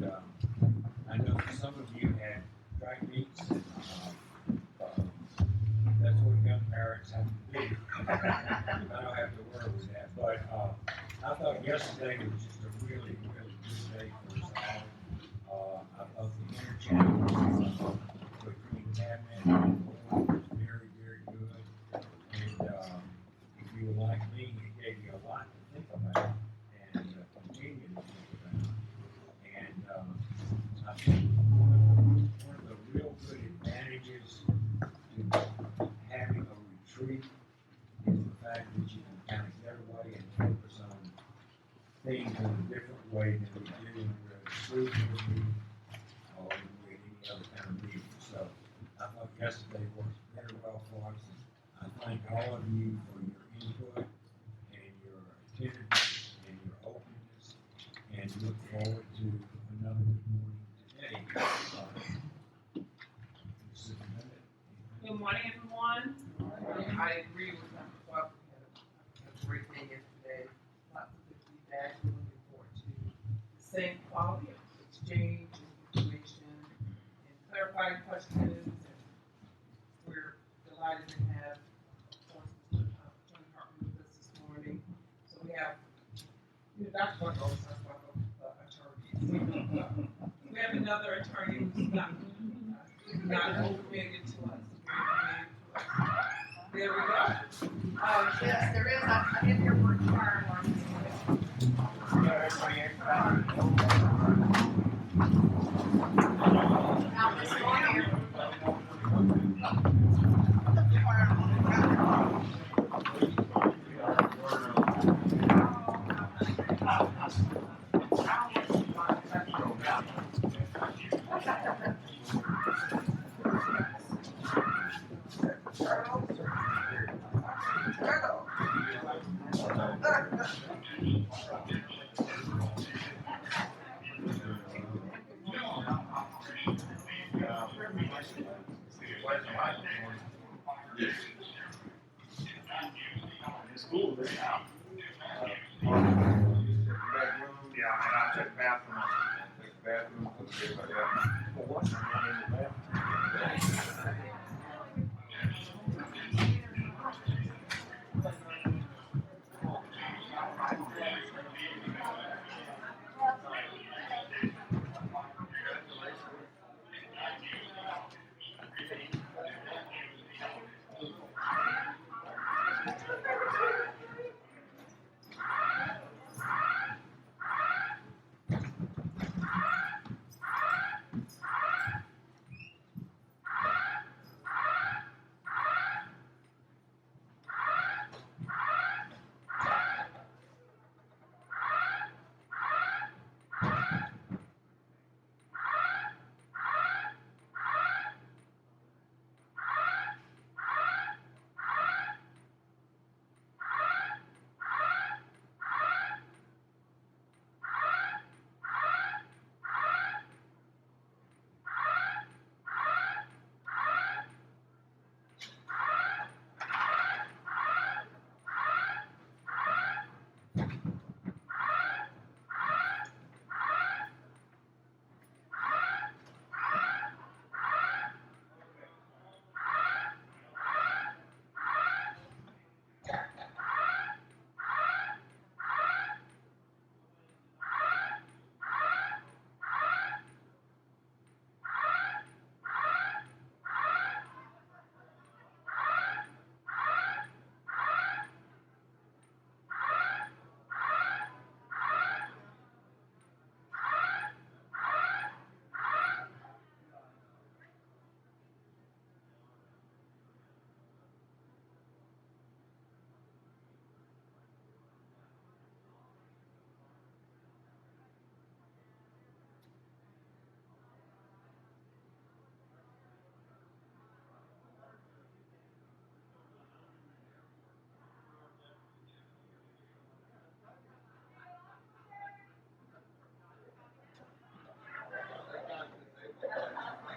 And I know some of you had track meets, and that's what young parents have to do. I don't have to worry with that, but I thought yesterday was just a really, really good day for us all. I thought the interchange between cabinet and board was very, very good. And if you were like me, it gave you a lot to think about and continue to think about. And I think one of the real good advantages to having a retreat is the fact that you can kind of get away and focus on things in a different way than we do when we're at a school board meeting or when we're at any other kind of meeting. So I thought yesterday worked very well for us. I thank all of you for your input and your attentiveness and your openness, and look forward to another good morning today. Good morning, everyone. I agree with Dr. Clark. We had a great day yesterday. Lots of good feedback. We're looking forward to the same quality of exchange and information and clarifying questions. And we're delighted to have, of course, Mr. Tony Hartman with us this morning. So we have, Dr. Clark always talks about attorneys. We have another attorney who's not overrated to us. There we go. Yes, there is. I'm in here for fire alarm. Now, this morning,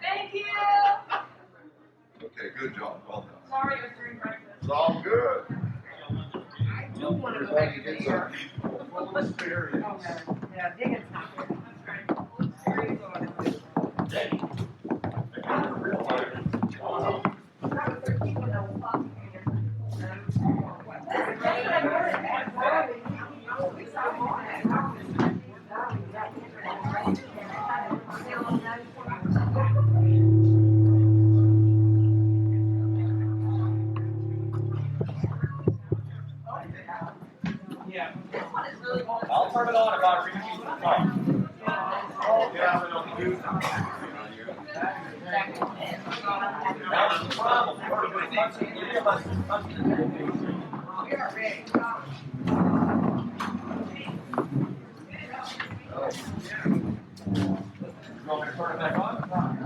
Thank you. Okay, good job. Well done. Sorry, it was during breakfast. It's all good. I do want to go back to the air. Full experience. Oh, no. Yeah, Diggins not there. That's right. Yeah. This one is really long. I'll turn it on if I reach the phone. Yeah, but don't do That was the problem. Any of us We are ready. You want me to turn it back on?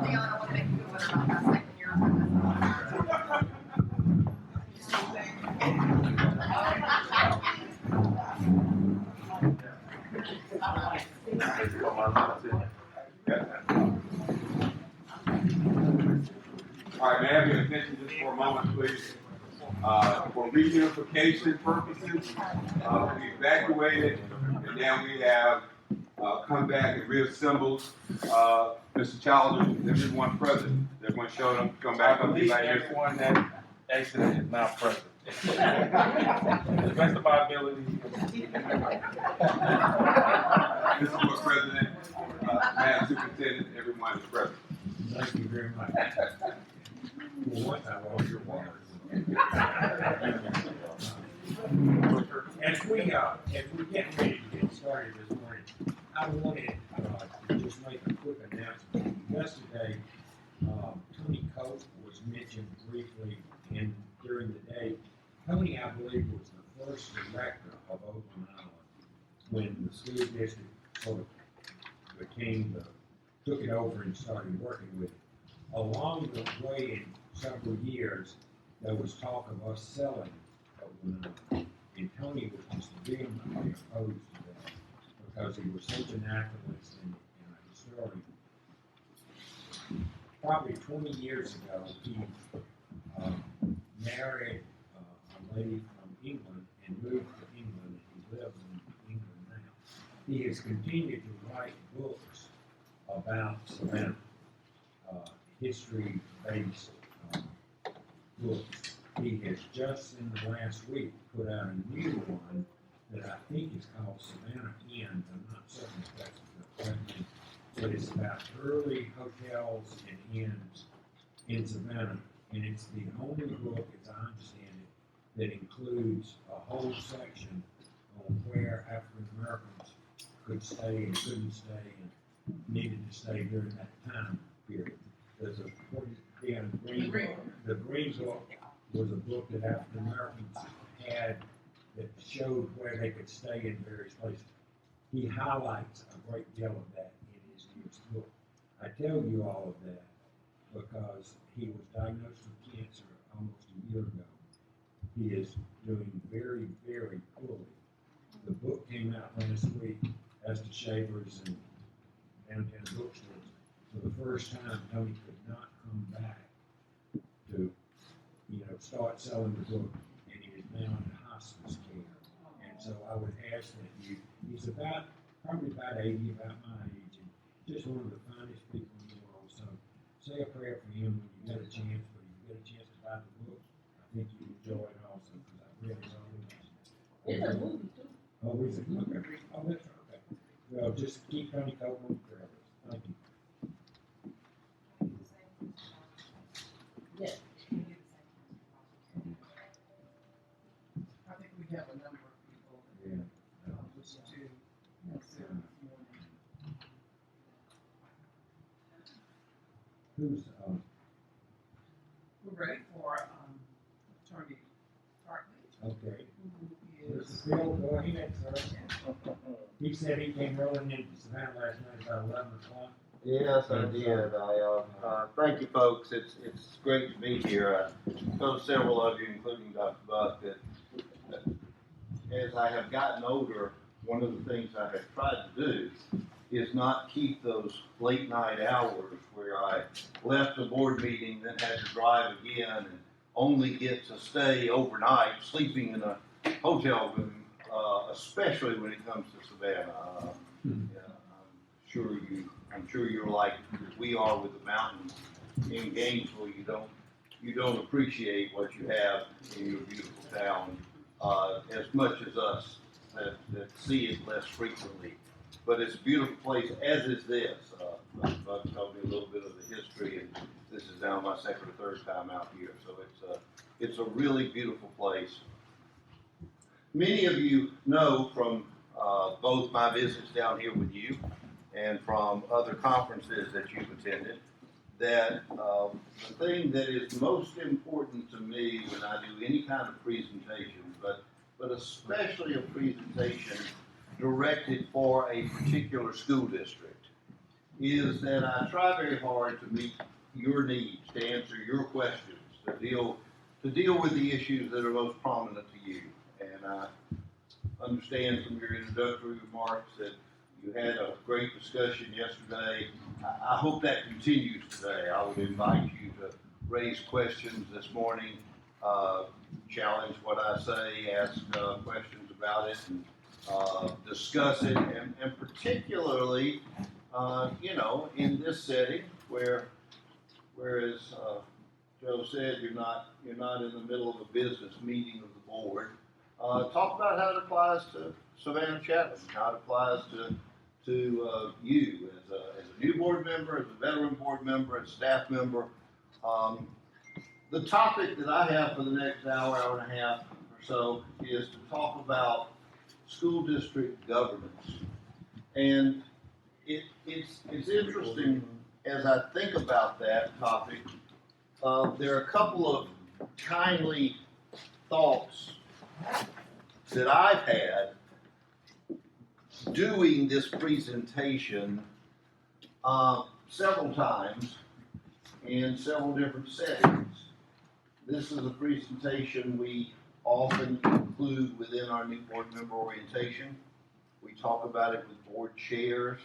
Leon, I want to make you feel better about that second year. All right, may I have your attention just for a moment, please? For reunification purposes, we evacuated, and now we have come back and reassembled. Mr. Childer, everyone present. Everyone showed up, come back I up. believe Everybody here. everyone that exited is now present. To the best of my ability. Mr. Board President, Madam Superintendent, everyone is present. Thank you very much. Well, once I lost your water. As we get ready to get started this morning, I wanted to just make a quick announcement. Yesterday, Tony Cope was mentioned briefly during the day. Tony, I believe, was the first director of Oakland Island when the school district sort of took it over and started working with it. Along the way, in several years, there was talk of us selling Oakland Island. And Tony was just vehemently opposed to that because he was such an activist and a historian. Probably 20 years ago, he married a lady from England and moved to England, and he lives in England now. He has continued to write books about Savannah, history-based books. He has just in the last week put out a new one that I think is called Savannah Inns. I'm not certain if that's the correct name, but it's about early hotels and inns in Savannah. And it's the only book, as I understand it, that includes a whole section on where African Americans could stay and couldn't stay and needed to stay during that time period. There's a the Green Book was a book that African Americans had that showed where they could stay in various places. He highlights a great deal of that in his newest book. I tell you all of that because he was diagnosed with cancer almost a year ago. He is doing very, very poorly. The book came out last week as to Shavers and downtown bookstores. For the first time, Tony could not come back to, start selling the book, and he is now in hospice care. And so I would ask that he's probably about 80, about my age, and just one of the finest people in the world. So say a prayer for him when you get a chance, when you get a chance to buy the book. I think you enjoy it also, because I've read his own. It's a movie too. Oh, is it? Okay. Oh, that's okay. Well, just keep Tony Cope on the prayer list. Thank you. Yes. I think we have a number of people Yeah. that wish to consider this morning. Who's, We're ready for Attorney Hartley, okay. who is. Mr. Phil, go ahead, sir. He said he came rolling into Savannah last night about 11 o'clock. Yes, I did. Thank you, folks. It's great to be here. I know several of you, including Dr. Buck, that as I have gotten older, one of the things I have tried to do is not keep those late night hours where I left a board meeting, then had to drive again, and only get to stay overnight, sleeping in a hotel room, especially when it comes to Savannah. I'm sure you're like we are with the mountains in Gainesville. You don't appreciate what you have in your beautiful town as much as us that see it less frequently. But it's a beautiful place, as is this. Buck told me a little bit of the history, and this is now my second or third time out here. So it's a really beautiful place. Many of you know from both my visits down here with you and from other conferences that you've attended that the thing that is most important to me when I do any kind of presentation, but especially a presentation directed for a particular school district, is that I try very hard to meet your needs, to answer your questions, to deal with the issues that are most prominent to you. And I understand from your introductory remarks that you had a great discussion yesterday. I hope that continues today. I would invite you to raise questions this morning, challenge what I say, ask questions about it, and discuss it, and particularly, in this setting whereas Joe said you're not in the middle of a business meeting of the board. Talk about how it applies to Savannah Chapman, how it applies to you as a new board member, as a veteran board member, as a staff member. The topic that I have for the next hour and a half or so is to talk about school district governance. And it's interesting as I think about that topic. There are a couple of kindly thoughts that I've had doing this presentation several times in several different settings. This is a presentation we often include within our new board member orientation. We talk about it with board chairs,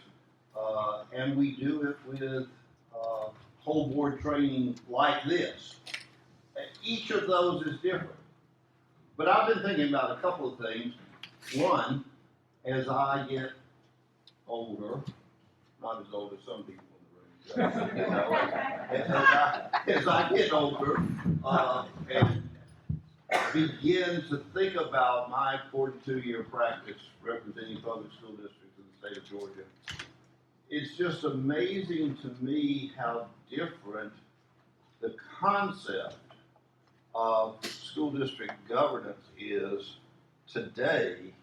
and we do it with whole board training like this. Each of those is different. But I've been thinking about a couple of things. One, as I get older, not as old as some people in the room, as I get older and begin to think about my 42-year practice representing public school districts in the state of Georgia, it's just amazing to me how different the concept of school district governance is today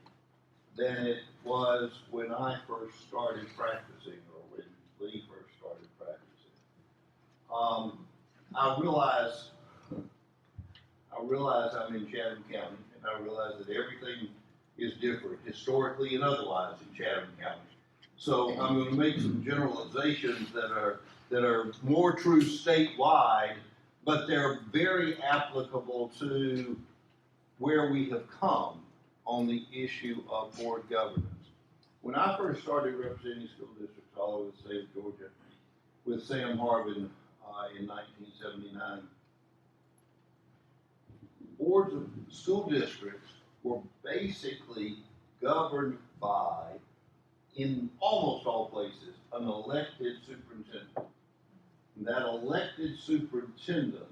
than it was when I first started practicing, or when Lee first started practicing. I realize I'm in Chatham County, and I realize that everything is different historically and otherwise in Chatham County. So I'm going to make some generalizations that are more true statewide, but they're very applicable to where we have come on the issue of board governance. When I first started representing school districts all over the state of Georgia with Sam Harvin in 1979, boards of school districts were basically governed by, in almost all places, an elected superintendent. And that elected superintendent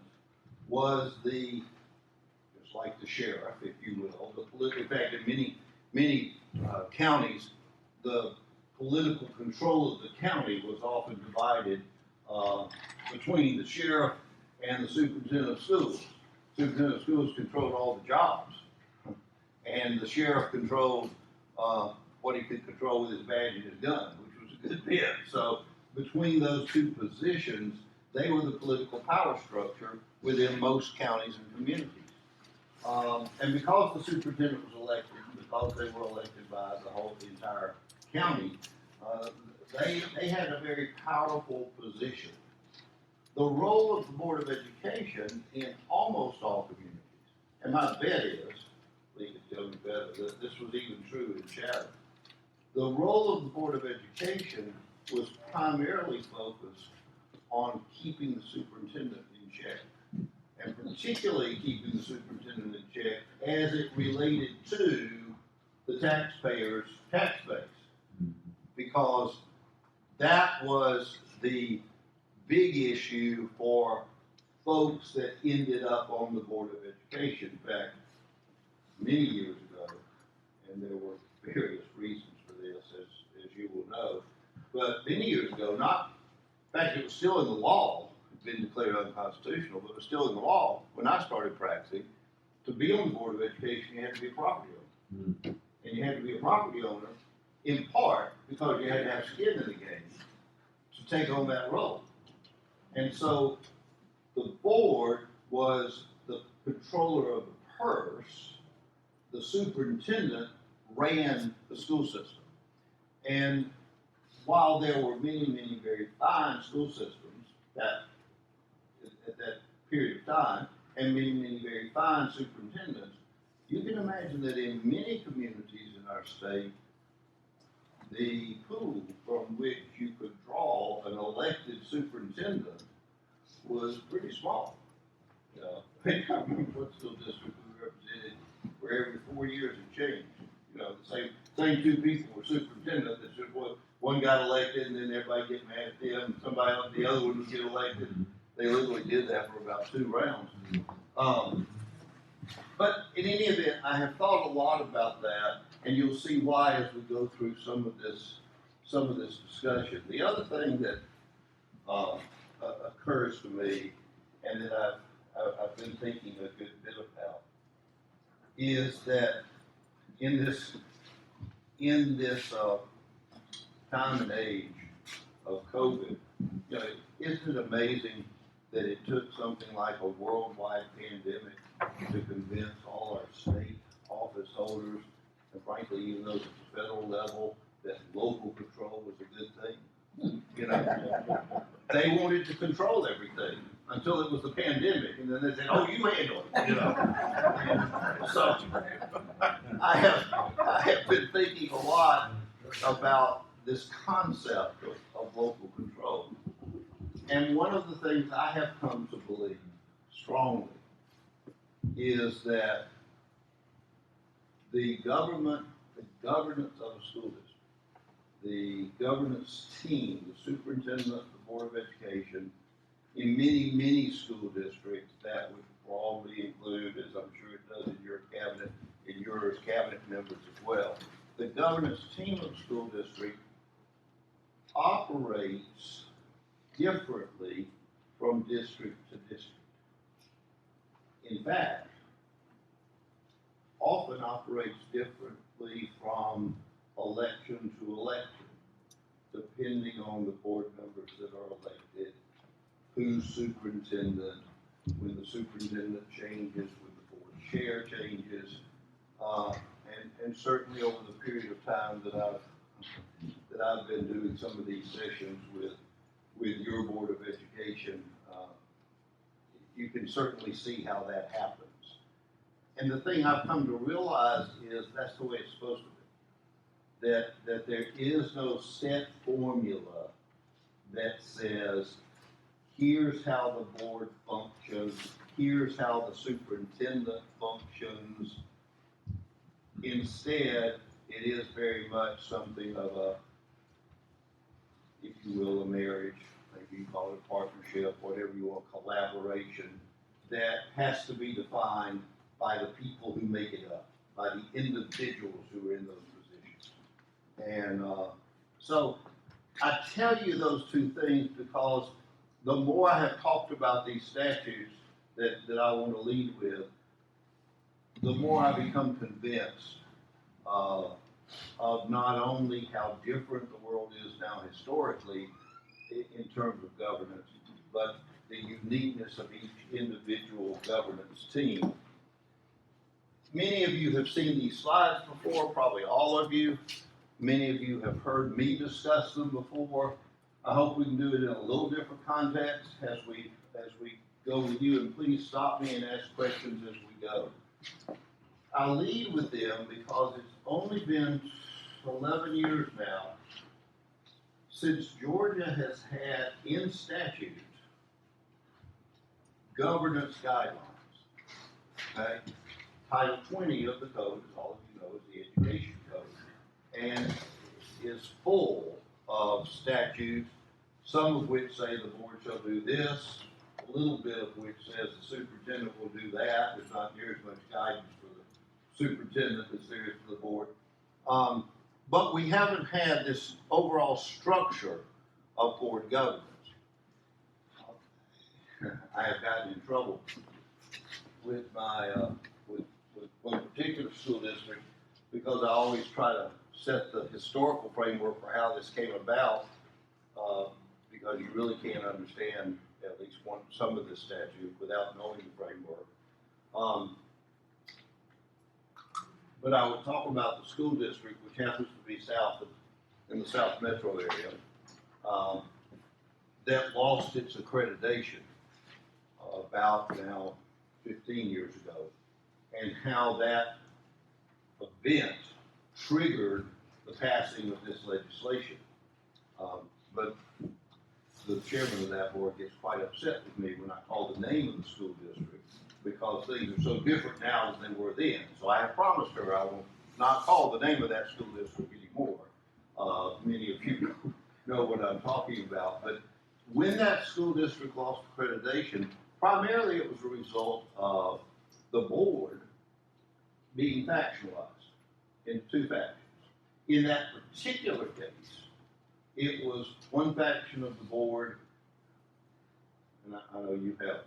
was just like the sheriff, if you will, in fact, in many counties, the political control of the county was often divided between the sheriff and the superintendent of schools. Superintendent of schools controlled all the jobs, and the sheriff controlled what he could control with his badge and his gun, which was a good bit. So between those two positions, they were the political power structure within most counties and communities. And because the superintendent was elected, because they were elected by the entire county, they had a very powerful position. The role of the Board of Education in almost all communities, and my bet is, Lee could tell me better, that this was even true in Chatham. The role of the Board of Education was primarily focused on keeping the superintendent in check, and particularly keeping the superintendent in check as it related to the taxpayers' tax base, because that was the big issue for folks that ended up on the Board of Education. In fact, many years ago, and there were various reasons for this, as you will know, but many years ago, in fact, it was still in the law, it had been declared unconstitutional, but it was still in the law when I started practicing. To be on the Board of Education, you had to be a property owner. And you had to be a property owner, in part because you had to have skin in the game to take on that role. And so the board was the controller of the purse. The superintendent ran the school system. And while there were many, many very fine school systems at that period of time, and many, many very fine superintendents, you can imagine that in many communities in our state, the pool from which you could draw an elected superintendent was pretty small. I remember what school district we represented, where every 4 years it changed. The same two people were superintendent. That just one got elected, and then everybody get mad at them. Somebody else, the other one would get elected. They literally did that for about 2 rounds. But in any event, I have thought a lot about that, and you'll see why as we go through some of this discussion. The other thing that occurs to me, and that I've been thinking a good bit about, is that in this time and age of COVID, isn't it amazing that it took something like a worldwide pandemic to convince all our state office holders, and frankly, even those at the federal level, that local control was a good thing? They wanted to control everything until it was the pandemic, and then they said, "Oh, you handle it." And so I have been thinking a lot about this concept of local control. And one of the things I have come to believe strongly is that the governance of a school district, the governance team, the superintendent, the board of education, in many, many school districts, that would probably include, as I'm sure it does in your cabinet, in yours, cabinet members as well. The governance team of the school district operates differently from district to district. In fact, often operates differently from election to election, depending on the board members that are elected, who's superintendent, when the superintendent changes, when the board chair changes, and certainly over the period of time that I've been doing some of these sessions with your board of education, you can certainly see how that happens. And the thing I've come to realize is that's the way it's supposed to be. That there is no set formula that says, here's how the board functions, here's how the superintendent functions. Instead, it is very much something of a, if you will, a marriage, maybe you call it a partnership, whatever you want, collaboration, that has to be defined by the people who make it up, by the individuals who are in those positions. And so I tell you those two things because the more I have talked about these statutes that I want to lead with, the more I become convinced of not only how different the world is now historically in terms of governance, but the uniqueness of each individual governance team. Many of you have seen these slides before, probably all of you. Many of you have heard me discuss them before. I hope we can do it in a little different context as we go with you, and please stop me and ask questions as we go. I'll lead with them because it's only been 11 years now since Georgia has had in statute governance guidelines. Okay? Title 20 of the code, as all of you know, is the Education Code, and is full of statutes, some of which say the board shall do this, a little bit of which says the superintendent will do that. There's not near as much guidance for the superintendent as there is for the board. But we haven't had this overall structure of board governance. I have gotten in trouble with my with one particular school district because I always try to set the historical framework for how this came about, because you really can't understand at least some of this statute without knowing the framework. But I would talk about the school district, which happens to be in the South Metro area, that lost its accreditation about now 15 years ago, and how that event triggered the passing of this legislation. But the chairman of that board gets quite upset with me when I call the name of the school district, because things are so different now than they were then. So I have promised her I will not call the name of that school district anymore. Many of you know what I'm talking about. But when that school district lost accreditation, primarily it was a result of the board being factionalized into two factions. In that particular case, it was one faction of the board, and I know you have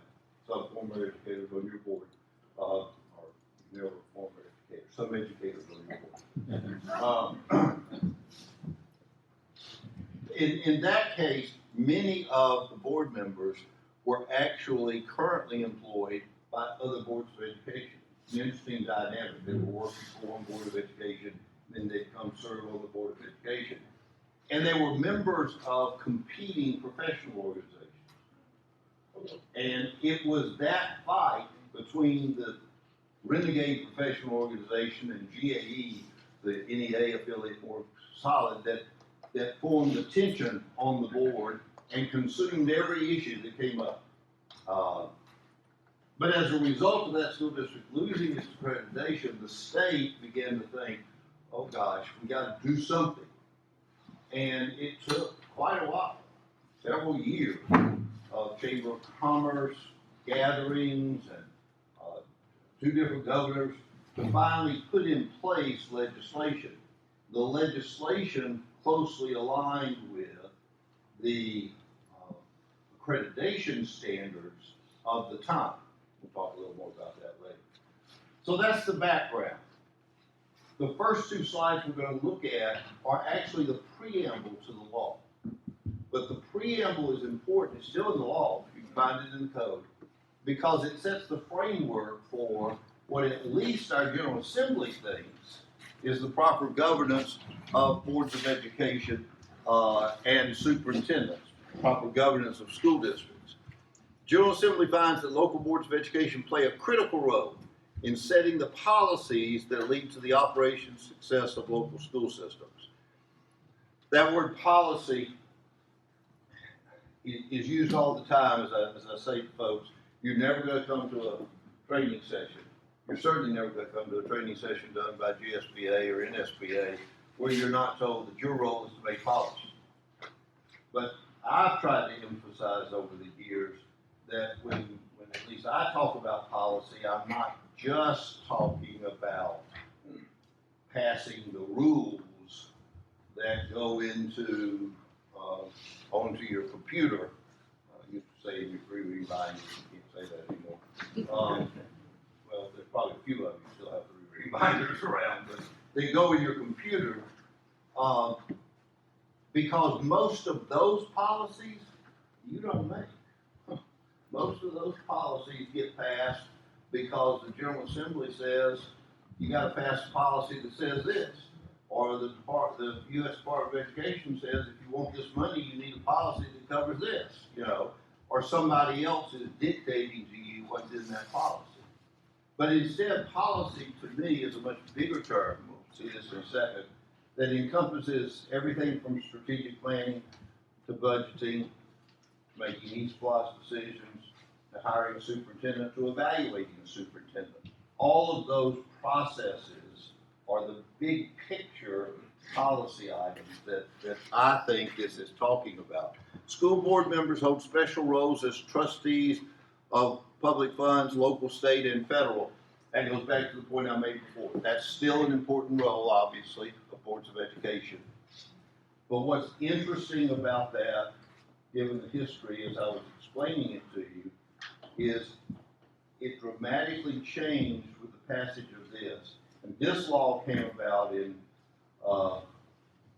some former educators on your board, or never former educators, some educators on your board. In that case, many of the board members were actually currently employed by other boards of education. It's an interesting dynamic. They were working for one board of education, then they'd come serve on the board of education. And they were members of competing professional organizations. And it was that fight between the renegade professional organization and GAE, the NEA affiliate, more solid, that formed the tension on the board and consumed every issue that came up. But as a result of that school district losing its accreditation, the state began to think, oh gosh, we got to do something. And it took quite a while, several years of Chamber of Commerce gatherings and two different governors to finally put in place legislation. The legislation closely aligned with the accreditation standards of the time. We'll talk a little more about that later. So that's the background. The first two slides we're going to look at are actually the preamble to the law. But the preamble is important. It's still in the law. You can find it in the code. Because it sets the framework for what at least our General Assembly thinks is the proper governance of boards of education and superintendents, proper governance of school districts. General Assembly finds that local boards of education play a critical role in setting the policies that lead to the operation and success of local school systems. That word policy is used all the time, as I say to folks. You're never going to come to a training session. You're certainly never going to come to a training session done by GSBA or NSBA where you're not told that your role is to make policy. But I've tried to emphasize over the years that when at least I talk about policy, I'm not just talking about passing the rules that go into onto your computer. You say in your free reading binder, you can't say that anymore. Well, there's probably a few of you still have free reading binders around, but they go in your computer because most of those policies you don't make. Most of those policies get passed because the General Assembly says you got to pass a policy that says this, or the U.S. Department of Education says if you want this money, you need a policy that covers this, or somebody else is dictating to you what's in that policy. But instead, policy to me is a much bigger term. We'll see this in a second. That encompasses everything from strategic planning to budgeting, making E-SPLOS decisions, to hiring a superintendent, to evaluating a superintendent. All of those processes are the big picture policy items that I think this is talking about. School board members hold special roles as trustees of public funds, local, state, and federal. That goes back to the point I made before. That's still an important role, obviously, of boards of education. But what's interesting about that, given the history as I was explaining it to you, is it dramatically changed with the passage of this. And this law came about in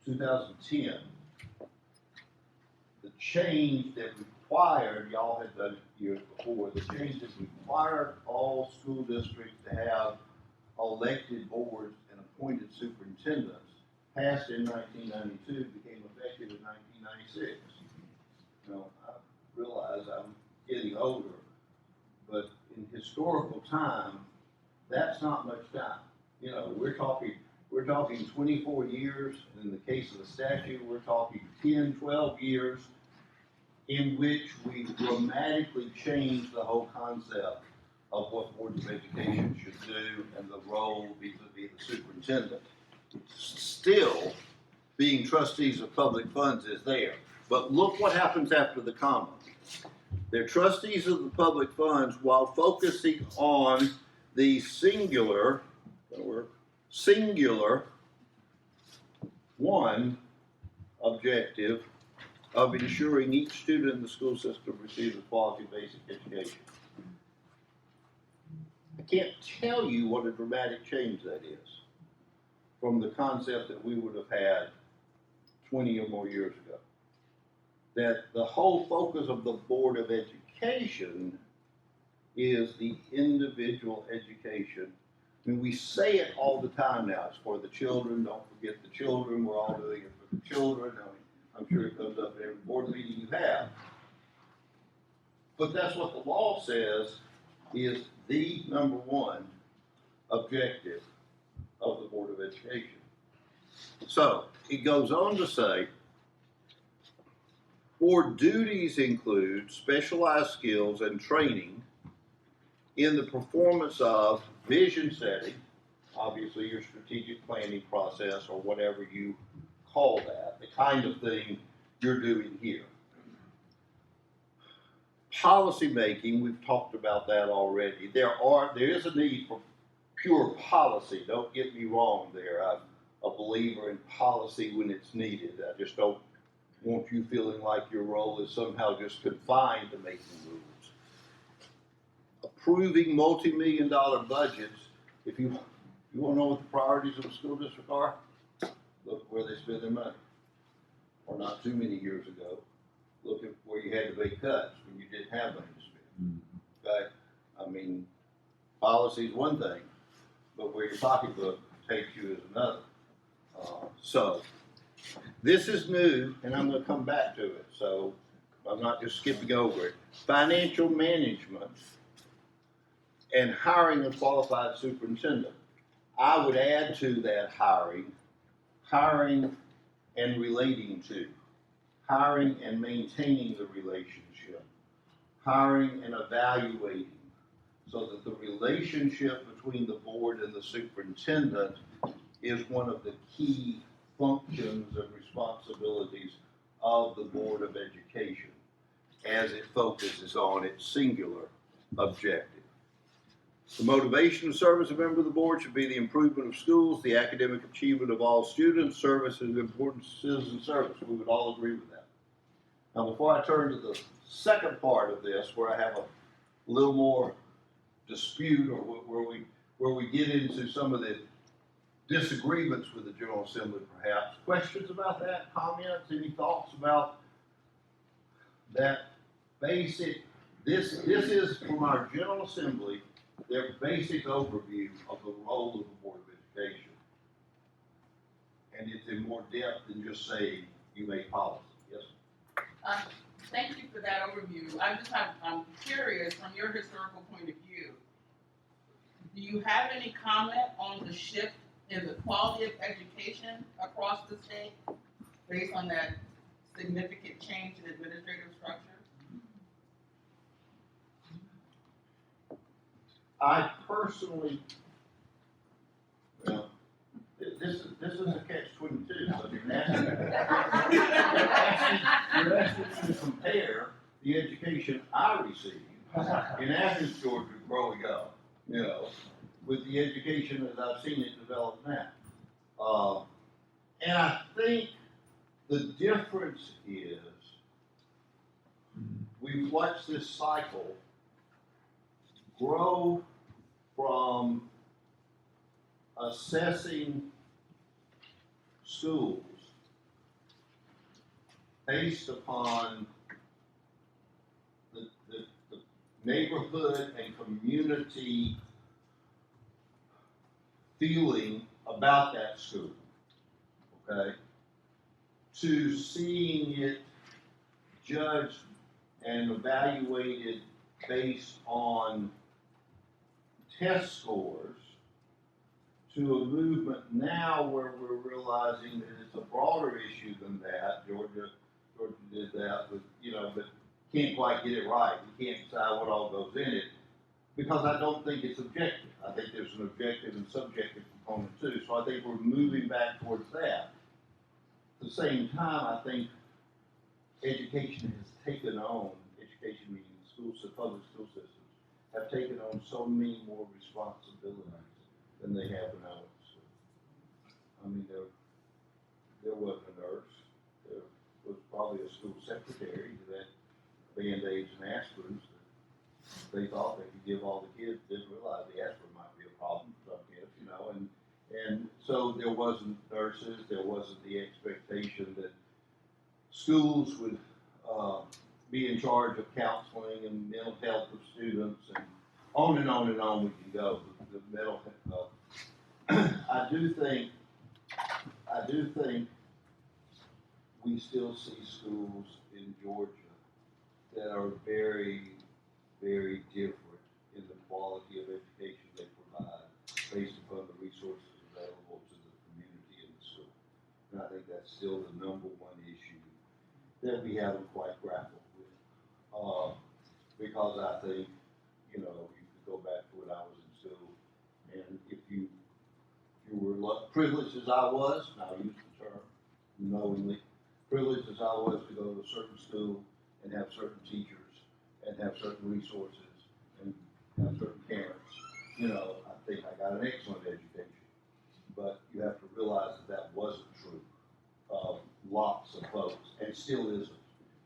2010. The change that required, y'all had done it years before, the change that required all school districts to have elected boards and appointed superintendents passed in 1992, became effective in 1996. Now, I realize I'm getting older, but in historical time, that's not much time. You know, we're talking 24 years, and in the case of the statute, we're talking 10, 12 years in which we dramatically changed the whole concept of what boards of education should do and the role vis-a-vis the superintendent. Still, being trustees of public funds is there. But look what happens after the comma. They're trustees of the public funds while focusing on the singular one objective of ensuring each student in the school system receives a quality basic education. I can't tell you what a dramatic change that is from the concept that we would have had 20 or more years ago. That the whole focus of the Board of Education is the individual education. I mean, we say it all the time now. It's for the children. Don't forget the children. We're all doing it for the children. I mean, I'm sure it comes up in every board meeting you have. But that's what the law says is the number one objective of the Board of Education. So it goes on to say, board duties include specialized skills and training in the performance of vision setting, obviously your strategic planning process or whatever you call that, the kind of thing you're doing here. Policy making, we've talked about that already. There is a need for pure policy. Don't get me wrong there. I'm a believer in policy when it's needed. I just don't want you feeling like your role is somehow just confined to making rules. Approving multi-million-dollar budgets. If you want to know what the priorities of a school district are, look where they spend their money. Or not too many years ago, look at where you had to make cuts when you didn't have money to spend. Okay? I mean, policy is one thing, but where your pocketbook takes you is another. So, this is new, and I'm going to come back to it, so I'm not just skipping over it. Financial management and hiring a qualified superintendent. I would add to that hiring and relating to, hiring and maintaining the relationship, hiring and evaluating, so that the relationship between the board and the superintendent is one of the key functions and responsibilities of the Board of Education as it focuses on its singular objective. The motivation to serve as a member of the board should be the improvement of schools, the academic achievement of all students, service and important citizen service. We would all agree with that. Now, before I turn to the second part of this, where I have a little more dispute, or where we get into some of the disagreements with the General Assembly, perhaps, questions about that, comments, any thoughts about that basic, this is from our General Assembly, their basic overview of the role of the Board of Education. And it's in more depth than just saying you make policy. Yes? Thank you for that overview. I'm curious, from your historical point of view, do you have any comment on the shift in the quality of education across the state based on that significant change in administrative structure? I personally, well, this is a catch-22, so you're asking me to compare the education I received in Athens, Georgia, growing up, with the education as I've seen it develop now. And I think the difference is we've watched this cycle grow from assessing schools based upon the neighborhood and community feeling about that school, okay, to seeing it judged and evaluated based on test scores, to a movement now where we're realizing that it's a broader issue than that. Georgia did that with, but can't quite get it right. You can't decide what all goes in it, because I don't think it's objective. I think there's an objective and subjective component too. So I think we're moving back towards that. At the same time, I think education has taken on, education meaning public school systems, have taken on so many more responsibilities than they have when I went to school. I mean, there wasn't a nurse. There was probably a school secretary that Band-Aids and aspirins that they thought they could give all the kids, didn't realize the aspirin might be a problem for some kids, and so there wasn't nurses, there wasn't the expectation that schools would be in charge of counseling and mental health of students, and on and on and on we can go. The mental health. I do think we still see schools in Georgia that are very, very different in the quality of education they provide based upon the resources available to the community in the school. And I think that's still the number one issue that we haven't quite grappled with. Because I think, you could go back to when I was in school, and if you were privileged as I was, and I'll use the term knowingly, privileged as I was to go to a certain school and have certain teachers and have certain resources and have certain parents, I think I got an excellent education. But you have to realize that wasn't true of lots of folks, and still isn't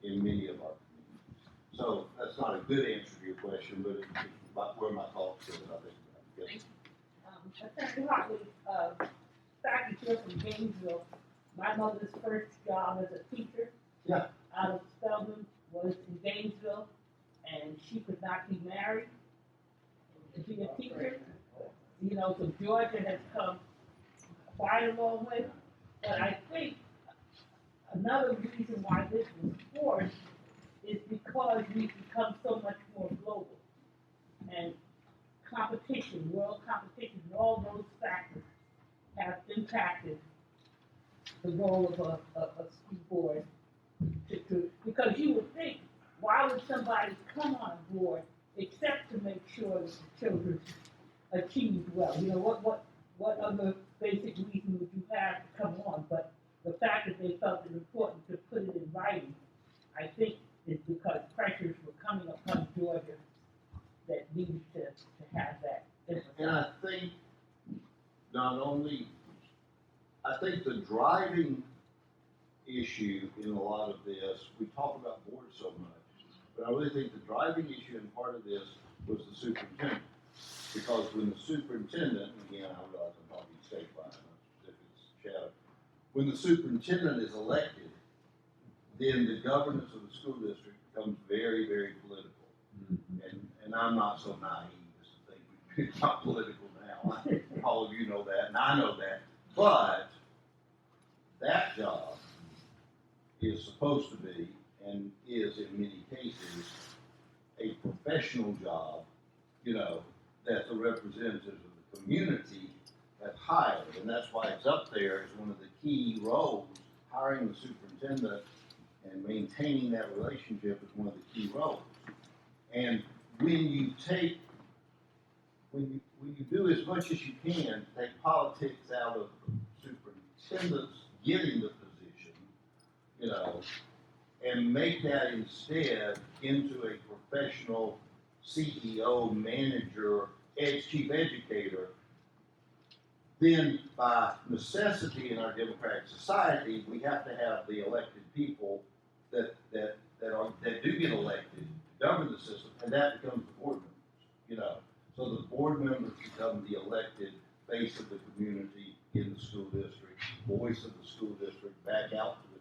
in many of our communities. So that's not a good answer to your question, but it's about where my thoughts go, I think. Yes. Attorney Hartley, faculty here from Gainesville. My mother's first job as a teacher. Yeah. Out of Spelman was in Gainesville, and she could not be married to be a teacher. So Georgia has come quite a long way. But I think another reason why this was forced is because we've become so much more global. And competition, world competition, and all those factors have impacted the role of a school board. Because you would think, why would somebody come on board except to make sure that the children achieved well? What other basic reason would you have to come on? But the fact that they felt it important to put it in writing, I think, is because pressures were coming upon Georgia that needed to have that. And I think I think the driving issue in a lot of this, we talk about boards so much, but I really think the driving issue in part of this was the superintendent. Because when the superintendent, again, I realize I'm talking statewide, if it's shadow, when the superintendent is elected, then the governance of the school district becomes very, very political. And I'm not so naive as to think it's not political now. All of you know that, and I know that. But that job is supposed to be, and is in many cases, a professional job, that the representatives of the community have hired. And that's why it's up there as one of the key roles. Hiring the superintendent and maintaining that relationship is one of the key roles. And when you do as much as you can to take politics out of the superintendent's getting the position, and make that instead into a professional CEO, manager, chief educator, then by necessity in our democratic society, we have to have the elected people that do get elected to govern the system, and that becomes the board members, So the board members become the elected face of the community in the school district, voice of the school district back out to the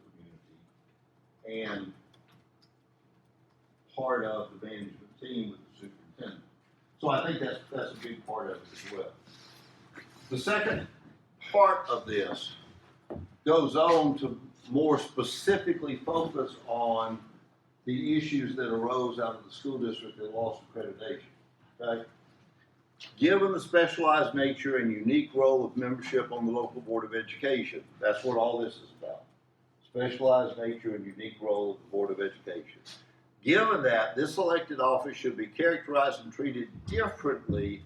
community, and part of the management team with the superintendent. So I think that's a big part of it as well. The second part of this goes on to more specifically focus on the issues that arose out of the school district that lost accreditation. Okay? Given the specialized nature and unique role of membership on the local Board of Education, that's what all this is about. Specialized nature and unique role of the Board of Education. Given that, this elected office should be characterized and treated differently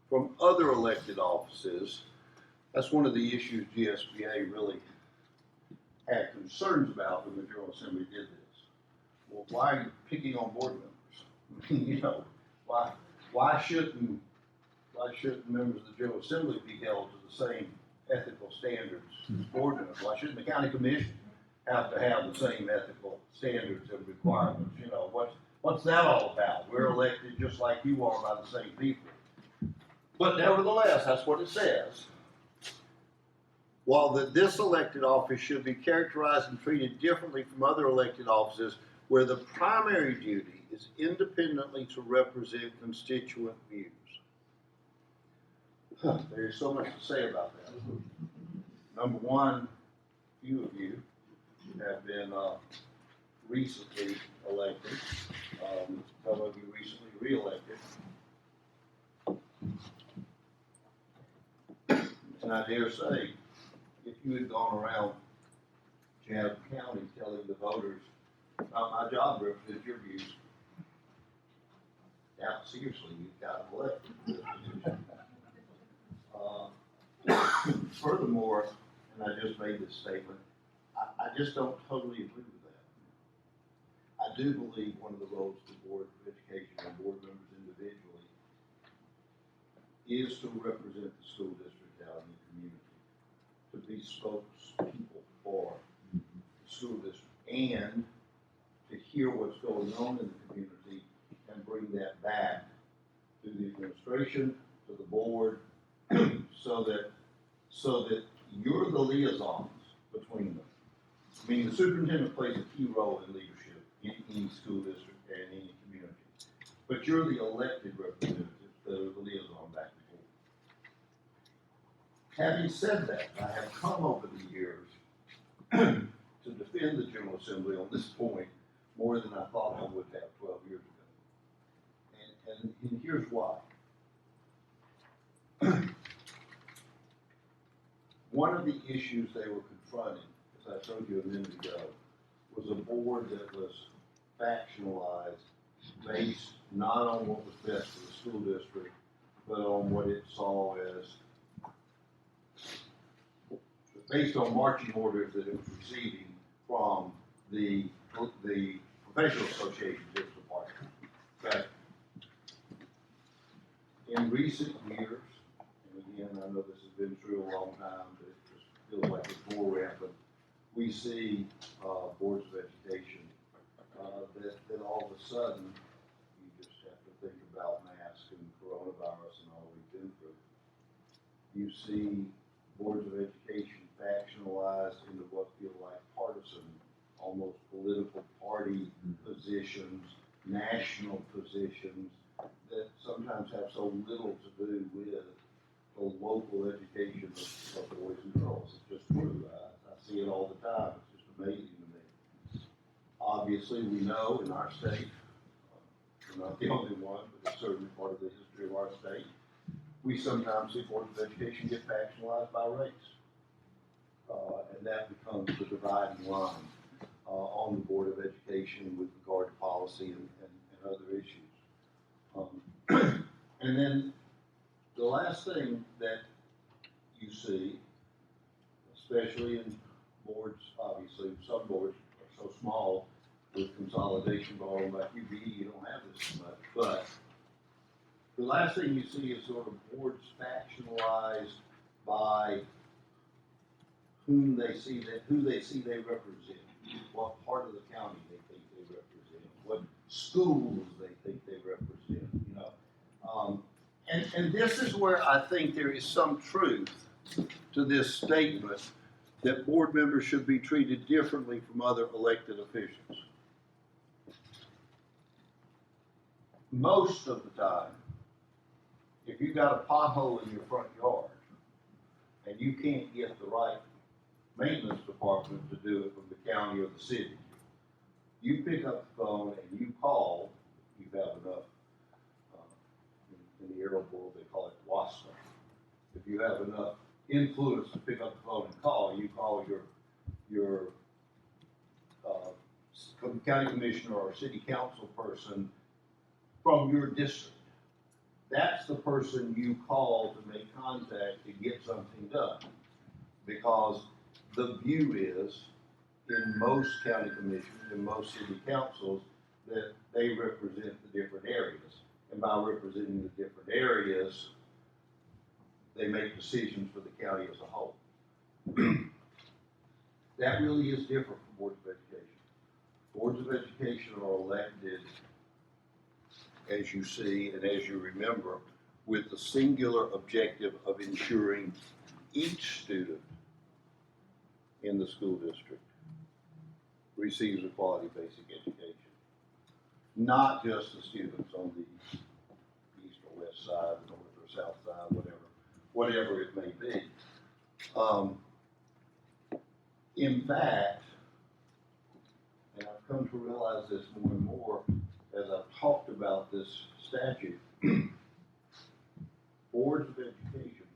from other elected offices. That's one of the issues GSBA really had concerns about when the General Assembly did this. Well, why are you picking on board members? You know, why shouldn't members of the General Assembly be held to the same ethical standards as board members? Why shouldn't the county commission have to have the same ethical standards and requirements? You know, what's that all about? We're elected just like you are by the same people. But nevertheless, that's what it says. While this elected office should be characterized and treated differently from other elected offices where the primary duty is independently to represent constituent views. There's so much to say about that. Number one, few of you have been recently elected. Some of you recently re-elected. And I dare say, if you had gone around Chatham County telling the voters, my job represents your views, now seriously, you've got elected. Furthermore, and I just made this statement, I just don't totally agree with that. I do believe one of the roles of the Board of Education and board members individually is to represent the school district out in the community, to be spokespeople for the school district, and to hear what's going on in the community and bring that back to the administration, to the board, so that you're the liaisons between them. I mean, the superintendent plays a key role in leadership in any school district and any community, but you're the elected representatives that are the liaison back and forth. Having said that, I have come over the years to defend the General Assembly on this point more than I thought I would have 12 years ago. And here's why. One of the issues they were confronting, as I told you a minute ago, was a board that was factionalized based not on what was best for the school district, but on what it saw as, based on marching orders that it was receiving from the professional associations it was a part of. Okay. In recent years, and again, I know this has been true a long time, but it just feels like it's more rampant, we see boards of education that all of a sudden, you just have to think about masks and coronavirus and all we've been through. You see boards of education factionalized into what feel like partisan, almost political party positions, national positions that sometimes have so little to do with the local education of boys and girls. It's just true. I see it all the time. It's just amazing to me. Obviously, we know in our state, we're not the only one, but it's certainly part of the history of our state, we sometimes see boards of education get factionalized by race. And that becomes the dividing line on the Board of Education with regard to policy and other issues. And then the last thing that you see, especially in boards, obviously, some boards are so small with consolidation going by QBE, you don't have this so much, but the last thing you see is sort of boards factionalized by who they see they represent, what part of the county they think they represent, what schools they think they represent, you know. And this is where I think there is some truth to this statement that board members should be treated differently from other elected officials. Most of the time, if you got a pothole in your front yard and you can't get the right maintenance department to do it from the county or the city, you pick up the phone and you call, you have enough, in the aerial world they call it WASPA. If you have enough influence to pick up the phone and call, you call your county commissioner or city council person from your district. That's the person you call to make contact to get something done. Because the view is, in most county commissions, in most city councils, that they represent the different areas. And by representing the different areas, they make decisions for the county as a whole. That really is different from boards of education. Boards of education are elected, as you see and as you remember, with the singular objective of ensuring each student in the school district receives a quality basic education. Not just the students on the east or west side, north or south side, whatever it may be. In fact, and I've come to realize this more and more as I've talked about this statute, boards of education,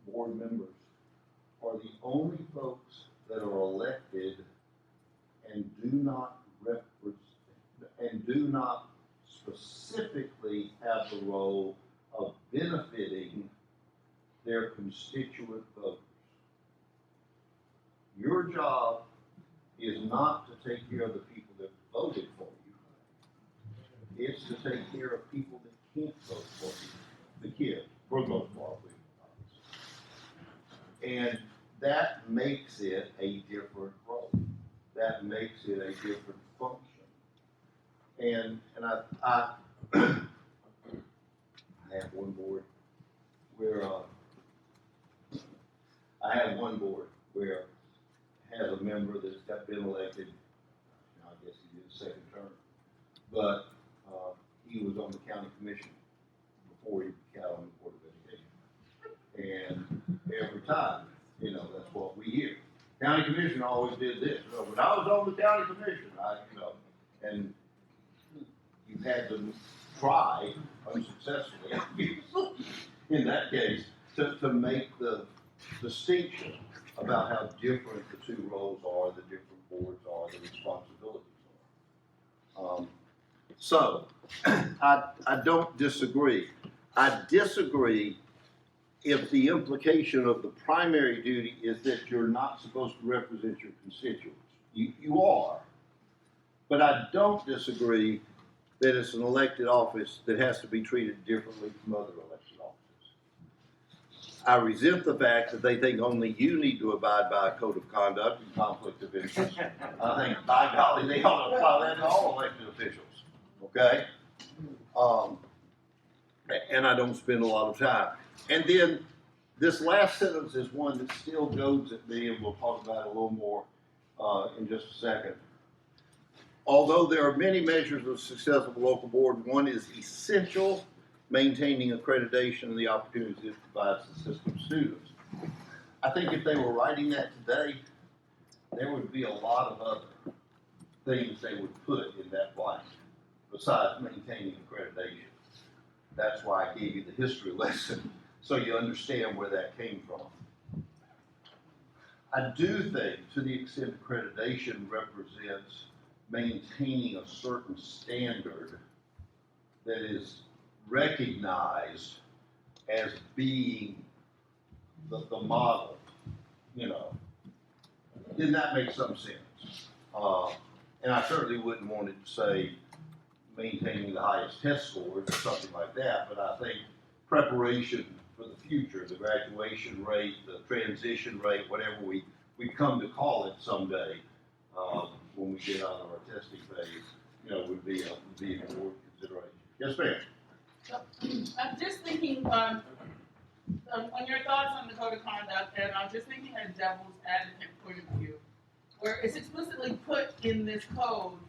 board members, are the only folks that are elected and do not specifically have the role of benefiting their constituent voters. Your job is not to take care of the people that voted for you. It's to take care of people that can't vote for you, the kids, for the most part. And that makes it a different role. That makes it a different function. And I have one board where has a member that's been elected. I guess he did a second term, but he was on the county commission before he got on the board of education. And every time, that's what we hear. County commission always did this. When I was on the county commission, and you had to try unsuccessfully in that case to make the distinction about how different the two roles are, the different boards are, the responsibilities are. So I don't disagree. I disagree if the implication of the primary duty is that you're not supposed to represent your constituents. You are. But I don't disagree that it's an elected office that has to be treated differently from other elected offices. I resent the fact that they think only you need to abide by a code of conduct and conflict of interest. I think, by golly, they ought to apply that to all elected officials, okay? And I don't spend a lot of time. And then this last sentence is one that still goes at me, and we'll talk about it a little more in just a second. Although there are many measures of success of a local board, one is essential, maintaining accreditation and the opportunities it provides the system students. I think if they were writing that today, there would be a lot of other things they would put in that blank besides maintaining accreditation. That's why I gave you the history lesson, so you understand where that came from. I do think, to the extent accreditation represents maintaining a certain standard that is recognized as being the model, then that makes some sense. And I certainly wouldn't want it to say maintaining the highest test scores or something like that, but I think preparation for the future, the graduation rate, the transition rate, whatever we come to call it someday, when we get out of our testing phase, would be an important consideration. Yes, ma'am. I'm just thinking, on your thoughts on the code of conduct, and I'm just thinking a devil's advocate point of view, where it's explicitly put in this code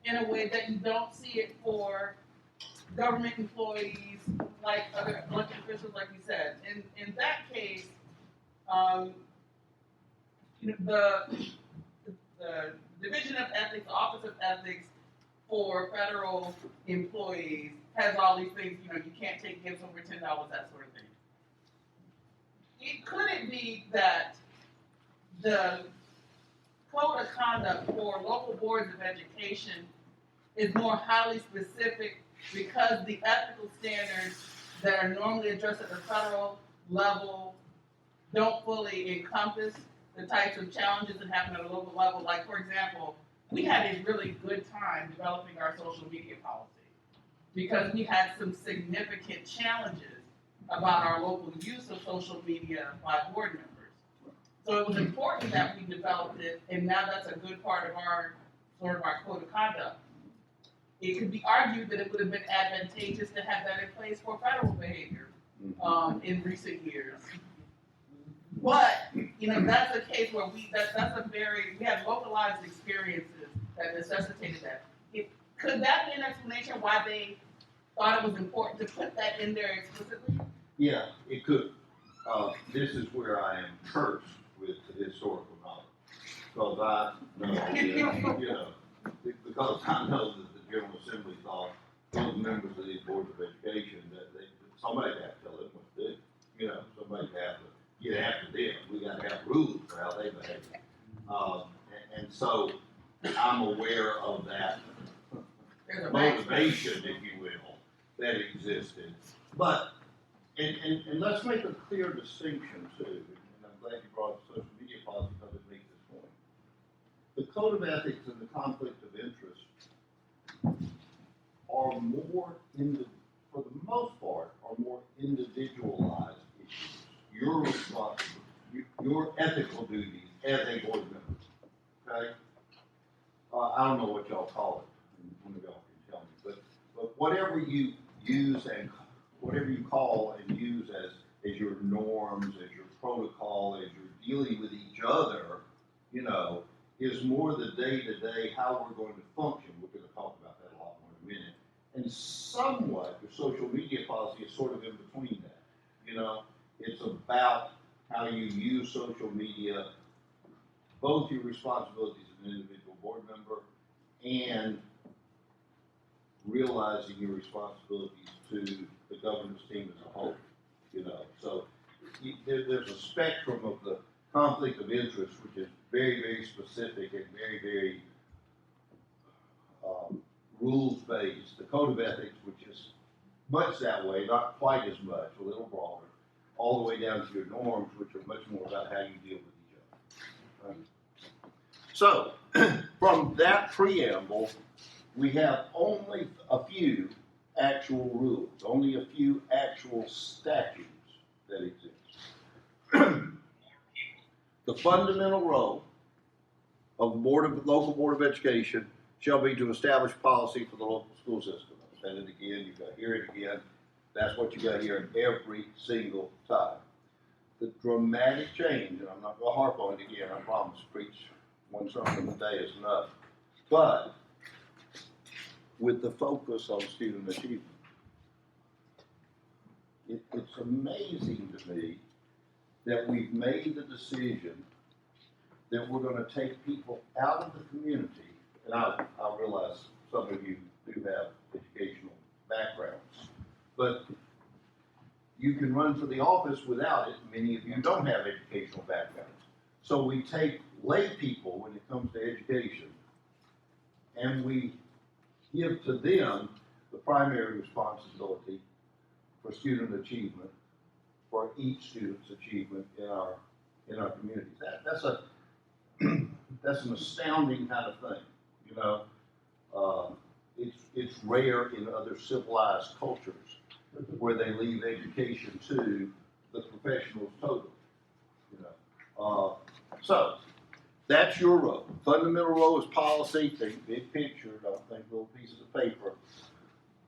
in a way that you don't see it for government employees, like other elected officials, like you said. In that case, the Division of Ethics, the Office of Ethics for federal employees has all these things, you can't take gifts over $10, that sort of thing. Could it be that the code of conduct for local boards of education is more highly specific because the ethical standards that are normally addressed at the federal level don't fully encompass the types of challenges that happen at a local level? Like, for example, we had a really good time developing our social media policy because we had some significant challenges about our local use of social media by board members. So it was important that we developed it, and now that's a good part of our code of conduct. It could be argued that it would have been advantageous to have that in place for federal behavior in recent years. But, that's a case where we had localized experiences that necessitated that. Could that be an explanation why they thought it was important to put that in there explicitly? Yeah, it could. This is where I am cursed with the historical knowledge. Because I know, because I know that the General Assembly thought those members of these boards of education that somebody had to tell them what to do. Somebody had to get after them. We got to have rules for how they behave. And so I'm aware of that motivation, if you will, that existed. But, and let's make a clear distinction too, and I'm glad you brought up social media policy because it makes this point. The code of ethics and the conflict of interest are more, for the most part, are more individualized issues. Your responsibility, your ethical duties as a board member, okay? I don't know what y'all call it, one of y'all can tell me, but whatever you use and whatever you call and use as your norms, as your protocol, as you're dealing with each other, is more the day-to-day how we're going to function. We're going to talk about that a lot more in a minute. And somewhat, your social media policy is sort of in between that. It's about how you use social media, both your responsibilities as an individual board member and realizing your responsibilities to the governance team as a whole. So there's a spectrum of the conflict of interest, which is very, very specific and very, very rules-based. The code of ethics, which is much that way, not quite as much, a little broader, all the way down to your norms, which are much more about how you deal with each other. So, from that preamble, we have only a few actual rules, only a few actual statutes that exist. The fundamental role of the local board of education shall be to establish policy for the local school system. I've said it again, you've got to hear it again. That's what you got to hear every single time. The dramatic change, and I'm not going to harp on it again, I promise, preach one sermon a day is enough. But with the focus on student achievement, it's amazing to me that we've made the decision that we're going to take people out of the community, and I realize some of you do have educational backgrounds, but you can run for the office without it. Many of you don't have educational backgrounds. So we take lay people when it comes to education, and we give to them the primary responsibility for student achievement, for each student's achievement in our communities. That's an astounding kind of thing. It's rare in other civilized cultures where they leave education to the professionals totally. So that's your role. Fundamental role is policy. Think big picture. Don't think little pieces of paper.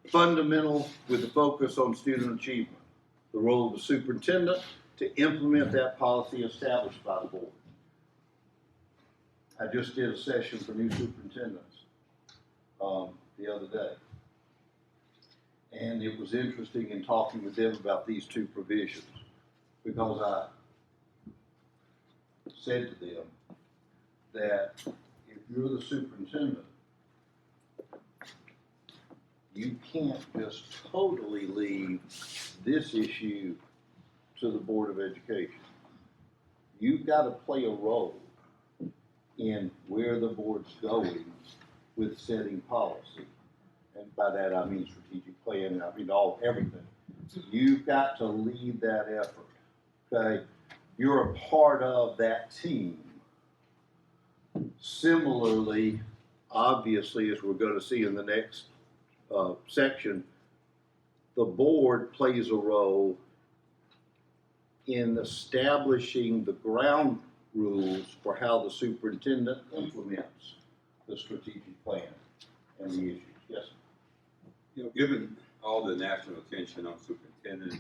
Fundamental with a focus on student achievement. The role of the superintendent to implement that policy established by the board. I just did a session for new superintendents the other day. And it was interesting in talking with them about these two provisions, because I said to them that if you're the superintendent, you can't just totally leave this issue to the Board of Education. You've got to play a role in where the board's going with setting policy. And by that I mean strategic planning, I mean everything. You've got to lead that effort, okay? You're a part of that team. Similarly, obviously, as we're going to see in the next section, the board plays a role in establishing the ground rules for how the superintendent implements the strategic plan and the issues. Yes? You know, given all the national attention on superintendents,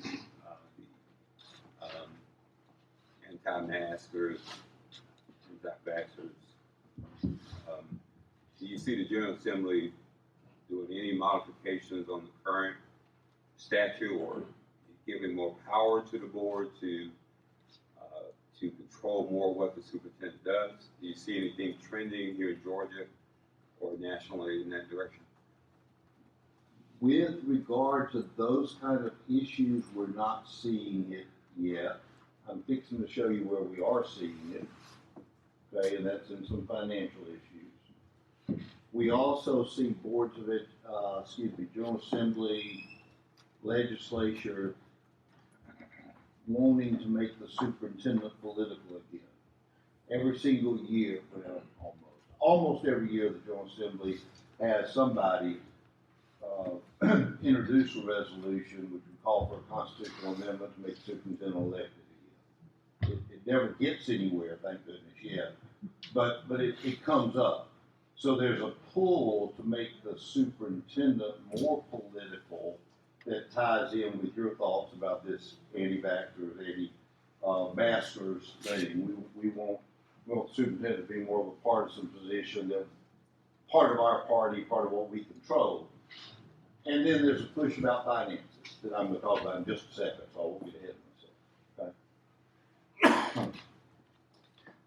the anti-maskers, anti-vaxxers, do you see the General Assembly doing any modifications on the current statute, or giving more power to the board to control more what the superintendent does? Do you see anything trending here in Georgia or nationally in that direction? With regard to those kind of issues, we're not seeing it yet. I'm fixing to show you where we are seeing it, okay, and that's in some financial issues. We also see boards of it, General Assembly, legislature wanting to make the superintendent political again. Every single year, well, almost every year, the General Assembly has somebody introduce a resolution which would call for a constitutional amendment to make the superintendent elected again. It never gets anywhere, thank goodness, yet, but it comes up. So there's a pull to make the superintendent more political that ties in with your thoughts about this anti-vaxxers, anti-maskers thing. We want the superintendent to be more of a partisan position, that part of our party, part of what we control. And then there's a push about finances that I'm going to talk about in just a second, so I won't get ahead of myself. Okay?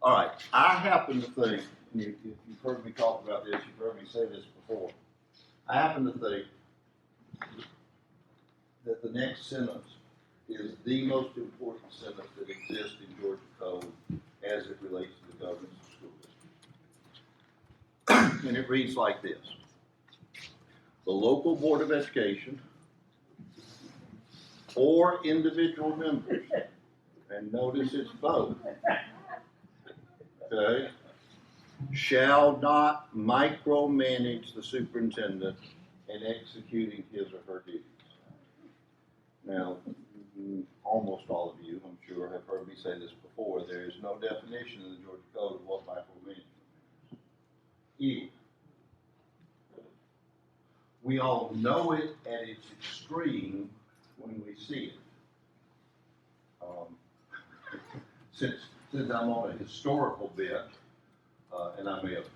All right, I happen to think, and you've heard me talk about this, you've heard me say this before, I happen to think that the next sentence is the most important sentence that exists in Georgia Code as it relates to the governance of school districts. And it reads like this: the local board of education or individual members, and notice it's both, okay, shall not micromanage the superintendent in executing his or her duties. Now, almost all of you, I'm sure, have heard me say this before. There is no definition in the Georgia Code of what micromanagement is. We all know it at its extreme when we see it. Since I'm on a historical bit, and I may have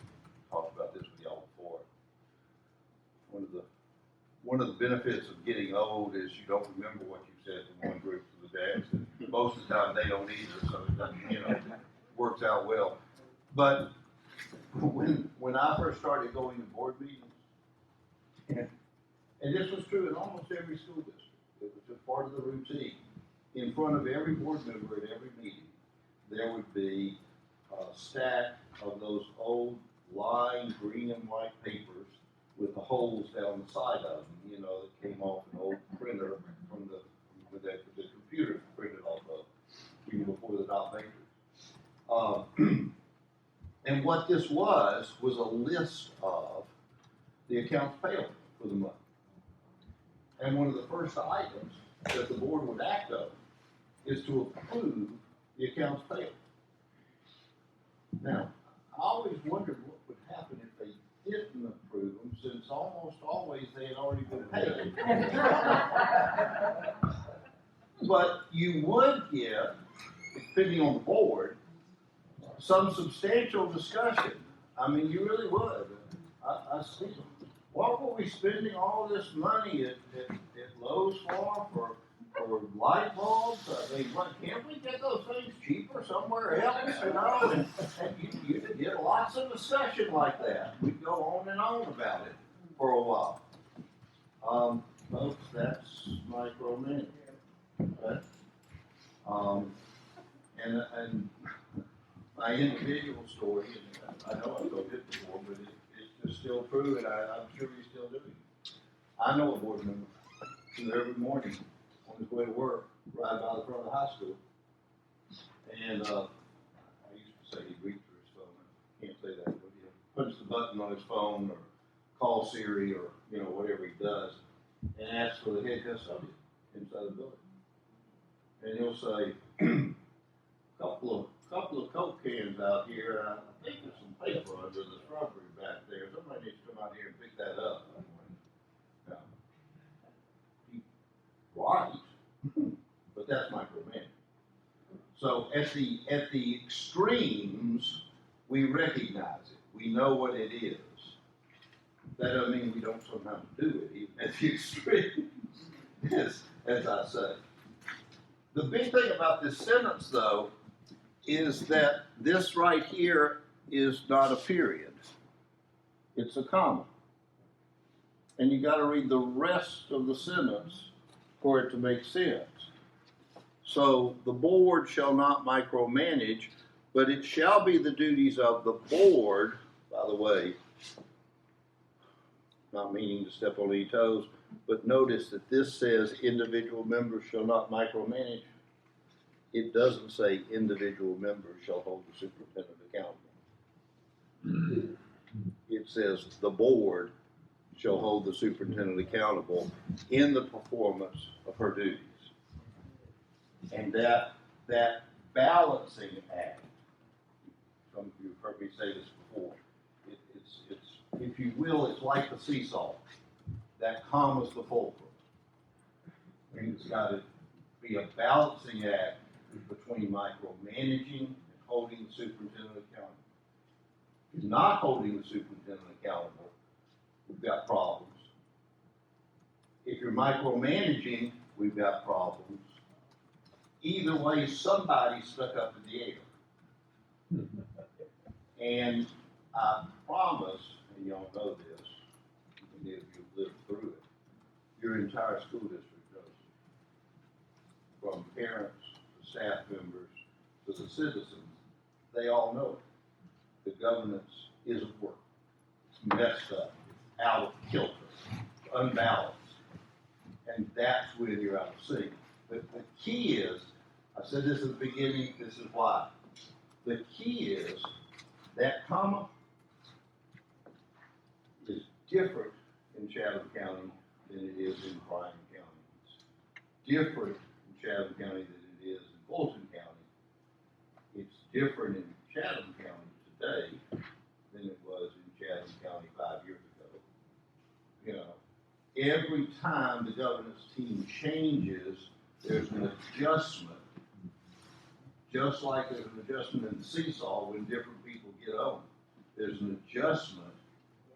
talked about this with y'all before, one of the benefits of getting old is you don't remember what you said from one group to the next, and most of the time they don't either, so it doesn't, works out well. But when I first started going to board meetings, and this was true in almost every school district, it was just part of the routine. In front of every board member at every meeting, there would be a stack of those old lined green and white papers with the holes down the side of them, that came off an old printer from the computer printed off of, even before the dot makers. And what this was a list of the accounts payable for the month. And one of the first items that the board would act on is to approve the accounts payable. Now, I always wondered what would happen if they didn't approve them, since almost always they had already been paid. paid. But you would get, depending on the board, some substantial discussion. I mean, you really would. I see. What were we spending all this money at Lowe's for light bulbs? I mean, what, can't we get those things cheaper somewhere else, you know? And you could get lots of discussion like that. We'd go on and on about it for a while. Folks, that's micromanagement. Okay? And my individual story, and I know I've told it before, but it's just still true, and I'm sure he's still doing it. I know a board member who every morning on his way to work, right by the front of the high school, and I used to say he'd reach for his phone. I can't say that, but he puts the button on his phone or call Siri or whatever he does, and asks for the head custodian inside the building, and he'll say, couple of Coke cans out here, and I think there's some paper under the shrubbery back there. Somebody needs to come out here and pick that up. Now, right, but that's micromanagement. So at the extremes, we recognize it. We know what it is. That doesn't mean we don't sometimes do it, even at the extremes, as I say. The big thing about this sentence, though, is that this right here is not a period. It's a comma. And you got to read the rest of the sentence for it to make sense. So the board shall not micromanage, but it shall be the duties of the board, by the way, not meaning to step on any toes, but notice that this says individual members shall not micromanage. It doesn't say individual members shall hold the superintendent accountable. It says the board shall hold the superintendent accountable in the performance of her duties. And that balancing act, some of you have heard me say this before, it's if you will, it's like the seesaw. That comma's the fulcrum. I mean, it's got to be a balancing act between micromanaging and holding the superintendent accountable. If you're not holding the superintendent accountable, we've got problems. If you're micromanaging, we've got problems. Either way, somebody's stuck up in the air. And I promise, and y'all know this, many of you have lived through it, your entire school district knows it. From parents to staff members to the citizens, they all know it. The governance isn't working. It's messed up. It's out of kilter. It's unbalanced. And that's when you're out of sync. But the key is, I said this at the beginning, this is why. The key is that comma is different in Chatham County than it is in Bryan County. It's different in Chatham County than it is in Fulton County. It's different in Chatham County today than it was in Chatham County 5 years ago. Every time the governance team changes, there's an adjustment. Just like there's an adjustment in the seesaw when different people get on. There's an adjustment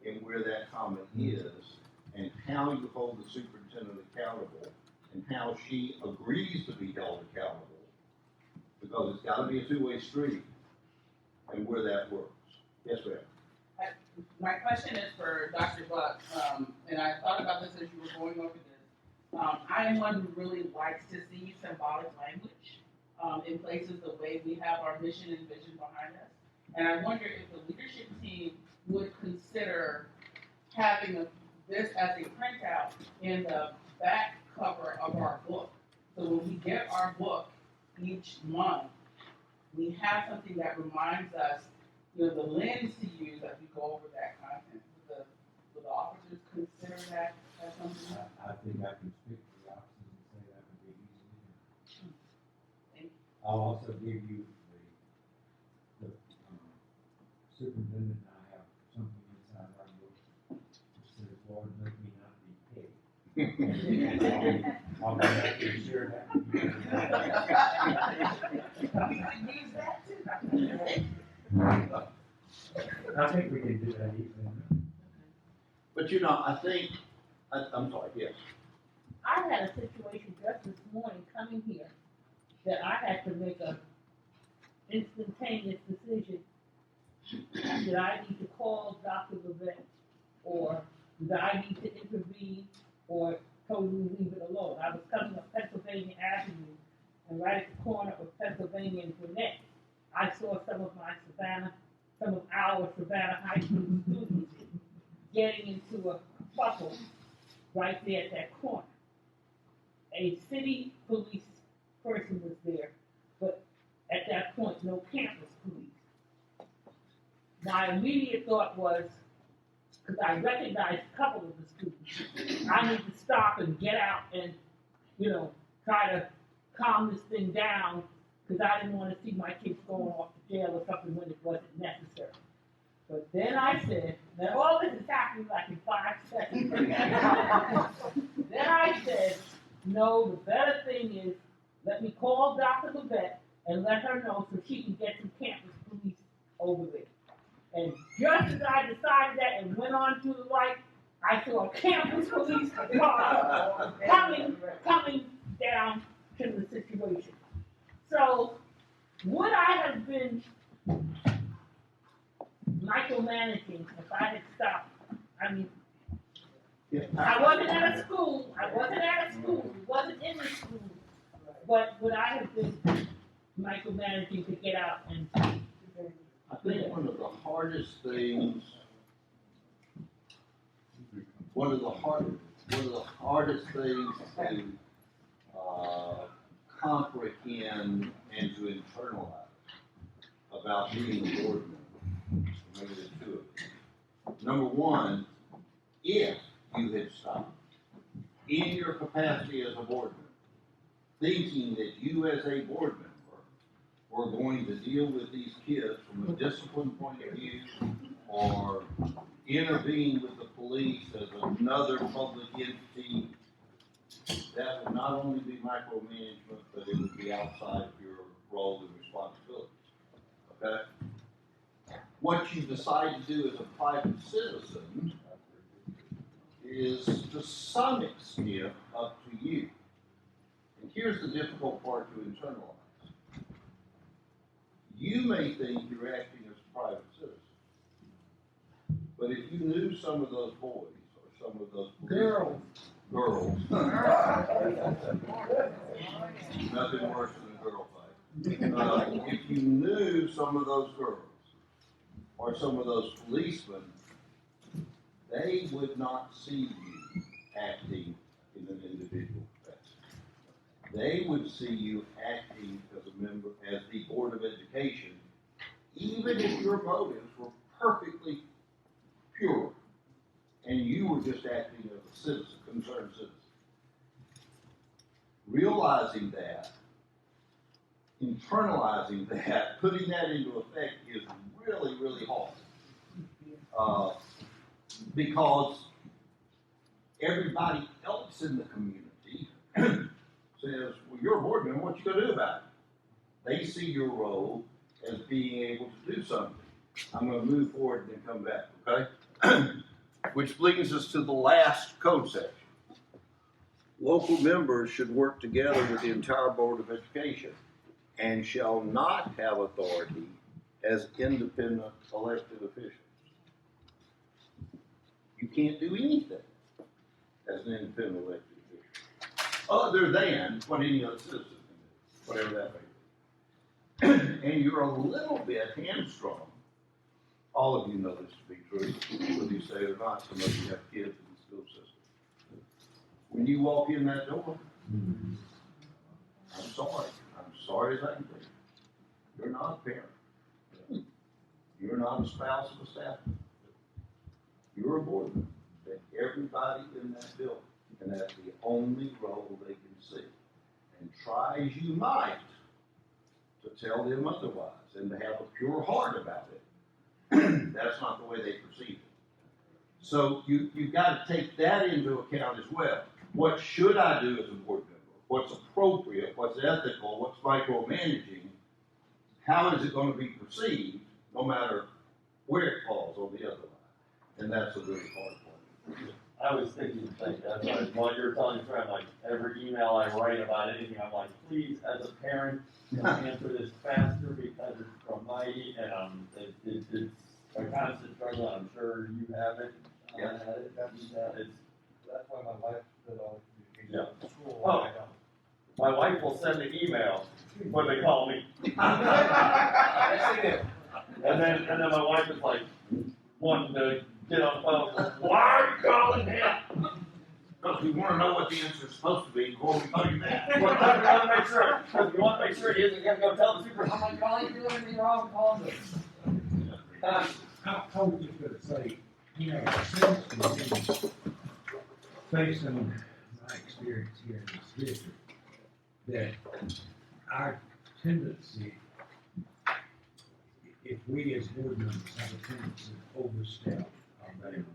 in where that comma is and how you hold the superintendent accountable and how she agrees to be held accountable. Because it's got to be a two-way street and where that works. Yes, ma'am. My question is for Dr. Buck, and I thought about this as you were going over this. I am one who really likes to see symbolic language in places the way we have our mission and vision behind us. And I wonder if the leadership team would consider having this as a printout in the back cover of our book. So when we get our book each month, we have something that reminds us, the lens to use as we go over that content. Would the officers consider that as something? I think I can speak for the officers and say that would be easy. Thank you. I'll also give you the superintendent and I have something inside our book that says, Lord, let me not be paid. I'll be back to share that. I think we can do that easily. But I'm sorry, yes. I had a situation just this morning coming here that I had to make a instantaneous decision. Did I need to call Dr. Levent, or did I need to intervene, or totally leave it alone? I was coming up Pennsylvania Avenue, and right at the corner of Pennsylvania and Gwinnett, I saw some of our Savannah High School students getting into a scuffle right there at that corner. A city police person was there, but at that point, no campus police. My immediate thought was, because I recognized a couple of the students, I need to stop and get out and, try to calm this thing down, because I didn't want to see my kids going off to jail or something when it wasn't necessary. But then I said, now all this is happening like in 5 seconds. Then I said, no, the better thing is, let me call Dr. Levette and let her know so she can get some campus police over there. And just as I decided that and went on to the right, I saw a campus police car coming down to the situation. So, would I have been micromanaging if I had stopped? I mean, I wasn't at a school, it wasn't in the school, but would I have been micromanaging to get out and... I think one of the hardest things to comprehend and to internalize about being a board member, maybe there's two of them. Number one, if you had stopped in your capacity as a board member, thinking that you as a board member were going to deal with these kids from a discipline point of view, or intervene with the police as another public entity, that would not only be micromanagement, but it would be outside of your role and responsibilities. Okay? What you decide to do as a private citizen is to some extent up to you. And here's the difficult part to internalize. You may think you're acting as a private citizen, but if you knew some of those boys or some of those girls, nothing worse than a girl fight. If you knew some of those girls or some of those policemen, they would not see you acting in an individual capacity. They would see you acting as a member, as the Board of Education, even if your motives were perfectly pure and you were just acting as a citizen, concerned citizen. Realizing that, internalizing that, putting that into effect is really, really hard. Because everybody else in the community says, well, you're a board member, what you gonna do about it? They see your role as being able to do something. I'm gonna move forward and then come back, okay? Which brings us to the last code section. Local members should work together with the entire Board of Education and shall not have authority as independent elected officials. You can't do anything as an independent elected official, other than what any other citizen can do, whatever that may be. And you're a little bit hamstrung. All of you know this to be true, whether you say it or not. Some of you have kids in the school system. When you walk in that door, I'm sorry as I can be. You're not a parent. You're not a spouse of a staff member. You're a board member that everybody in that building, and that's the only role they can see. And try as you might to tell them otherwise and to have a pure heart about it, that's not the way they perceive it. So you've got to take that into account as well. what should I do as a board member? What's appropriate? What's ethical? What's micromanaging? How is it going to be perceived, no matter where it falls on the other line? And that's a really hard one. I was thinking the same, that's why, while you were telling your friend, like, every email I write about anything, I'm like, please, as a parent, answer this faster because it's from my, it's a constant struggle, I'm sure you have it. Yes. That's why my wife did all the Yeah. communication at school. Oh. My wife will send me emails when they call me. And then my wife is like, wanting to get on the phone, why are you calling him? Because we want to know what the answer is supposed to be before we call you back. We want to make sure, because we want to make sure he isn't going to go tell the super, I'm like, all you're doing anything wrong, call him. I was just gonna say, you know, it seems to me, based on my experience here in this district, that our tendency, if we as board members have a tendency to overstep our bounds,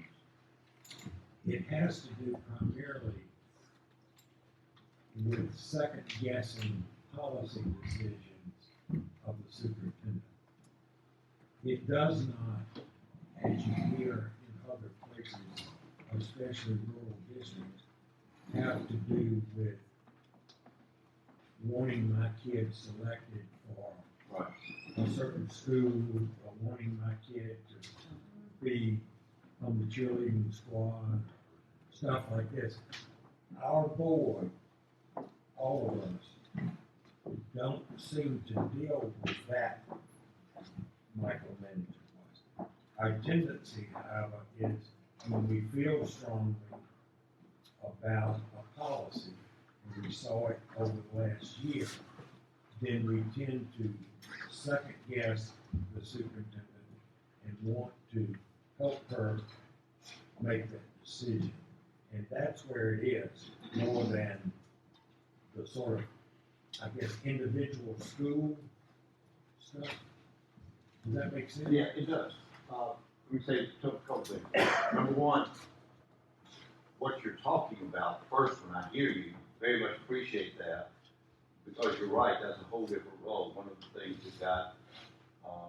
it has to do primarily with second guessing policy decisions of the superintendent. It does not, as you hear in other places, especially rural districts, have to do with wanting my kids selected for a certain school, or wanting my kid to be on the cheerleading squad, stuff like this. Our board, all of us, don't seem to deal with that micromanagement. Our tendency, however, is when we feel strongly about a policy, and we saw it over the last year, then we tend to second guess the superintendent and want to help her make that decision. And that's where it is, more than the sort of, I guess, individual school stuff. Does that make sense? Yeah, it does. Let me say a couple things. Number one, what you're talking about, first when I hear you, very much appreciate that, because you're right, that's a whole different role. One of the things that got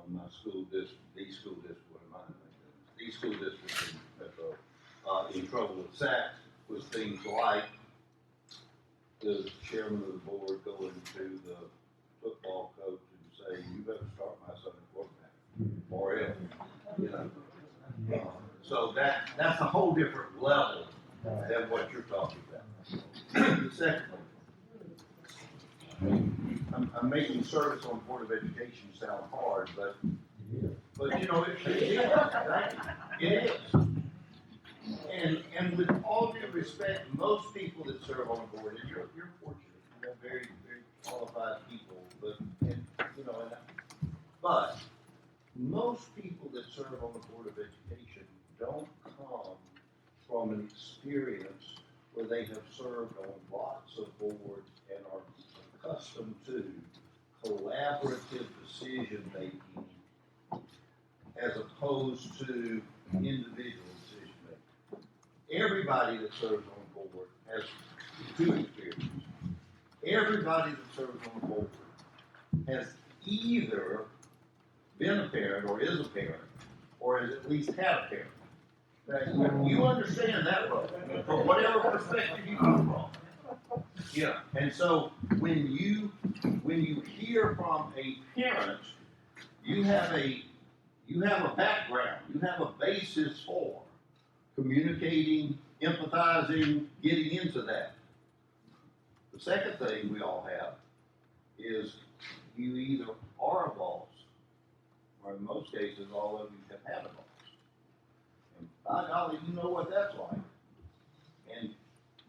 my school district, these school districts, what am I thinking? These school districts in trouble with SAC was things like the chairman of the board going to the football coach and say, you better start my son at quarterback, or else, you know. So that's a whole different level than what you're talking about. Secondly, I'm making service on Board of Education sound hard, but you know, it is, right? It is. And with all due respect, most people that serve on a board, and you're fortunate, you have very, very qualified people, but most people that serve on the Board of Education don't come from an experience where they have served on lots of boards and are accustomed to collaborative decision making as opposed to individual decision making. Everybody that serves on the board has two experiences. Everybody that serves on the board has either been a parent or is a parent or has at least had a parent. Now, you understand that role from whatever perspective you come from. Yeah, and so when you hear from a parent, you have a background, you have a basis for communicating, empathizing, getting into that. The second thing we all have is you either are a boss, or in most cases, all of you have had a boss. And by golly, you know what that's like. And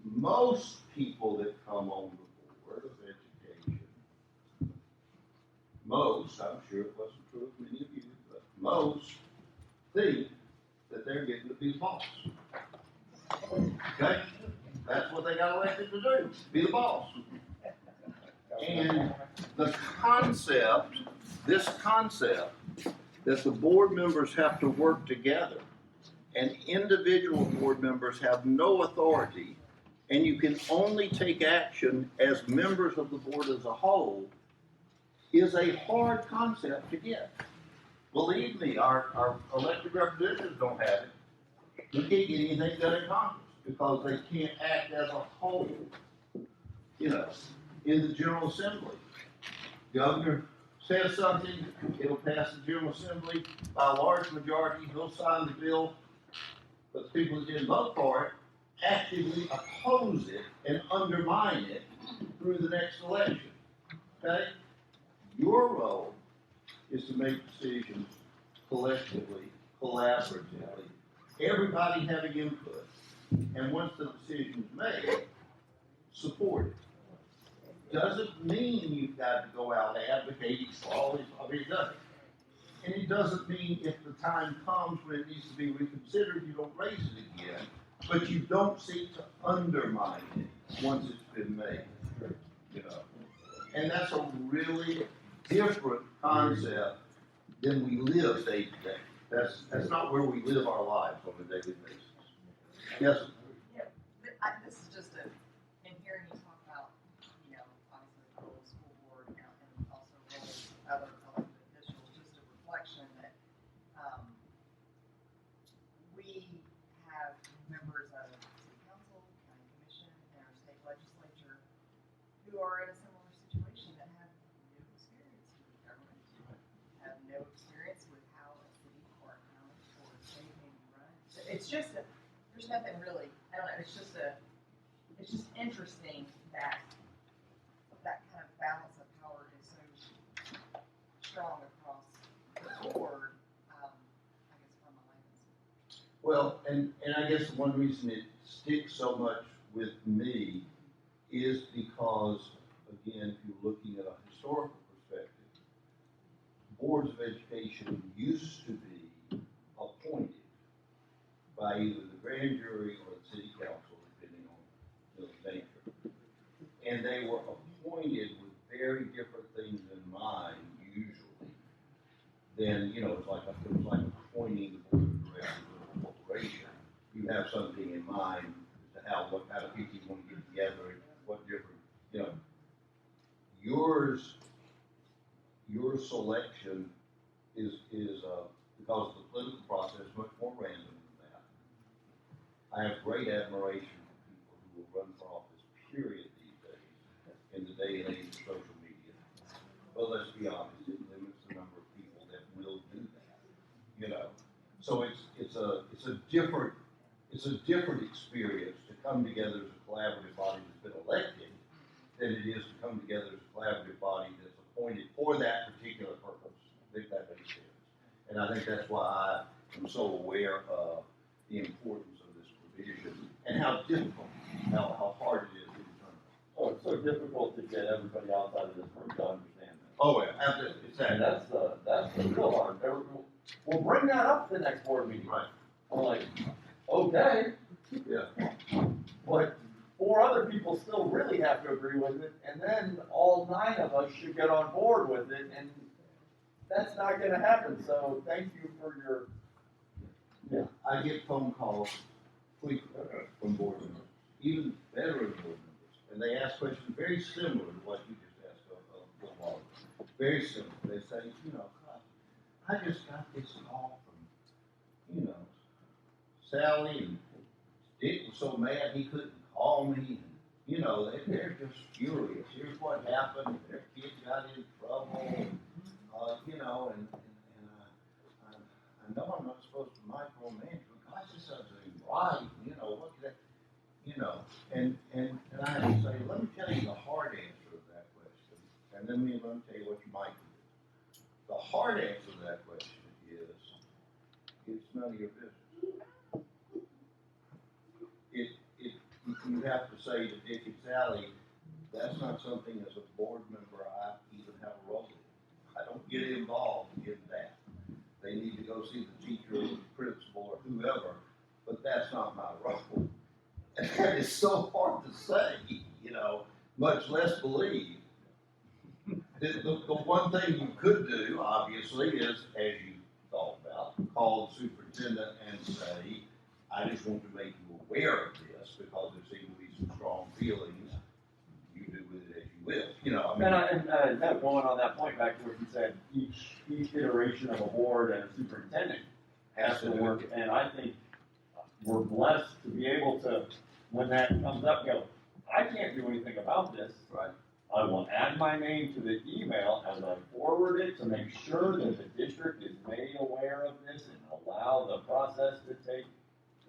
most people that come on the Board of Education, I'm sure it wasn't true of many of you, but most think that they're getting to be the boss. Okay? That's what they got elected to do, be the boss. And the concept, this concept, that the board members have to work together and individual board members have no authority and you can only take action as members of the board as a whole, is a hard concept to get. Believe me, our elected representatives don't have it. You can't get anything done in Congress because they can't act as a whole, you know, in the General Assembly. Governor says something, it'll pass the General Assembly by a large majority, he'll sign the bill, but the people that didn't vote for it actively oppose it and undermine it through the next election, okay? Your role is to make decisions collectively, collaboratively, everybody having input, and once the decision's made, support it. Doesn't mean you've got to go out advocating for all these, I mean, it doesn't. And it doesn't mean if the time comes when it needs to be reconsidered, you don't raise it again, but you don't seek to undermine it once it's been made, you know. And that's a really different concept than we live day to day. That's not where we live our lives on a daily basis. Yes, sir. Yeah, this is just in hearing you talk about, you know, obviously the role of the school board and also roles of other elected officials, just a reflection that, we have members of city council, county commission, and our state legislature who are in a similar situation that have no experience with government, have no experience with how a city or a county or a state may be run. So it's just there's nothing really, I don't know, it's just interesting that that kind of balance of power is so strong across the board, I guess from a layman's. Well, and I guess one reason it sticks so much with me is because, again, if you're looking at a historical perspective, boards of education used to be appointed by either the grand jury or the city council, depending on the nature. And they were appointed with very different things in mind, usually, than, you know, it was like appointing the board of directors of a corporation. You have something in mind as to what kind of people you want to get together, and what different, you know. Your selection is because the political process is much more random than that. I have great admiration for people who will run for office, period, these days, in the day and age of social media. But let's be honest, it limits the number of people that will do that, you know. So it's a different experience to come together as a collaborative body that's been elected than it is to come together as a collaborative body that's appointed for that particular purpose. I think that makes sense. And I think that's why I am so aware of the importance of this provision and how difficult, how hard it is to determine. Oh, it's so difficult to get everybody outside of this room to understand that. Oh, yeah, absolutely. And that's the real hard. We'll bring that up at the next board meeting. Right. I'm like, okay. Yeah. But 4 other people still really have to agree with it, and then all 9 of us should get on board with it, and that's not gonna happen, so thank you for your, yeah. I get phone calls frequently from board members, even veteran board members, and they ask questions very similar to what you just asked a little while ago. Very similar. They say, you know, I just got this call from, you know, Sally, and Dick was so mad he couldn't call me, and, you know, they're just furious. Here's what happened, their kid got in trouble, and, you know, and I know I'm not supposed to micromanage, but gosh, this doesn't seem right, you know, what could I, you know, and I have to say, let me tell you the hard answer of that question, and then let me tell you what you might do. The hard answer to that question is, it's none of your business. You have to say to Dick and Sally, that's not something as a board member I even have a role in. I don't get involved in that. They need to go see the teacher or the principal or whoever, but that's not my role. And that is so hard to say, you know, much less believe. The one thing you could do, obviously, is, as you thought about, call the superintendent and say, I just want to make you aware of this because there seem to be some strong feelings, you do with it as you will, you know, I mean. And that going on that point back to what you said, each iteration of a board and a superintendent has to work, and I think we're blessed to be able to, when that comes up, go, I can't do anything about this. Right. I will add my name to the email as I forward it to make sure that the district is made aware of this and allow the process to take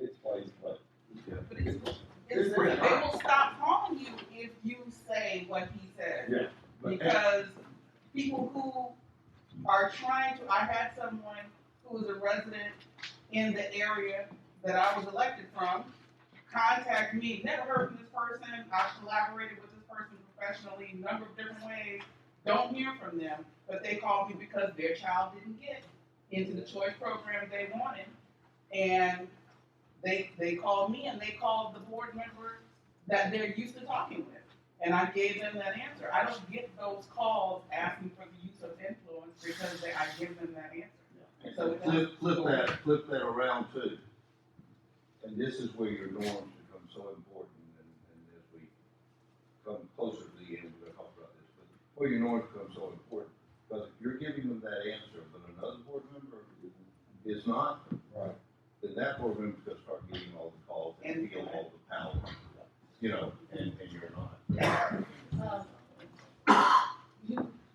its place, but. But it's free. They will stop calling you if you say what he said. Yeah. Because people who are trying to, I had someone who was a resident in the area that I was elected from contact me, never heard from this person, I collaborated with this person professionally, a number of different ways, don't hear from them, but they called me because their child didn't get into the choice program they wanted, and they called me and they called the board member that they're used to talking with. And I gave them that answer. I don't get those calls asking for the use of influence because I give them that answer. So Flip that around too. And this is where your norms become so important, and as we come closer to the end, we're gonna talk about this, but where your norms become so important, because if you're giving them that answer, but another board member is not, Right. then that board member's gonna start getting all the calls and feel all the power, you know, and you're not.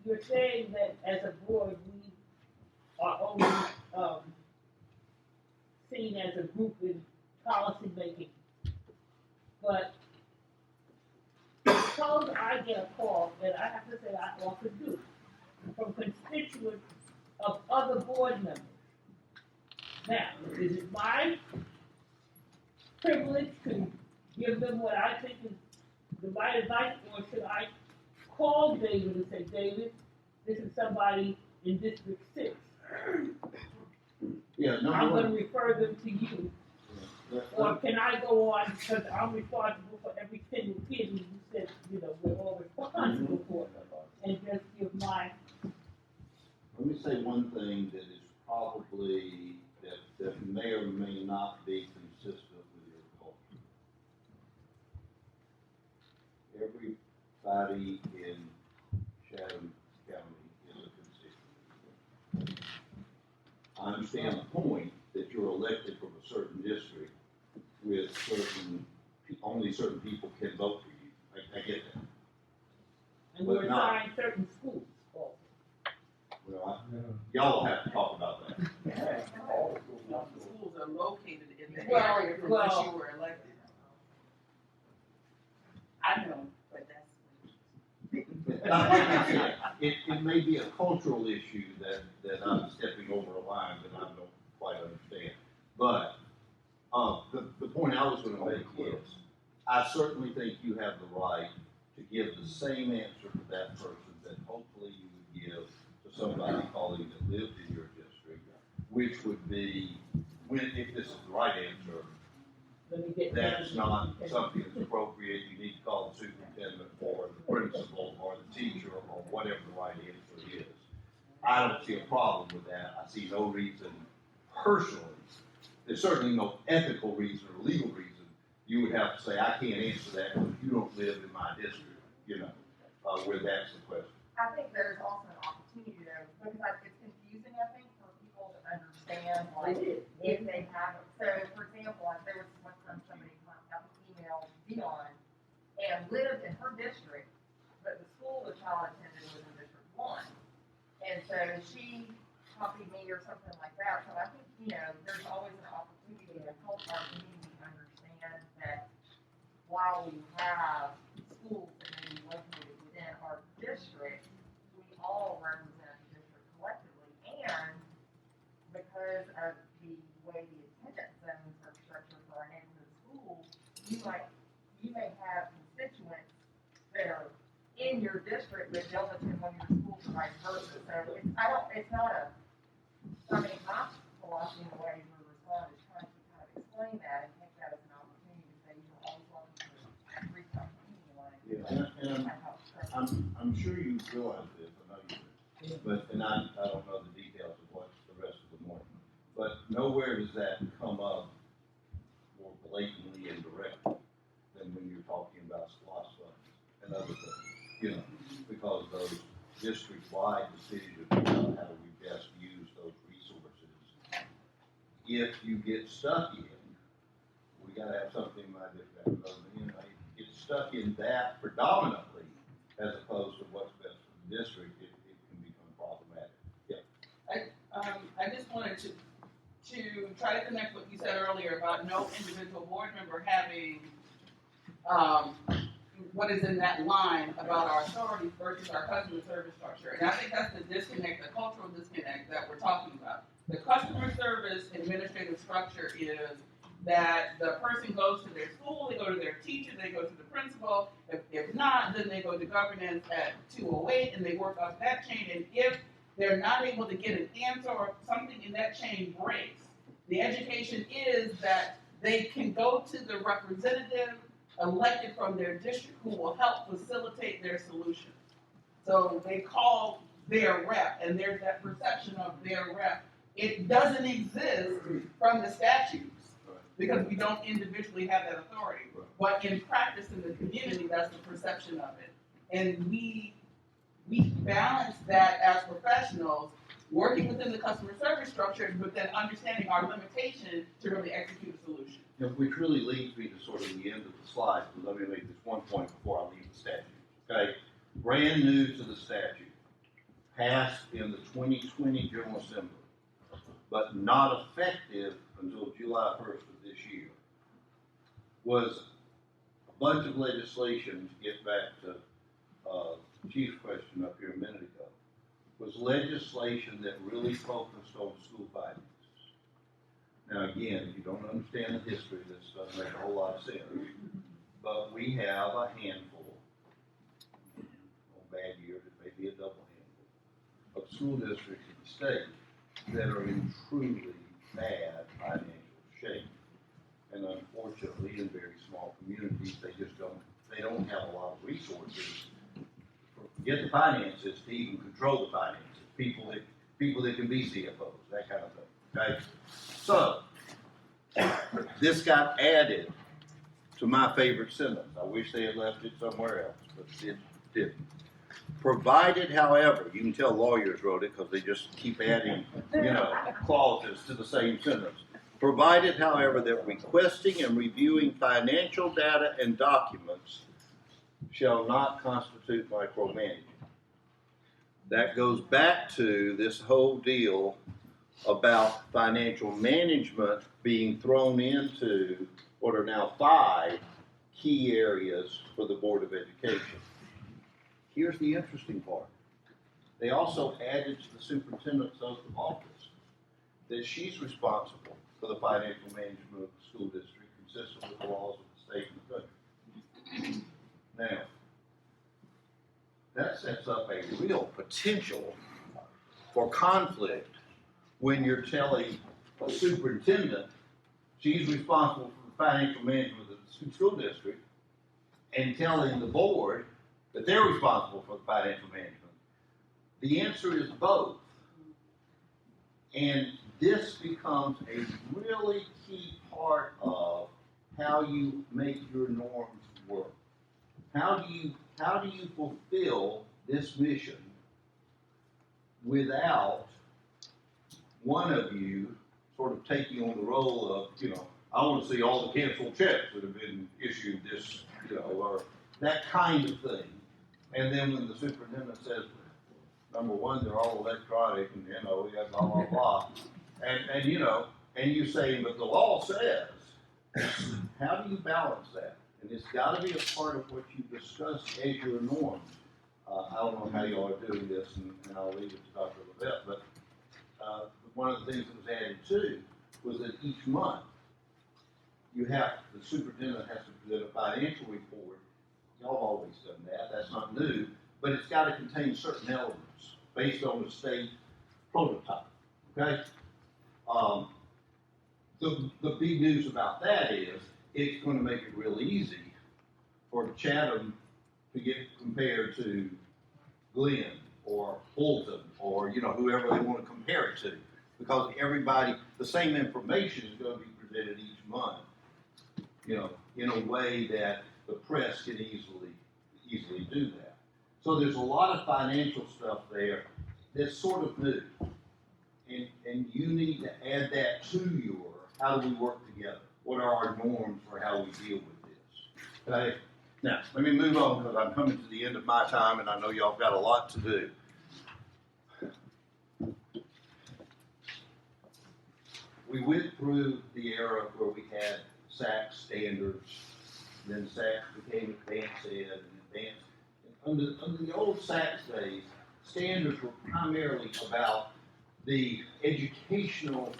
You're saying that as a board, we are only, seen as a group in policy making. But suppose I get a call, and I have to say I often do, from constituents of other board members. Now, is it my privilege to give them what I think is the right advice, or should I call David and say, David, this is somebody in District 6. Yeah, I'm gonna refer them to you. Or can I go on, because I'm responsible for every single kid who said, you know, we're all responsible for, and just give my. Let me say one thing that is probably, that may or may not be consistent with your culture. Everybody in Chatham County is a constituent. I understand the point that you're elected from a certain district with only certain people can vote for you. I get that. And But we're not- assigned certain schools also. Well, y'all have to talk about that. Schools are located in the Well, area from well- which you were elected. I know, but that's. It may be a cultural issue that I'm stepping over a line that I don't quite understand. But, the point I was gonna make is, I certainly think you have the right to give the same answer to that person that hopefully you would give to somebody calling that lived in your district, which would be, if this is the right answer, Let me get. that's not something that's appropriate, you need to call the superintendent or the principal or the teacher or whatever the right answer is. I don't see a problem with that, I see no reason personally, there's certainly no ethical reason or legal reason you would have to say, I can't answer that because you don't live in my district, you know, where that's the question. I think there's also an opportunity though, because it's confusing, I think, for people to understand, like, if they haven't. So, for example, like, there was one time somebody emailed Dion and lived in her district, but the school the child attended was in District 1. And so she copied me or something like that. So I think, you know, there's always an opportunity to help our community understand that while we have schools that may be located within our district, we all represent the district collectively. And because of the way the attendance zones are structured for our neighborhood schools, you may have constituents that are in your district that don't attend one of your schools or vice versa. So it's not a, I mean, my philosophy in the way we respond is trying to kind of explain that and take that as an opportunity to say, you're always welcome to reach out to anyone. And I'm sure you realize this, I know you do, but, and I don't know the details of what's the rest of the morning, but nowhere does that come up more blatantly and directly than than when you're talking about SPOS funds and other things, because those district-wide decisions about how we best use those resources. If you get stuck in, we gotta have something like this, get stuck in that predominantly as opposed to what's best for the district, it can become problematic. I just wanted to try to connect what you said earlier about no individual board member having, what is in that line about our authority versus our customer service structure. And I think that's the disconnect, the cultural disconnect that we're talking about. The customer service administrative structure is that the person goes to their school, they go to their teacher, they go to the principal. If not, then they go to governance at 208 and they work up that chain. And if they're not able to get an answer or something in that chain breaks, the education is that they can go to the representative elected from their district who will help facilitate their solution. So they call their rep, and there's that perception of their rep. It doesn't exist from the statutes because we don't individually have that authority. But in practice in the community, that's the perception of it. And we balance that as professionals, working within the customer service structure, but then understanding our limitation to really execute a solution. Which really leads me to sort of the end of the slide, but let me make this one point before I leave the statute. Okay, brand new to the statute, passed in the 2020 General Assembly, but not effective until July 1st of this year, was a bunch of legislation, to get back to Chief's question up here a minute ago, was legislation that really focused on school finances. Now again, if you don't understand the history, this doesn't make a whole lot of sense, but we have a handful, on bad years it may be a double handful, of school districts in the state that are in truly bad financial shape. And unfortunately, in very small communities, they don't have a lot of resources to get the finances to even control the finances. People that can be CFOs, that kind of thing. Okay? So, this got added to my favorite sentence. I wish they had left it somewhere else, but it didn't. Provided, however, you can tell lawyers wrote it because they just keep adding, clauses to the same sentence. Provided, however, that requesting and reviewing financial data and documents shall not constitute micromanagement. That goes back to this whole deal about financial management being thrown into what are now 5 key areas for the Board of Education. Here's the interesting part. They also added to the superintendent's oath of office that she's responsible for the financial management of the school district consistent with the laws of the state and the country. Now, that sets up a real potential for conflict when you're telling a superintendent she's responsible for the financial management of the school district and telling the board that they're responsible for the financial management. The answer is both. And this becomes a really key part of how you make your norms work. How do you fulfill this mission without one of you sort of taking on the role of, I want to see all the canceled checks that have been issued this, or that kind of thing. And then when the superintendent says, number one, they're all electronic, and we got blah, blah, blah. And you say, but the law says, how do you balance that? And it's got to be a part of what you discuss as your norm. I don't know how you all are doing this, and I'll leave it to Dr. Levette, but one of the things that was added too was that each month the superintendent has to present a financial report. Y'all have always done that. That's not new, but it's got to contain certain elements based on the state prototype. Okay. The big news about that is it's going to make it real easy for Chatham to get compared to Glenn or Fulton or whoever they want to compare it to, because the same information is going to be presented each month, in a way that the press can easily do that. So there's a lot of financial stuff there that's sort of new. And you need to add that to your, how do we work together? What are our norms for how we deal with this? Okay? Now, let me move on because I'm coming to the end of my time and I know y'all got a lot to do. We went through the era where we had SAC standards, then SAC became advanced ed and advanced. Under the old SAC days, standards were primarily about the educational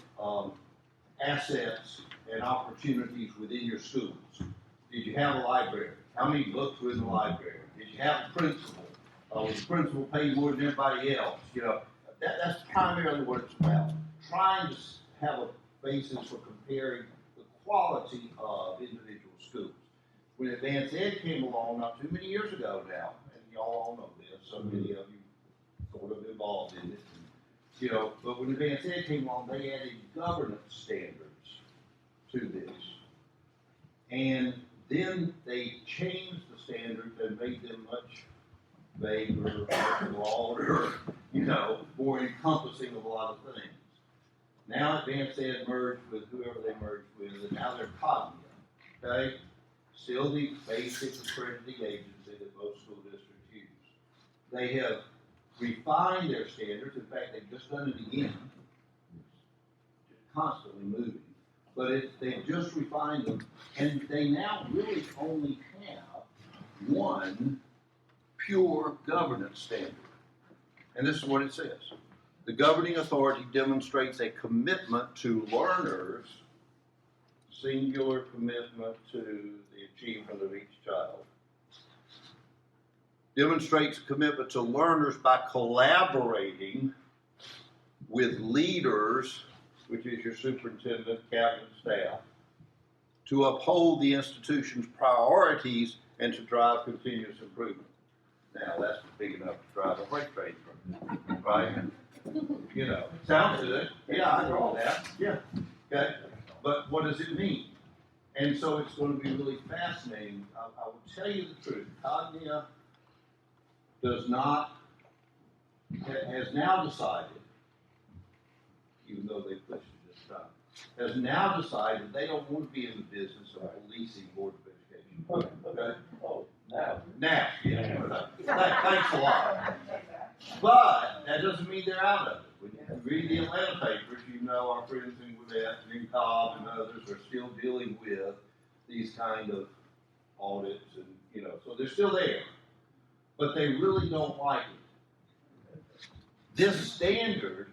assets and opportunities within your schools. Did you have a library? How many books were in the library? Did you have a principal? Was the principal paid more than everybody else? You know, that's primarily what it's about. Trying to have a basis for comparing the quality of individual schools. When advanced ed came along not too many years ago now, and y'all all know this, so many of you sort of involved in it. You know, but when advanced ed came along, they added governance standards to this. And then they changed the standards and made them much vaguer, broader, you know, more encompassing of a lot of things. Now advanced ed merged with whoever they merged with, and now they're Cognia, okay? Still the basic accrediting agency that most school districts use. They have refined their standards. In fact, they've just done it again. Just constantly moving. But they've just refined them, and they now really only have one pure governance standard. And this is what it says. The governing authority demonstrates a commitment to learners, singular commitment to the achievement of each child. Demonstrates a commitment to learners by collaborating with leaders, which is your superintendent, cabinet, staff, to uphold the institution's priorities and to drive continuous improvement. Now, that's big enough to drive a freight train from, right? You know, sounds good. Yeah, I draw that. Yeah. Okay. But what does it mean? And so it's going to be really fascinating. I will tell you the truth. Cognia has now decided, even though they pushed it this time, has now decided they don't want to be in the business of policing Board of Education. Okay? Oh, now. Now, yeah. Thanks a lot. But that doesn't mean they're out of it. When you read the Atlanta papers, you know our friends in Gwinnett and in Cobb and others are still dealing with these kind of audits and, you know, so they're still there. But they really don't like it. This standard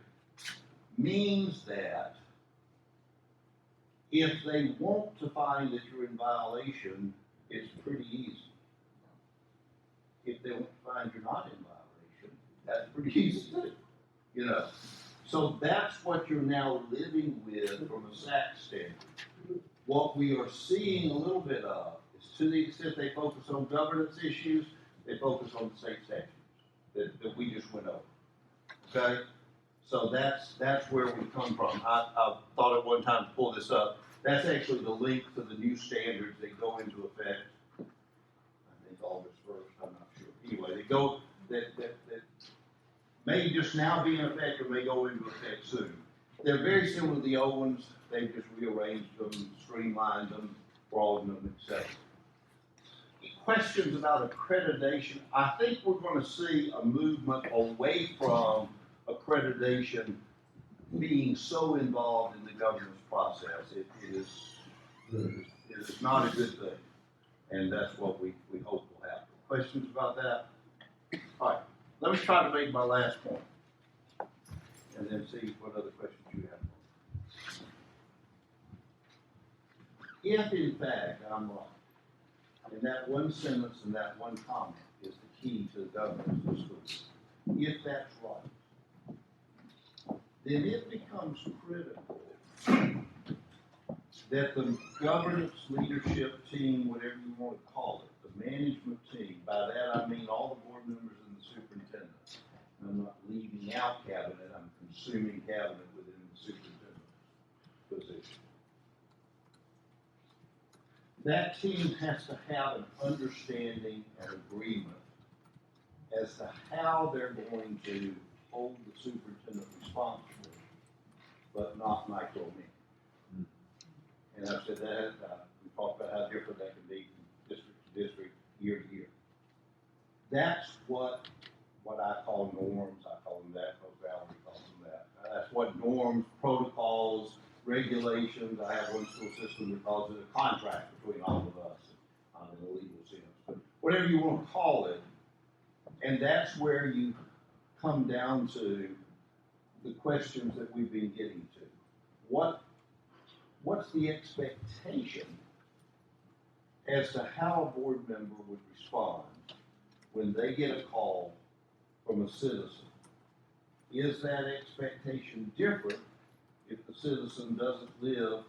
means that if they want to find that you're in violation, it's pretty easy. If they want to find you're not in violation, that's pretty easy too. You know. So that's what you're now living with from a SAC standard. What we are seeing a little bit of is, to the extent they focus on governance issues, they focus on the state statutes that we just went over. Okay? So that's where we come from. I thought at one time to pull this up. That's actually the link to the new standards that go into effect. I think August 1st, I'm not sure. Anyway, they go, that may just now be in effect or may go into effect soon. They're very similar to the old ones. They've just rearranged them, streamlined them, broadened them, etc. Questions about accreditation. I think we're going to see a movement away from accreditation being so involved in the governance process. It is not a good thing. And that's what we hope will happen. Questions about that? All right. Let me try to make my last point. And then see what other questions you have. If, in fact, I'm wrong, and that one sentence and that one comment is the key to the governance of schools, if that's right, then it becomes critical that the governance leadership team, whatever you want to call it, the management team, by that I mean all the board members and the superintendent. I'm not leaving out cabinet, I'm consuming cabinet within the superintendent's position. that team has to have an understanding and agreement as to how they're going to hold the superintendent responsible, but not micromanage. And I've said that, we talked about how different that can be from district to district, year to year. That's what I call norms. I call them that, Coach Valerie calls them that. That's what norms, protocols, regulations. I have one school system that calls it a contract between all of us, in a legal sense. But whatever you want to call it, and that's where you come down to the questions that we've been getting to. What's the expectation as to how a board member would respond when they get a call from a citizen? Is that expectation different if the citizen doesn't live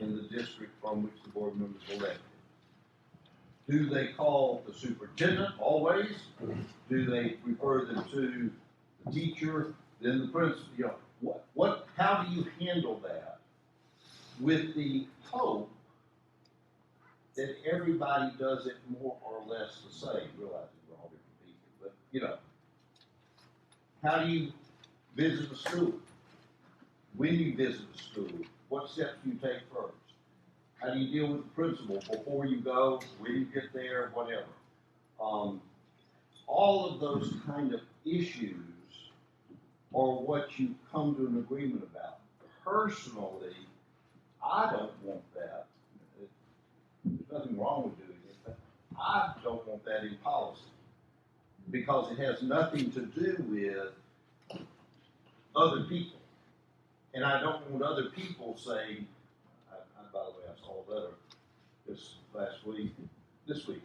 in the district from which the board member is elected? Do they call the superintendent always? Do they refer them to the teacher, then the principal? You know, how do you handle that with the hope that everybody does it more or less the same? Realizing we're all different people, but you know, how do you visit a school? When you visit a school, what steps do you take first? How do you deal with the principal before you go, when you get there, whatever? All of those kind of issues are what you come to an agreement about. Personally, I don't want that. There's nothing wrong with doing it, but I don't want that in policy because it has nothing to do with other people. And I don't want other people saying, by the way, I saw a letter this week,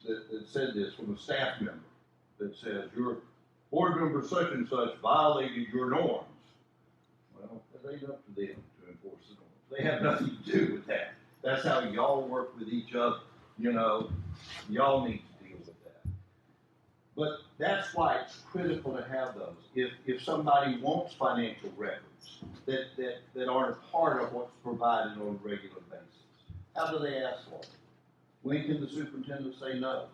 that said this from a staff member that says, your board member such and such violated your norms. Well, it ain't up to them to enforce the norms. They have nothing to do with that. That's how y'all work with each other. You know, y'all need to deal with that. But that's why it's critical to have those. If somebody wants financial records that aren't a part of what's provided on a regular basis, how do they ask for it? When can the superintendent say no?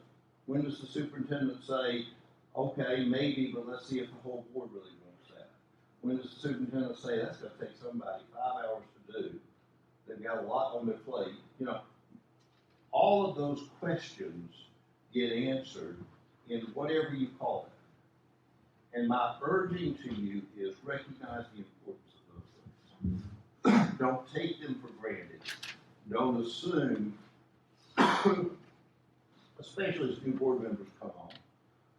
When does the superintendent say, okay, maybe, but let's see if the whole board really wants that? When does the superintendent say, that's going to take somebody 5 hours to do? They've got a lot on their plate. You know, all of those questions get answered in whatever you call it. And my urging to you is recognize the importance of those things. Don't take them for granted. Don't assume, especially as new board members come on,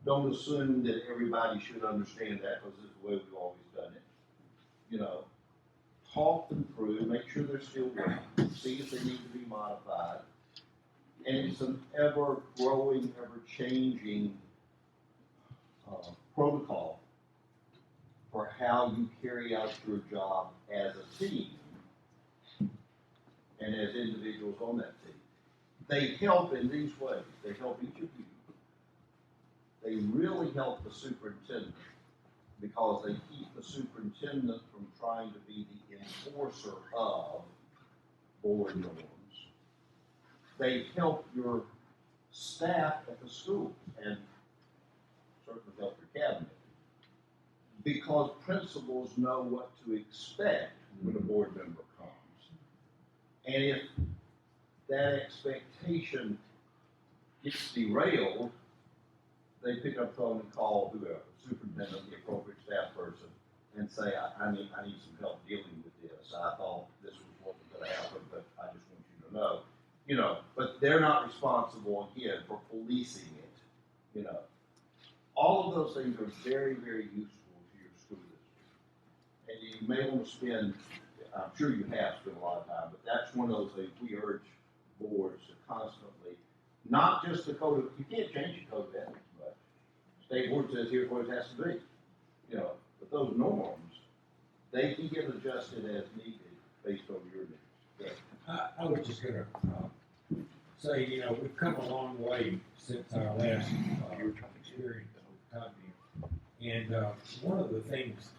don't assume that everybody should understand that because this is the way we've always done it. You know, talk them through, make sure they're still working, see if they need to be modified. And it's an ever-growing, ever-changing protocol for how you carry out your job as a team and as individuals on that team. They help in these ways. They help each of you. They really help the superintendent because they keep the superintendent from trying to be the enforcer of board norms. They help your staff at the schools and certainly help your cabinet because principals know what to expect when a board member comes. And if that expectation gets derailed, they pick up the phone and call whoever, superintendent, the appropriate staff person, and say, I need some help dealing with this. I thought this was what was going to happen, but I just want you to know. You know, but they're not responsible, again, for policing it. You know, all of those things are very, very useful to your school district. And you may want to spend, I'm sure you have spent a lot of time, but that's one of those things we urge boards to constantly, not just the code of, you can't change the code of ethics, but state board says here's what it has to be. You know, but those norms, they can get adjusted as needed based on your needs. Yeah. I was just gonna say, you know, we've come a long way since our last experience with Tommy. And one of the things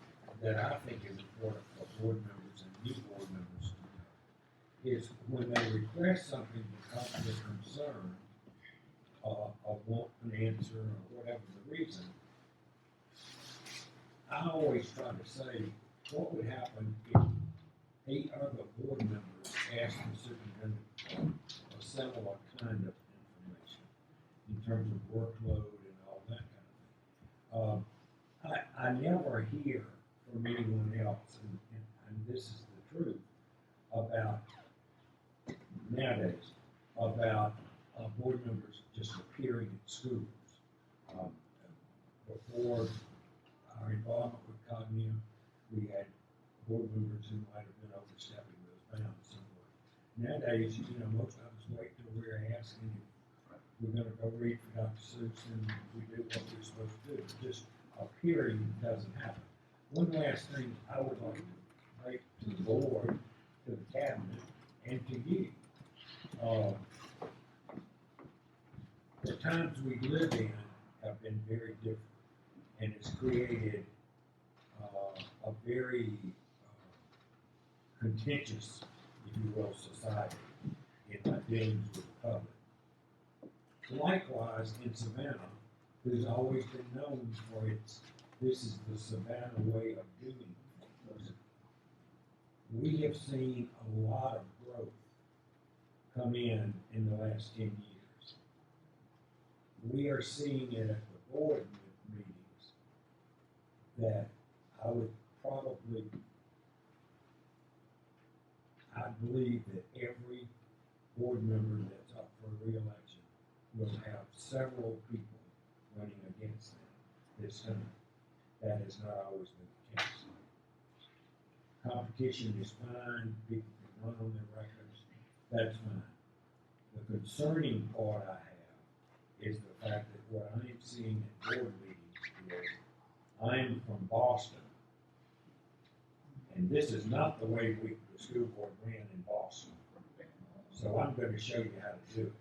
that I think is important for board members and new board members is when they request something because they're concerned, or want an answer, or whatever the reason, I always try to say, what would happen if 8 other board members asked the superintendent for a similar kind of information in terms of workload and all that kind of thing? I never hear from anyone else, and this is the truth, about nowadays, about board members just appearing in schools. Before our involvement with Cognia, we had board members who might have been overstepping those bounds somewhat. Nowadays, most of us wait till we're asking if we're gonna go read for Dr. Seuss and we do what we're supposed to do. Just appearing doesn't happen. One last thing I would like to make to the board, to the cabinet, and to you. The times we live in have been very different, and it's created a very contentious, if you will, society in our dealings with the public. Likewise, in Savannah, who's always been known for this is the Savannah way of doing things. We have seen a lot of growth come in the last 10 years. We are seeing it at the board meetings that I believe that every board member that's up for re-election will have several people running against them this time. That has not always been the case. Competition is fine, people can run on their records, that's fine. The concerning part I have is the fact that what I am seeing at board meetings is I am from Boston, and this is not the way the school board ran in Boston. So I'm going to show you how to do it.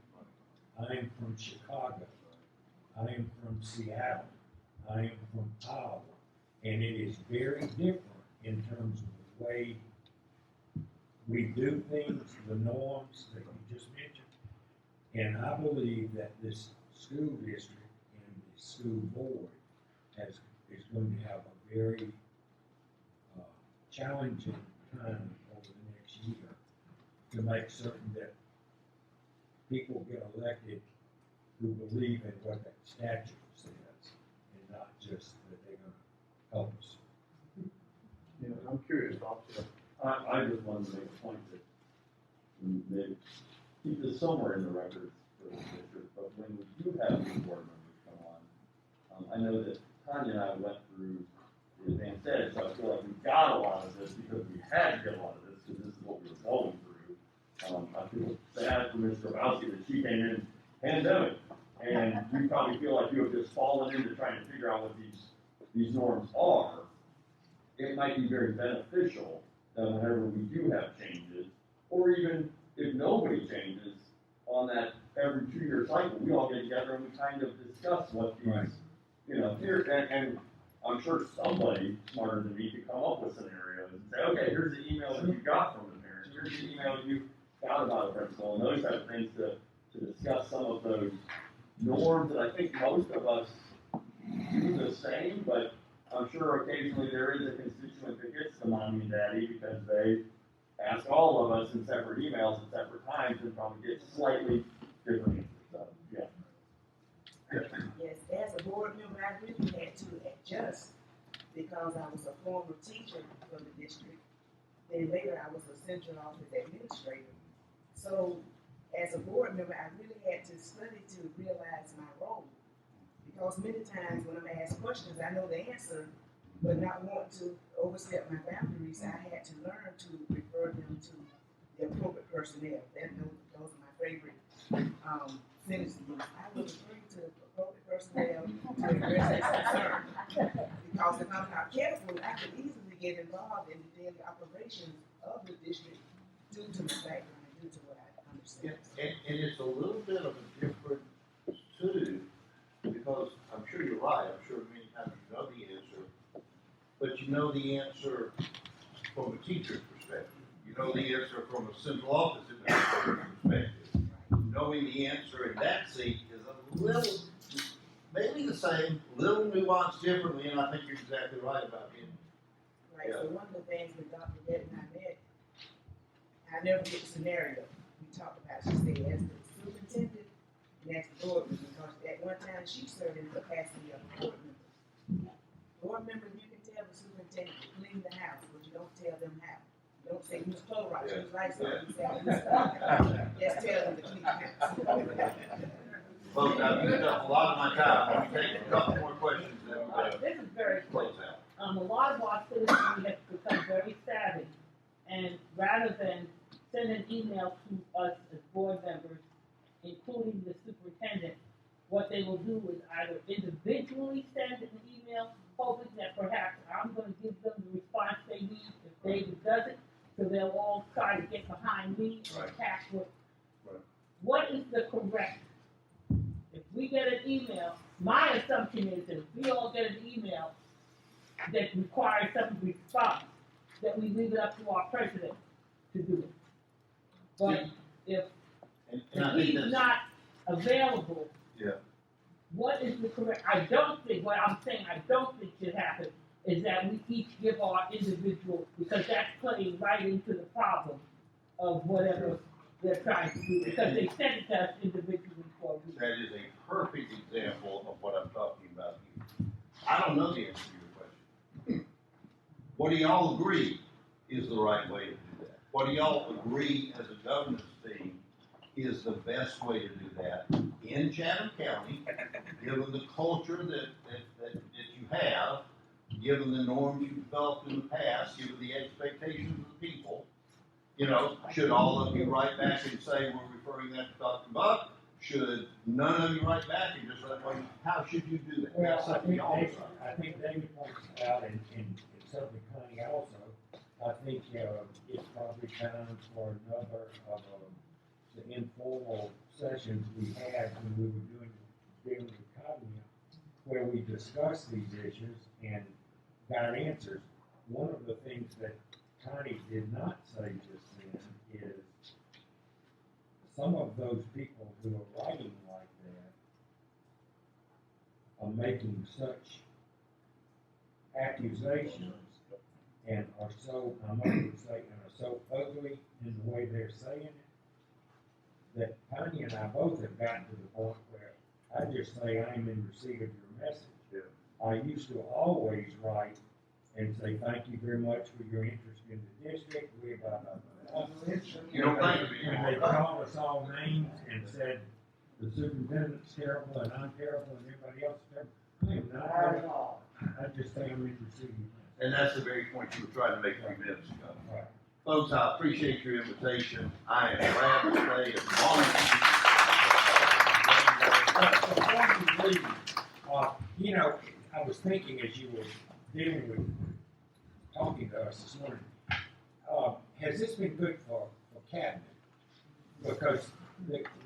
I am from Chicago. I am from Seattle. I am from Iowa. And it is very different in terms of the way we do things, the norms that you just mentioned. And I believe that this school district and the school board is going to have a very challenging time over the next year to make certain that people get elected who believe in what that statute says and not just that they're going to help us. I'm curious, also. I just wanted to make a point that they keep this somewhere in the records for the district, but when we do have new board members come on, I know that Tanya and I went through the advanced ed, so I feel like we got a lot of this because we had to get a lot of this because this is what we were going through. I feel bad for Ms. Grabowski that she came in pandemic, and you probably feel like you have just fallen into trying to figure out what these norms are. It might be very beneficial that whenever we do have changes, or even if nobody changes on that every 2-year cycle, we all get together and we kind of discuss what these, Right. Here, and I'm sure somebody smarter than me could come up with scenarios and say, okay, here's the email that you got from the parents, here's the email you got about the principal, and those type of things to discuss some of those norms that I think most of us do the same, but I'm sure occasionally there is a constituent that gets the mommy and daddy because they ask all of us in separate emails at separate times and probably get slightly different answers. So, yeah. Yes, as a board member, I really had to adjust because I was a former teacher for the district. Then later I was a central office administrator. So as a board member, I really had to study to realize my role. Because many times when I'm asked questions, I know the answer, but not want to overstep my boundaries, I had to learn to refer them to the appropriate personnel. Those are my favorite sentences. I will refer to the appropriate personnel to address this concern. Because if I'm not careful, I could easily get involved in the daily operations of the district due to my background and due to what I understand. And it's a little bit of a different too, because I'm sure you're right, I'm sure many times you know the answer, but you know the answer from a teacher's perspective. You know the answer from a central office administrator perspective. Knowing the answer in that seat is a little, maybe the same, little nuanced differently, and I think you're exactly right about it. Right, so one of the things with Dr. Getty and I met, I never get the scenario we talked about. She said, as the superintendent and as the board member, because at one time she served in the capacity of board member. Board members, you can tell the superintendent to clean the house, but you don't tell them how. You don't say who's chloride, who's Lysol, you say who's stuff. Just tell them to clean the house. Folks, I've used up a lot of my time. Let me take a couple more questions and This is very quick. close out. A lot of our citizens have become very savvy, and rather than send an email to us as board members, including the superintendent, what they will do is either individually send an email, hoping that perhaps I'm gonna give them the response they need if David doesn't, so they'll all try to get behind me and Right. attack what. Right. What is the correct? If we get an email, my assumption is that if we all get an email that requires some response, that we leave it up to our president to do it. But if And I think he's that's, not available, yeah, what is the correct, I don't think should happen is that we each give our individual, because that's playing right into the problem of whatever they're trying to do, because they sent it to us individually for a reason. that is a perfect example of what I'm talking about here. I don't know the answer to your question. What do y'all agree is the right way to do that? What do y'all agree as a governance team is the best way to do that in Chatham County, given the culture that you have, given the norms you've developed in the past, given the expectations of the people? You know, should all of you write back and say we're referring that to Dr. Buck? Should none of you write back and just let one? How should you do that? Well, That's I something think y'all David, decide. I think David points out, and certainly Connie also, I think, it's probably time for another of, the informal sessions we had when we were dealing with Connie, where we discussed these issues and got answers. One of the things that Connie did not say just then is some of those people who are writing like that are making such accusations and are so, I'm going to say, and are so ugly in the way they're saying it, that Tanya and I both have gotten to the point where I just say I'm in receipt of your message. Yeah. I used to always write and say, thank you very much for your interest in the district, we blah, blah, blah. You don't think of it When anymore. they called us all names and said, the superintendent's terrible and I'm terrible and everybody else is terrible, I am not terrible. I just say I'm in receipt of your message. And that's the very point you were trying to make 3 minutes ago. Right. Folks, I appreciate your invitation. I am glad to stay as long as Before you leave, you know, I was thinking as you were dealing with, talking to us this morning, has this been good for cabinet? Because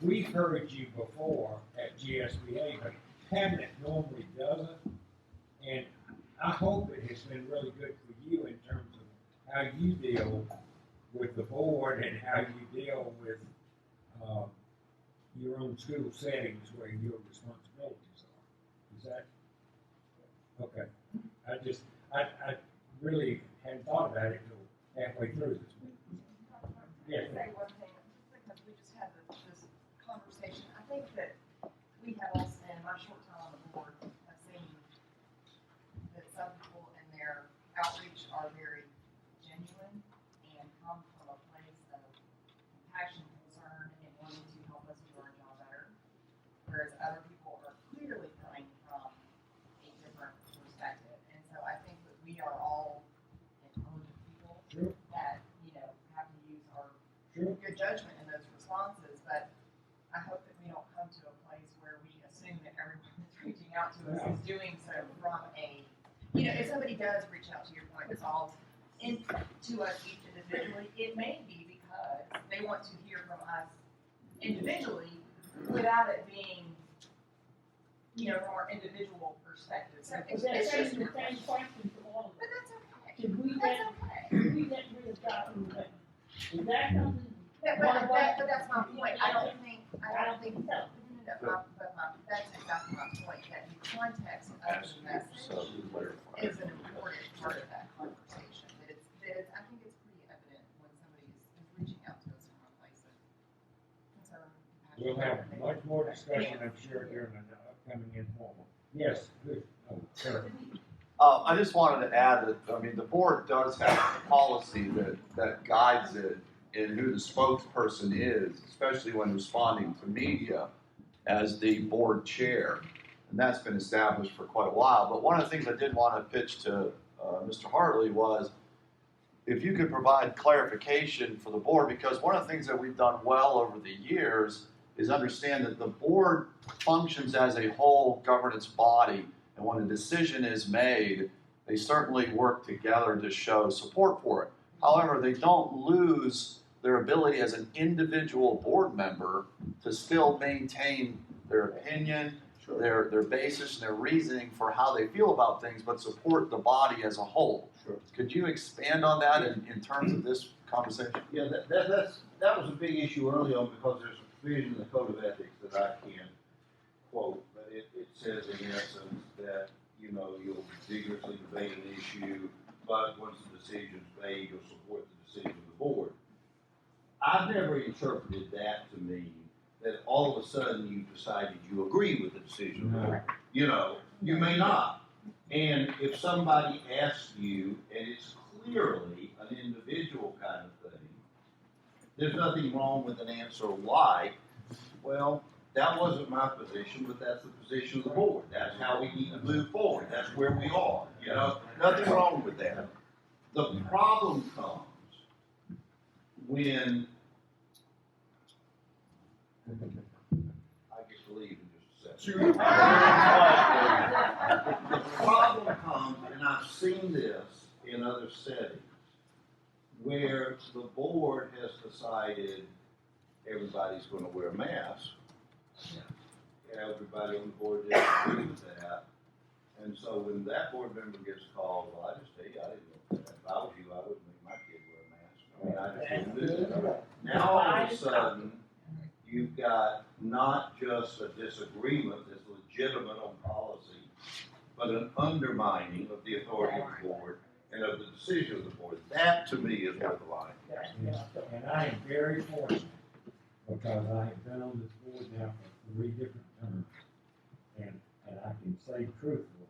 we've heard you before at GSBA, but cabinet normally doesn't. And I hope it has been really good for you in terms of how you deal with the board and how you deal with your own school settings where your responsibilities are. Is that okay? I really hadn't thought about it until halfway through this week. Yes. Say one thing, just because we just had this conversation, I think that we have also, in my short time on the board, have seen that some people in their outreach are very genuine and come from a place of compassion, concern, and wanting to help us do our job better. Whereas other people are clearly coming from a different perspective. And so I think that we are all intelligent people Sure. that, have to use our Sure. good judgment in those responses, but I hope that we don't come to a place where we assume that everyone that's reaching out to us is doing so from a, if somebody does reach out to your point, resolve to us each individually, it may be because they want to hear from us individually without it being, from our individual perspective. So it's They're just saying a the reflection. same question to all of But us. that's okay. Should we That's get, okay. should we get rid of Dr. Levin? Is that something? But that's my point, I don't think, so. that's exactly my point, that the context of the message is an important part of that conversation, I think it's pretty evident when somebody is reaching out to us from a place of concern, compassion. We'll have much more discussion, I'm sure, during the upcoming informal. Yes, good. Oh, sir. I just wanted to add that, I mean, the board does have a policy that guides it in who the spokesperson is, especially when responding to media as the board chair. And that's been established for quite a while. But one of the things I did want to pitch to Mr. Hartley was if you could provide clarification for the board, because one of the things that we've done well over the years is understand that the board functions as a whole governance body. And when a decision is made, they certainly work together to show support for it. However, they don't lose their ability as an individual board member to still maintain their opinion, their basis, and their reasoning for how they feel about things, but support the body as a whole. Sure. Could you expand on that in terms of this conversation? Yeah, that was a big issue early on because there's a provision in the Code of Ethics that I can't quote, but it says in essence that, you know, you'll vigorously debate an issue, but once the decision's made, you'll support the decision of the board. I've never interpreted that to mean that all of a sudden you decided you agree with the decision of the board. You know, you may not. And if somebody asks you, and it's clearly an individual kind of thing, there's nothing wrong with an answer why. Well, that wasn't my position, but that's the position of the board. That's how we need to move forward. That's where we are. You know, nothing wrong with that. The problem comes when I get to leave in just a second. The problem comes, and I've seen this in other settings, where the board has decided everybody's going to wear a mask. Everybody on the board didn't agree with that. And so when that board member gets called, well, I just tell you, I didn't know that. If I was you, I wouldn't make my kid wear a mask. I mean, I just wouldn't do it. Now all of a sudden, you've got not just a disagreement that's legitimate on policy, but an undermining of the authority of the board and of the decision of the board. That, to me, is where the line is. And I am very fortunate because I have been on this board now for 3 different terms. And I can say truthfully,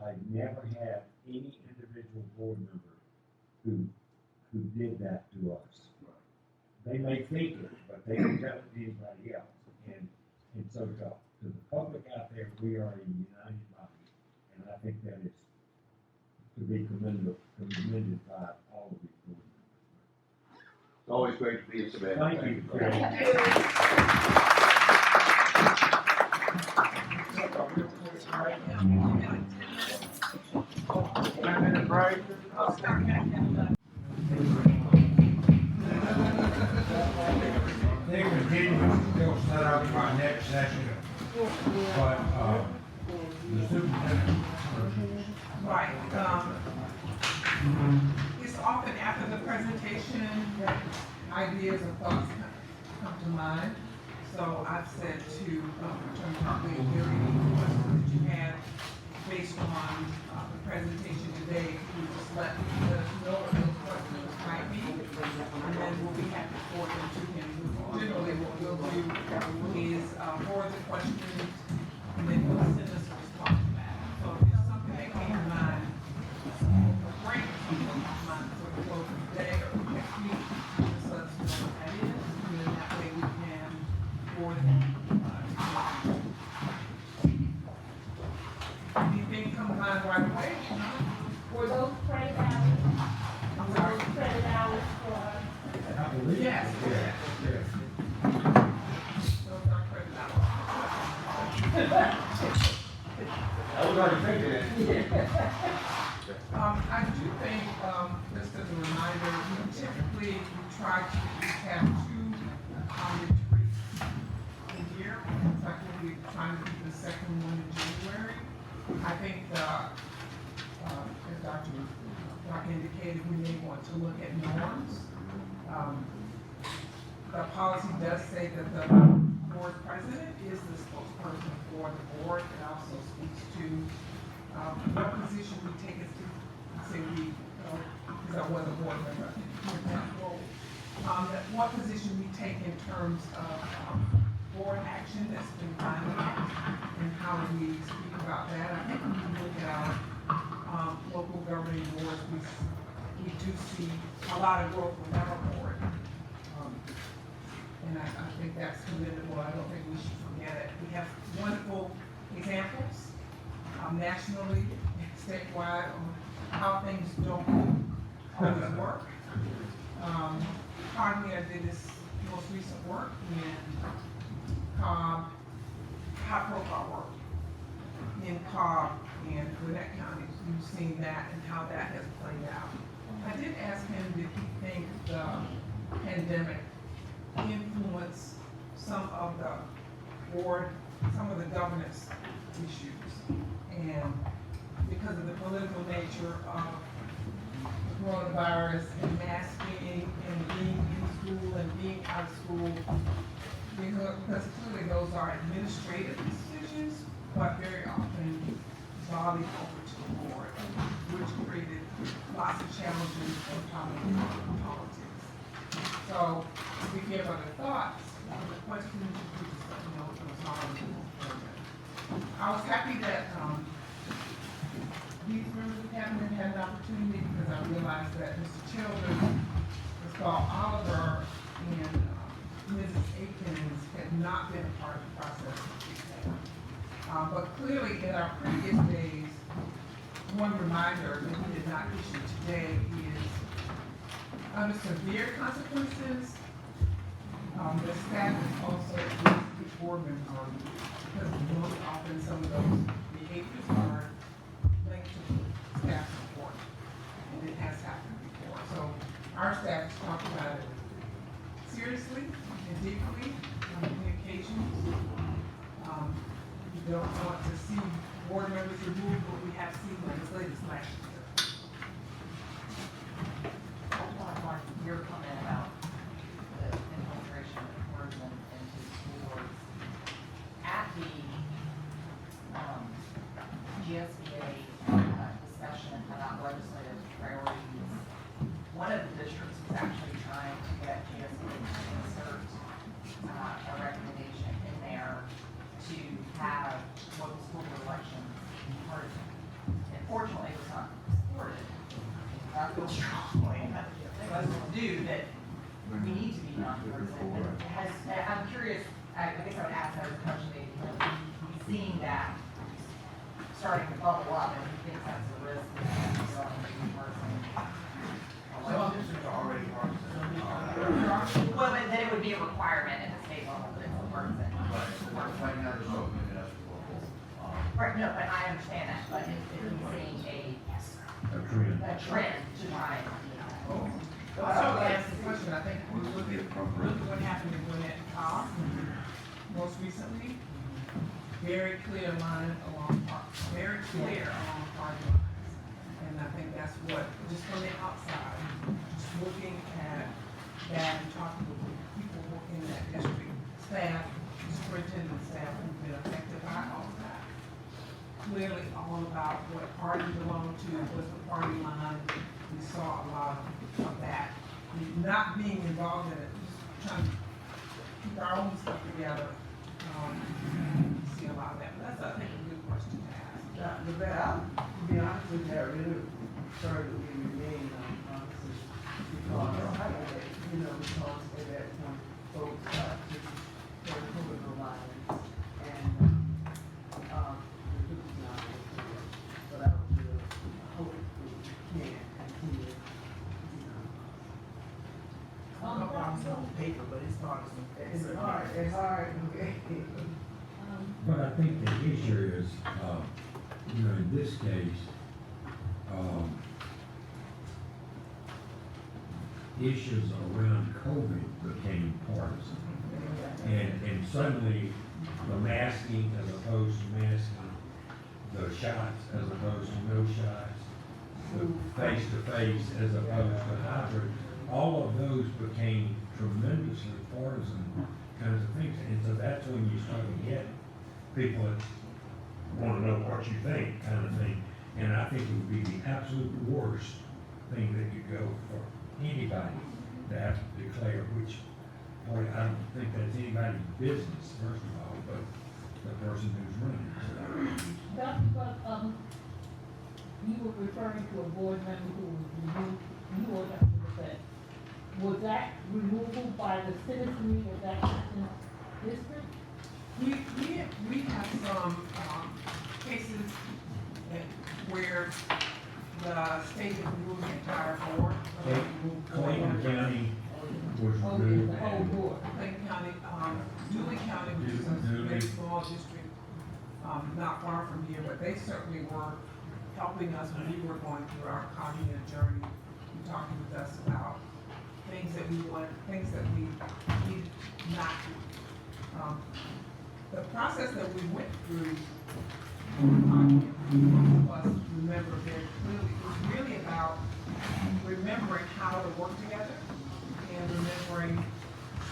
I've never had any individual board member who did that to us. They may think it, but they don't tell it to anybody else. And so to the public out there, we are a united body. And I think that is to be commended by all of these board members. It's always great to be in Savannah. Thank you. They continue to set up our next session, but the superintendent. Right, it's often after the presentation that ideas or thoughts come to mind. So I've said to Attorney Hartley, if there are any questions that you have based on the presentation today, if you just let us know what those questions might be, and then we'll be happy to forward them to him. Generally, what we'll do is forward the questions, and then we'll send us a response back. So if there's something that came to mind, a great something that came to mind for the close of the day or next week, just let us know what that is, and then that way we can forward them. Anything come to mind right away? Were those credit hours? I'm sorry. Those credit hours for? I believe. Yes. Yes. Those are credit hours. I was already thinking that. I do think, just as a reminder, we try to have 2 retreats a year. In fact, we'll be trying to do the second one in January. I think, as Dr. indicated, we may want to look at norms The policy does say that the board president is the spokesperson for the board. It also speaks to, what position we take as to, say we, because I was a board member, in that role. That what position we take in terms of, board action that's been done and how we speak about that. I think when you look at our, local governing boards, we do see a lot of growth within our board. And I think that's commendable. I don't think we should forget it. We have wonderful examples, nationally, statewide, on how things don't always work. Pardon me, I did this most recent work in Cobb, high profile work in Cobb and Gwinnett counties. You've seen that and how that has played out. I did ask him, did he think the pandemic influenced some of the board, some of the governance issues? And because of the political nature of the coronavirus and masking and being in school and being out of school, because clearly those are administrative decisions, but very often volleyed over to the board, which created lots of challenges on top of politics. So, if we give other thoughts, the questions, you just let me know what's on. I was happy that, these members of cabinet had an opportunity, because I realized that Mr. Childers, Ms. Oliver, and Mrs. Akins had not been a part of the process. But clearly, in our previous days, one reminder that we did not issue today is, under severe consequences, the staff is also the board member, because most often some of those behaviors are linked to staff support, and it has happened before. So our staff has talked about it seriously and deeply on many occasions. We don't want to see board members removed, but we have seen legislators last year. I want to mark your comment about the infiltration of tourism into school boards. At the GSBA discussion about legislative priorities, one of the districts was actually trying to get GSBA to insert a recommendation in there to have local school board elections partisan. And fortunately, it was not supported. I feel strongly as to do that we need to be nonpartisan. I'm curious, I guess I would ask that as a question, maybe, he's seeing that starting to bubble up, and he thinks that's a risk of going to be partisan. Some districts are already partisan. Well, then it would be a requirement at the state level that it's a partisan. Right now, there's no limit as to local. Right, no, but I understand that, but if he's seeing a trend to try and. So to answer the question, I think we look at what happened in Gwinnett and Cobb most recently. Very clear line along very clear along party lines. And I think that's what, just from the outside, just looking at that and talking with people working in that district, staff, superintendent staff who've been affected by all of that. Clearly all about what party you belong to, what's the party line. We saw a lot of that. Not being involved in it, just trying to keep our own stuff together. See a lot of that, but that's, I think, a good question to ask. But I'll be honest with you, I really started to remain honest, because, you know, because at that point, folks were pulling the lines, and, the truth is not, but I would really hope we can continue, I don't know if I'm on paper, but it's hard. It's hard, okay. But I think the issue is, you know, in this case, issues around COVID became partisan. And suddenly, the masking as opposed to masking, the shots as opposed to no shots, the face-to-face as opposed to hybrid, all of those became tremendously partisan kinds of things, and so that's when you start to get people that want to know what you think, kind of thing. And I think it would be the absolute worst thing that could go for anybody to have to declare which party. I don't think that's anybody's business, first of all, but the person who's running. Dr. Buck, you were referring to a board member who was removed, you were not to say. Was that removal by the citizenry of that person's district? We have some, cases where the state has removed the entire board. Clayton County was Oh, removed. the whole board. Clayton County, Dewey County, which is a very small district, not far from here, but they certainly were helping us when we were going through our cognitive journey, talking with us about things that we wanted, things that we needed not to. The process that we went through, most of us remember very clearly, was really about remembering how to work together and remembering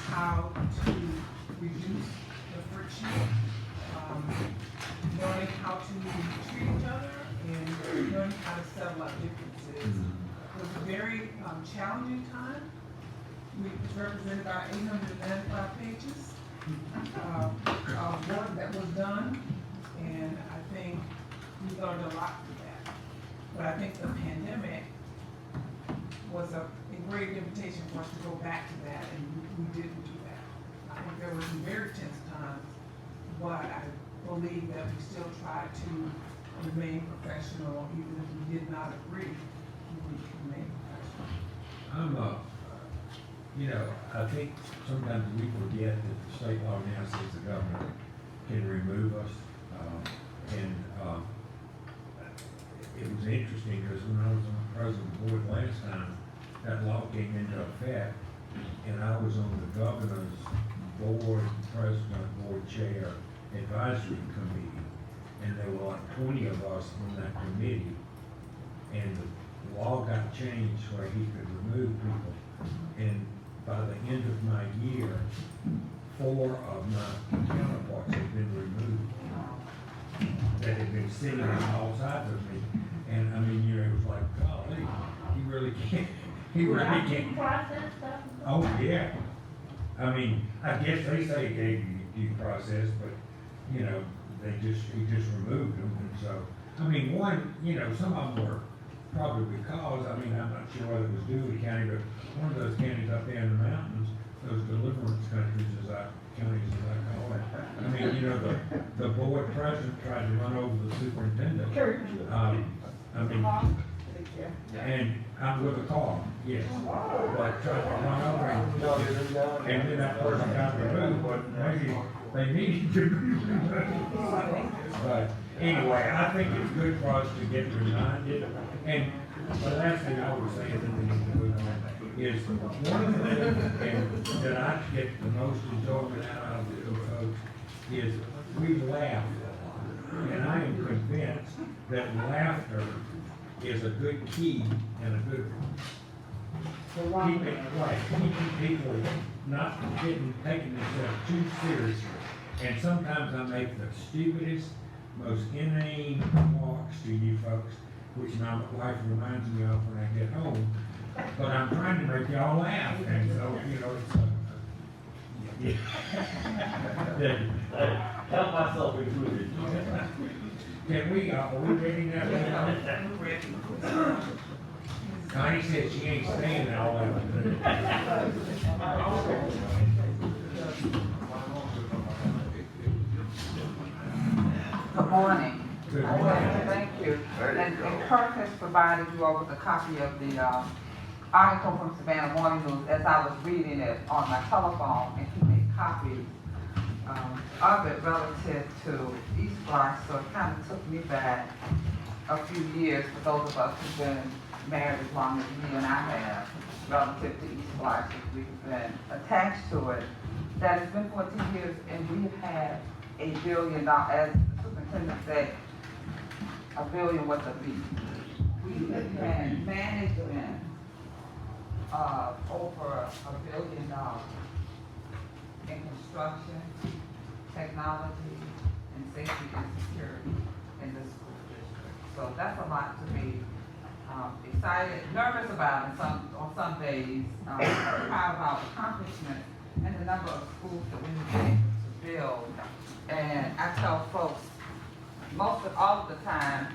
how to reduce the friction, learning how to treat each other and learning how to settle out differences. It was a very challenging time. We represented about 895 pages of work that was done, and I think we learned a lot from that. But I think the pandemic was a great invitation for us to go back to that, and we didn't do that. I think there were some very tense times, but I believe that we still tried to remain professional, even if we did not agree, we remained professional. I think sometimes we forget that the state law now says the governor can remove us. It was interesting because when I was on the president's board last time, that law came into effect, and I was on the governor's board, president, board chair, advisory committee, and there were like 20 of us on that committee, and the law got changed where he could remove people. And by the end of my year, 4 of my counterparts had been removed that had been sitting on all sides of me. And I mean, it was like, golly, he really can't. Process stuff? Oh, yeah. I mean, I guess they say he gave you due process, but, he just removed them. And so, I mean, some of them were probably because, I'm not sure whether it was Dewey County, but one of those counties up there in the mountains, those deliverance counties as I call it. The board president tried to run over the superintendent. And I'm with a car, yes. But tried to run over him. And then that person got removed, but maybe they needed to be removed. But anyway, I think it's good for us to get reminded. And the last thing I would say is one of the things that I get the most enjoyment out of you folks is we laugh a lot. And I am convinced that laughter is a good key and a good keeping people not taking themselves too seriously. And sometimes I make the stupidest, most inane remarks to you folks, which my wife reminds me of when I get home. But I'm trying to make y'all laugh, and so, Count myself included. are we ready now? Connie said she ain't staying there all afternoon. Good morning. Good morning. Thank you. And Kirk has provided you all with a copy of the article from Savannah Morning News as I was reading it on my telephone, and he made copies of it relative to East Block, so it kind of took me back a few years for those of us who've been married as long as he and I have, relative to East Block, as we've been attached to it. That has been 14 years, and we have $1 billion, as the superintendent said, $1 billion with a B. We have had management of over $1 billion in construction, technology, and safety and security in this school district. So that's a lot to be excited, nervous about on some days, proud of our accomplishments and the number of schools that we've been able to build. And I tell folks all of the time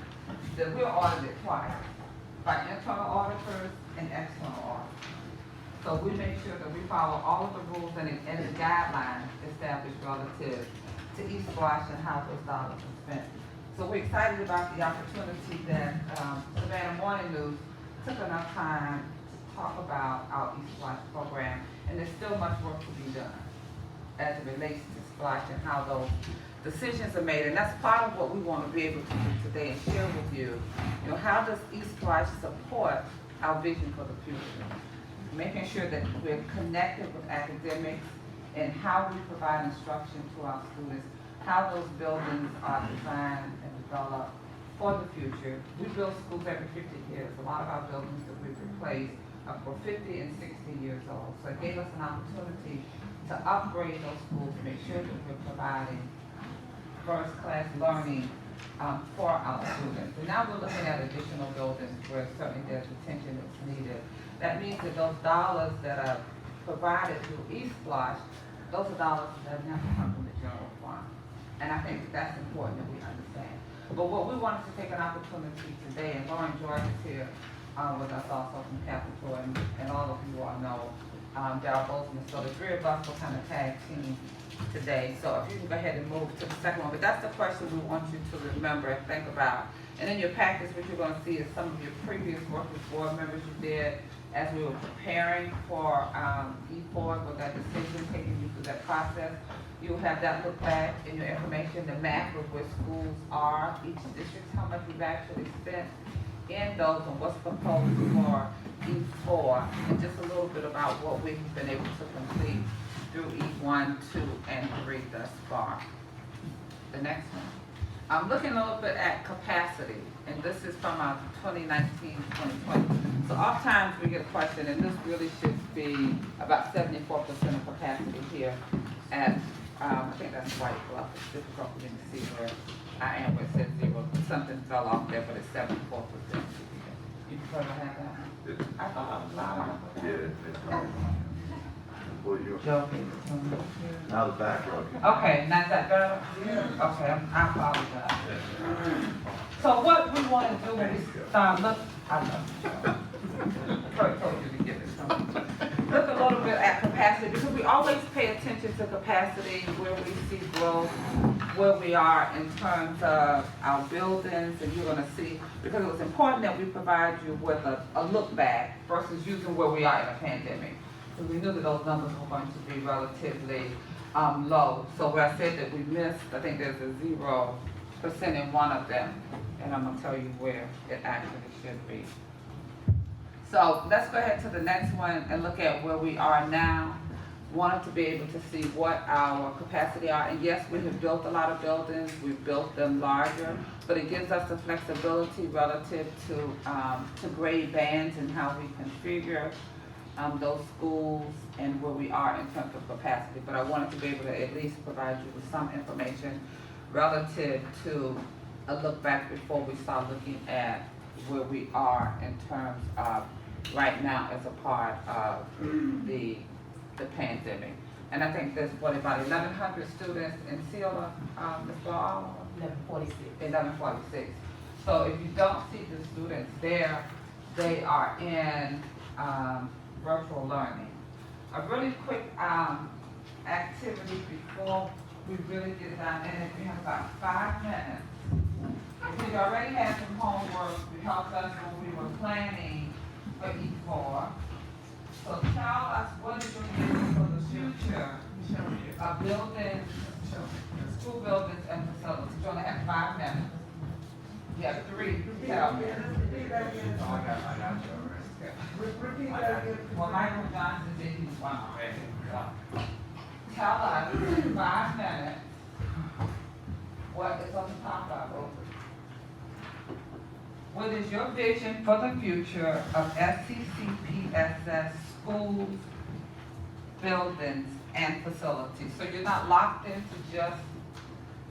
that we're audited twice, by internal auditors and external auditors. So we make sure that we follow all of the rules and the guidelines established relative to East Squash and how those dollars are spent. So we're excited about the opportunity that Savannah Morning News took enough time to talk about our East Squash program, and there's still much work to be done as it relates to Squash and how those decisions are made. And that's part of what we want to be able to do today and share with you. You know, how does East Squash support our vision for the future? Making sure that we're connected with academics and how we provide instruction to our students, how those buildings are designed and developed for the future. We build schools every 50 years. A lot of our buildings that we've replaced are for 50 and 60 years old. So it gave us an opportunity to upgrade those schools to make sure that we're providing first-class learning for our students. And now we're looking at additional buildings where certainly there's attention that's needed. That means that those dollars that are provided through East Squash, those are dollars that never come from the general fund. And I think that's important that we understand. But what we wanted to take an opportunity today, and Lauren George is here with us also from Capitol, and all of you all know Darryl Bozeman. So the three of us will kind of tag team today. So if you can go ahead and move to the second one. But that's the question we want you to remember and think about. And in your package, what you're going to see is some of your previous work with board members you did as we were preparing for E4 with that decision, taking you through that process. You'll have that look back in your information, the map of where schools are, each district, how much we've actually spent in those and what's proposed for E4, and just a little bit about what we've been able to complete through E1, 2, and 3 thus far. The next one. I'm looking a little bit at capacity, and this is from our 2019-2020. So oftentimes we get a question, and this really should be about 74% of capacity here at, I think that's White Bluff. It's difficult for me to see where I am where it says 0. Something fell off there, but it's 74%. You prefer to have that? I thought I was loud. Joking. Now the back row. Okay, now is that better? Okay, I apologize. So what we want to do when we start look, I love you. Troy told you to give it to me. Look a little bit at capacity, because we always pay attention to capacity, where we see growth, where we are in terms of our buildings, and you're going to see, because it was important that we provide you with a look back versus using where we are in a pandemic. So we knew that those numbers were going to be relatively low. So where I said that we missed, I think there's a 0% in one of them, and I'm going to tell you where it actually should be. So let's go ahead to the next one and look at where we are now. Wanted to be able to see what our capacity are. And yes, we have built a lot of buildings. We've built them larger, but it gives us the flexibility relative to grade bands and how we configure those schools and where we are in terms of capacity. But I wanted to be able to at least provide you with some information relative to a look back before we start looking at where we are in terms of right now as a part of the pandemic. And I think there's what, about 1,100 students in CELA, Ms. Ball? 1146. 1146. So if you don't see the students there, they are in virtual learning. A really quick activity before we really get down in it. We have about 5 minutes. We already had some homework to help us when we were planning for E4. So tell us what is your vision for the future of buildings, school buildings and facilities. You only have 5 minutes. You have 3 to tell me. Repeat that again. Well, Michael Johnson did his one already. So tell us in 5 minutes what is on the top of it. What is your vision for the future of Fccpss schools, buildings, and facilities. So you're not locked into just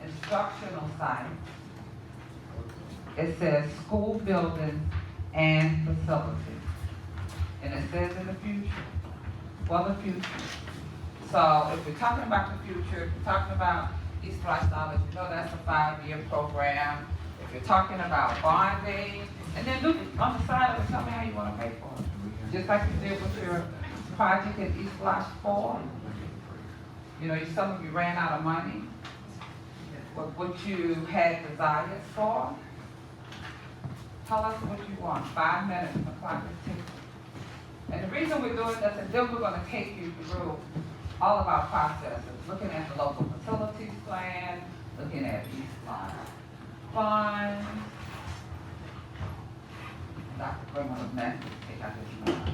instructional sites. It says school buildings and facilities. And it says in the future, for the future. So if we're talking about the future, if we're talking about East Lifestyle, you know that's a 5-year program. If you're talking about bonding, and then look on the side of it, tell me how you want to pay for it. Just like you did with your project at East Block 4. You know, some of you ran out of money. What you had desires for. Tell us what you want. 5 minutes, the clock is ticking. And the reason we're doing this, and then we're going to take you through all of our processes, looking at the local facilities plan, looking at East Line funds. Dr. Kramer was next to take out his notes.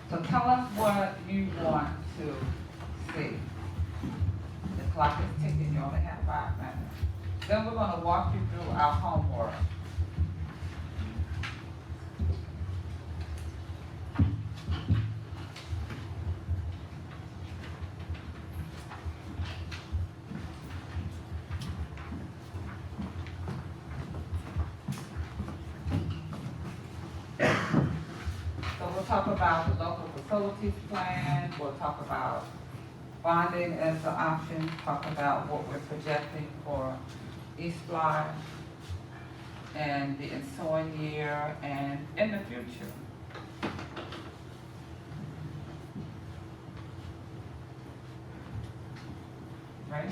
So tell us what you want to see. The clock is ticking, you only have 5 minutes. Then we're going to walk you through our homework. Talk about the local facilities plan, we'll talk about bonding as an option, talk about what we're projecting for East Block and the ensuing year and in the future. Right?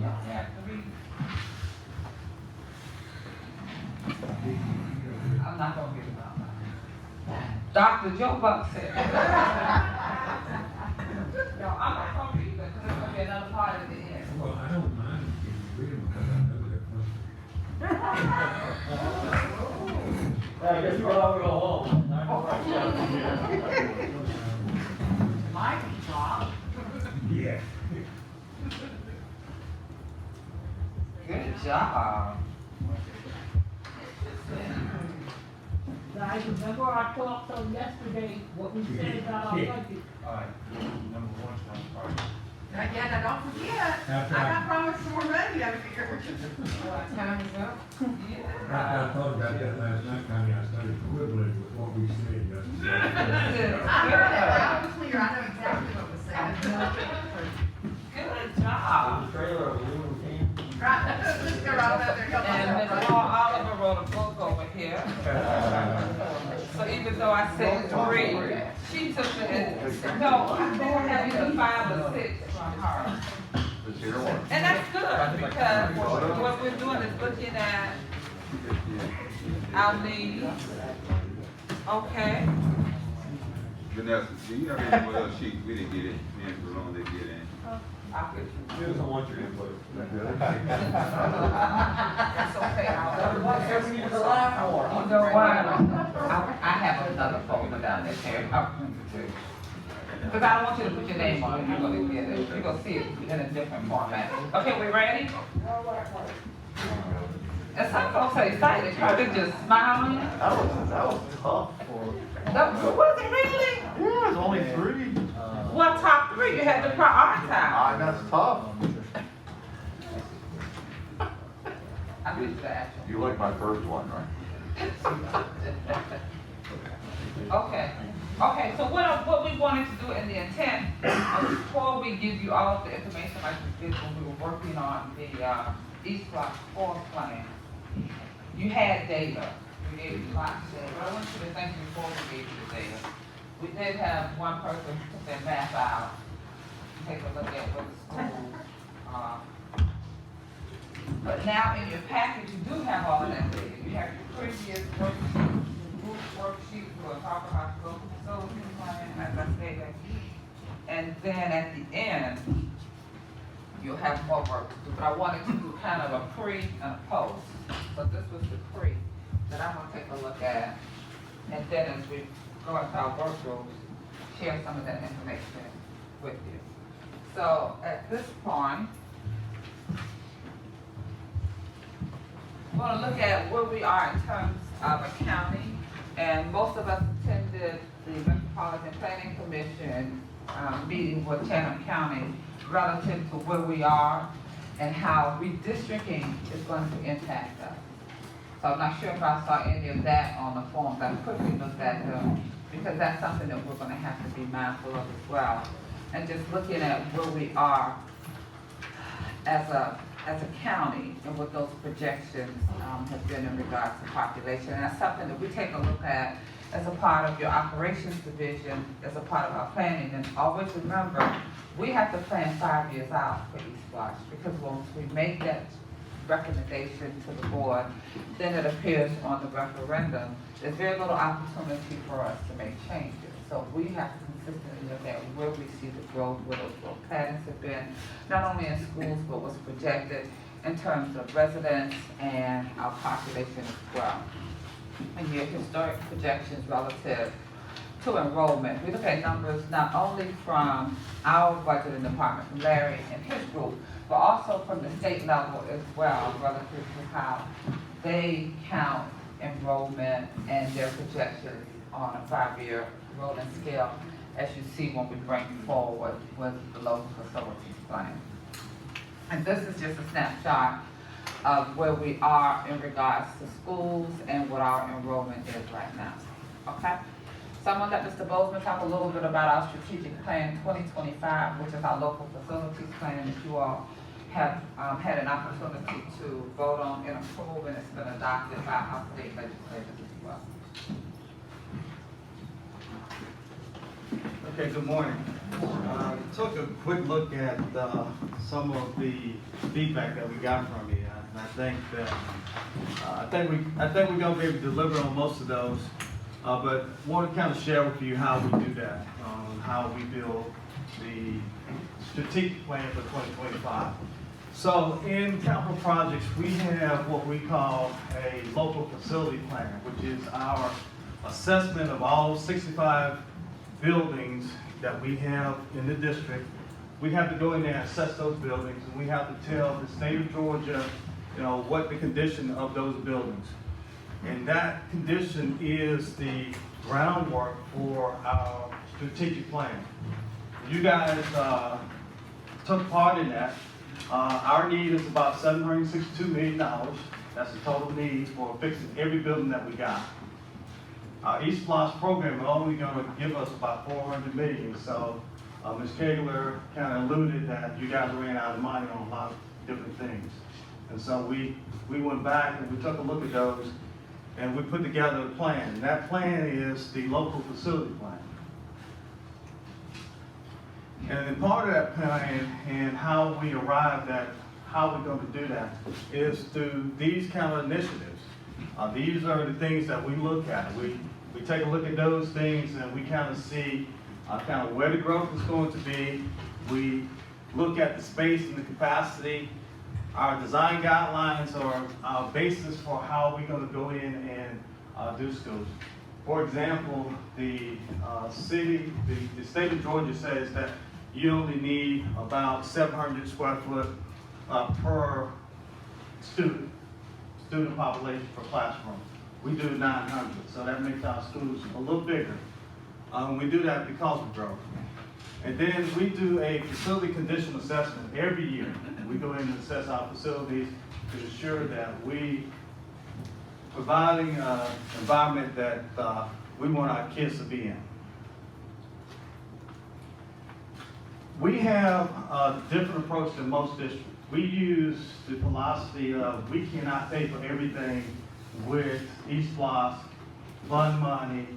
Yeah, 3. I'm not gonna get about that. Dr. Joe Buck said. No, I'm not gonna read it because there's gonna be another part at the end. Well, I don't mind if you read them because I know they're funny. I guess we're all go home. My job. Yeah. Good job. Guys, remember our talk from yesterday, what we said about our budget? Alright, number one, sorry. Not yet, now don't forget, After I I, got promised more money over here. Time is up. after I thought about that last night, Connie, I started quibbling with what we said yesterday. I'm clear, I know exactly what was said. Good job. The trailer of the little team. Right, let's go right up there, help And Ms. myself. Laura Oliver wrote a book over here. So even though I said 3, she took it, no, I think I have either 5 or 6 from her. And that's good, because what we're doing is looking at our needs. Okay, Vanessa, do you have any more other sheets? We didn't get it, me and Jerome didn't get in. I'll get you. She doesn't want your input. That's okay, You know what? I have another folder down there, Terry. Because I don't want you to put your name on it, you're gonna get it, you're gonna see it in a different format. Okay, we ready? And some folks are excited, probably just smiling. That was tough for. Was it really? Yeah, it's only 3. What top 3? You had to prioritize. That's tough. I reached the actual. You like my first one, right? Okay, so what we wanted to do in the intent, before we give you all of the information like we did when we were working on the East Block 4 plan, you had data. We gave you lots of data. I want you to think before we gave you the data. We did have one person put their map out, take a look at what the schools are. But now in your package, you do have all of that data. You have your previous worksheets, group worksheets, we'll talk about the local facilities plan, as I stated. And then at the end, you'll have more work to do. But I wanted to do kind of a pre and a post. So this was the pre that I'm gonna take a look at. And then as we go into our work rules, share some of that information with you. So at this point, we're gonna look at where we are in terms of a county. And most of us attended the Metropolitan Planning Commission, meeting with Chatham County relative to where we are and how redistricting is going to impact us. So I'm not sure if I saw any of that on the forms. I quickly looked at them because that's something that we're gonna have to be mindful of as well. And just looking at where we are as a county and what those projections have been in regards to population. And that's something that we take a look at as a part of your operations division, as a part of our planning. And always remember, we have to plan 5 years out for East Blush, because once we make that recommendation to the board, then it appears on the referendum, there's very little opportunity for us to make changes. So we have to consistently look at where we see the growth, where those growth patterns have been, not only in schools, but what's projected in terms of residents and our population as well. And your historic projections relative to enrollment. We look at numbers not only from our budgeting department, from Larry and his group, but also from the state level as well, relative to how they count enrollment and their projections on a 5-year rolling scale, as you see when we bring forward with the local facilities plan. And this is just a snapshot of where we are in regards to schools and what our enrollment is right now, okay? So I'm gonna let Mr. Bozeman talk a little bit about our strategic plan 2025, which is our local facilities plan that you all have had an opportunity to vote on and approve, and it's been adopted by our state legislators as well. Okay, good morning. Took a quick look at some of the feedback that we got from you, and I think that I think we're gonna be able to deliver on most of those. But want to kind of share with you how we do that, how we build the strategic plan for 2025. So in capital projects, we have what we call a local facility plan, which is our assessment of all 65 buildings that we have in the district. We have to go in there and assess those buildings, and we have to tell the state of Georgia, what the condition of those buildings. And that condition is the groundwork for our strategic plan. You guys took part in that. Our need is about $762 million. That's the total need for fixing every building that we got. Our East Blush program is only going to give us about $400 million. So Ms. Kegler kind of alluded that you guys ran out of money on a lot of different things. And so we went back and we took a look at those, and we put together a plan. And that plan is the local facility plan. And then part of that plan and how we arrived at how we're going to do that is through these kind of initiatives. These are the things that we look at. We take a look at those things and we kind of see kind of where the growth is going to be. We look at the space and the capacity. Our design guidelines are our basis for how we're going to go in and do schools. For example, the state of Georgia says that you only need about 700 square foot per student population per classroom. We do 900, so that makes our schools a little bigger. We do that because of growth. And then we do a facility condition assessment every year. We go in and assess our facilities to ensure that we providing an environment that we want our kids to be in. We have a different approach than most districts. We use the philosophy of we cannot pay for everything with East Blush, fund money,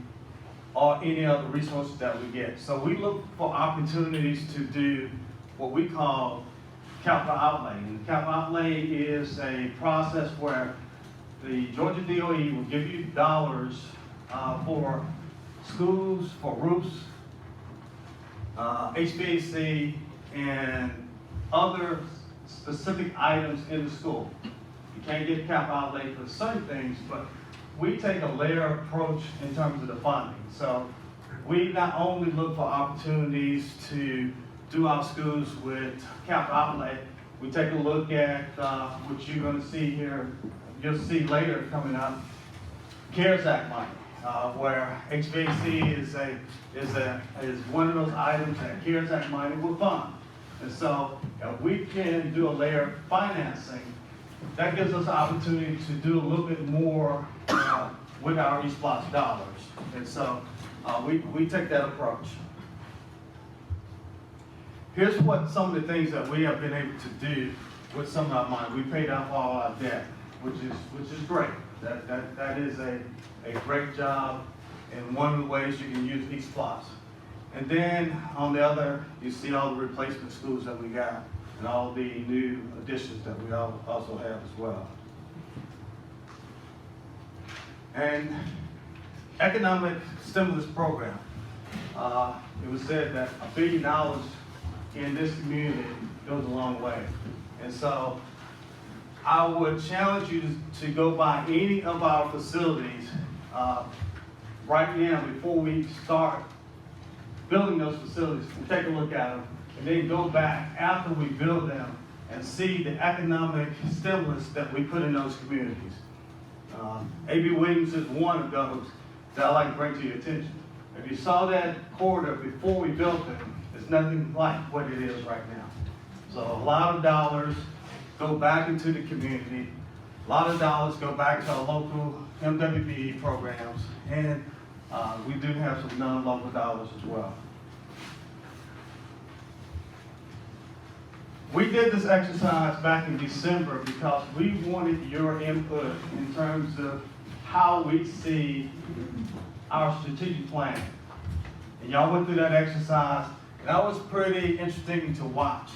or any other resources that we get. So we look for opportunities to do what we call capital outlay. And capital outlay is a process where the Georgia DOE will give you dollars for schools, for roofs, HVAC, and other specific items in the school. You can't get capital outlay for certain things, but we take a layer approach in terms of the funding. So we not only look for opportunities to do our schools with capital outlay, we take a look at what you're going to see here. you'll see later coming up, CARES Act money, where HVAC is one of those items that CARES Act money will fund. And so if we can do a layer of financing, that gives us the opportunity to do a little bit more with our eSplosh dollars. And so we take that approach. Here's what some of the things that we have been able to do with some of our money. We paid off all our debt, which is great. That is a great job, and one of the ways you can use eSplosh. And then on the other, you see all the replacement schools that we got and all the new additions that we also have as well. And economic stimulus program. It was said that $1 billion in this community goes a long way. And so I would challenge you to go by any of our facilities right now before we start building those facilities and take a look at them, and then go back after we build them and see the economic stimulus that we put in those communities. A.B. Williams is one of those that I like to bring to your attention. If you saw that corridor before we built it, it's nothing like what it is right now. So a lot of dollars go back into the community. A lot of dollars go back to our local MWBE programs, and we do have some non-local dollars as well. We did this exercise back in December because we wanted your input in terms of how we see our strategic plan. And y'all went through that exercise, and that was pretty interesting to watch,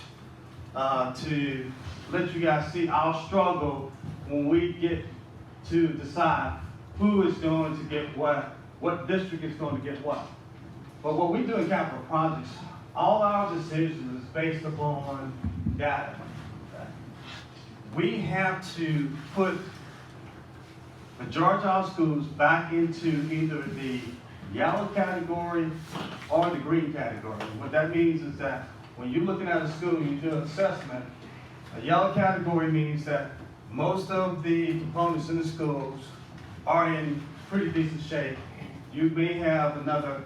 to let you guys see our struggle when we get to decide who is going to get what district is going to get what. But what we do in capital projects, all our decisions is based upon data. We have to put majority of our schools back into either the yellow category or the green category. What that means is that when you're looking at a school and you do an assessment, a yellow category means that most of the components in the schools are in pretty decent shape. You may have another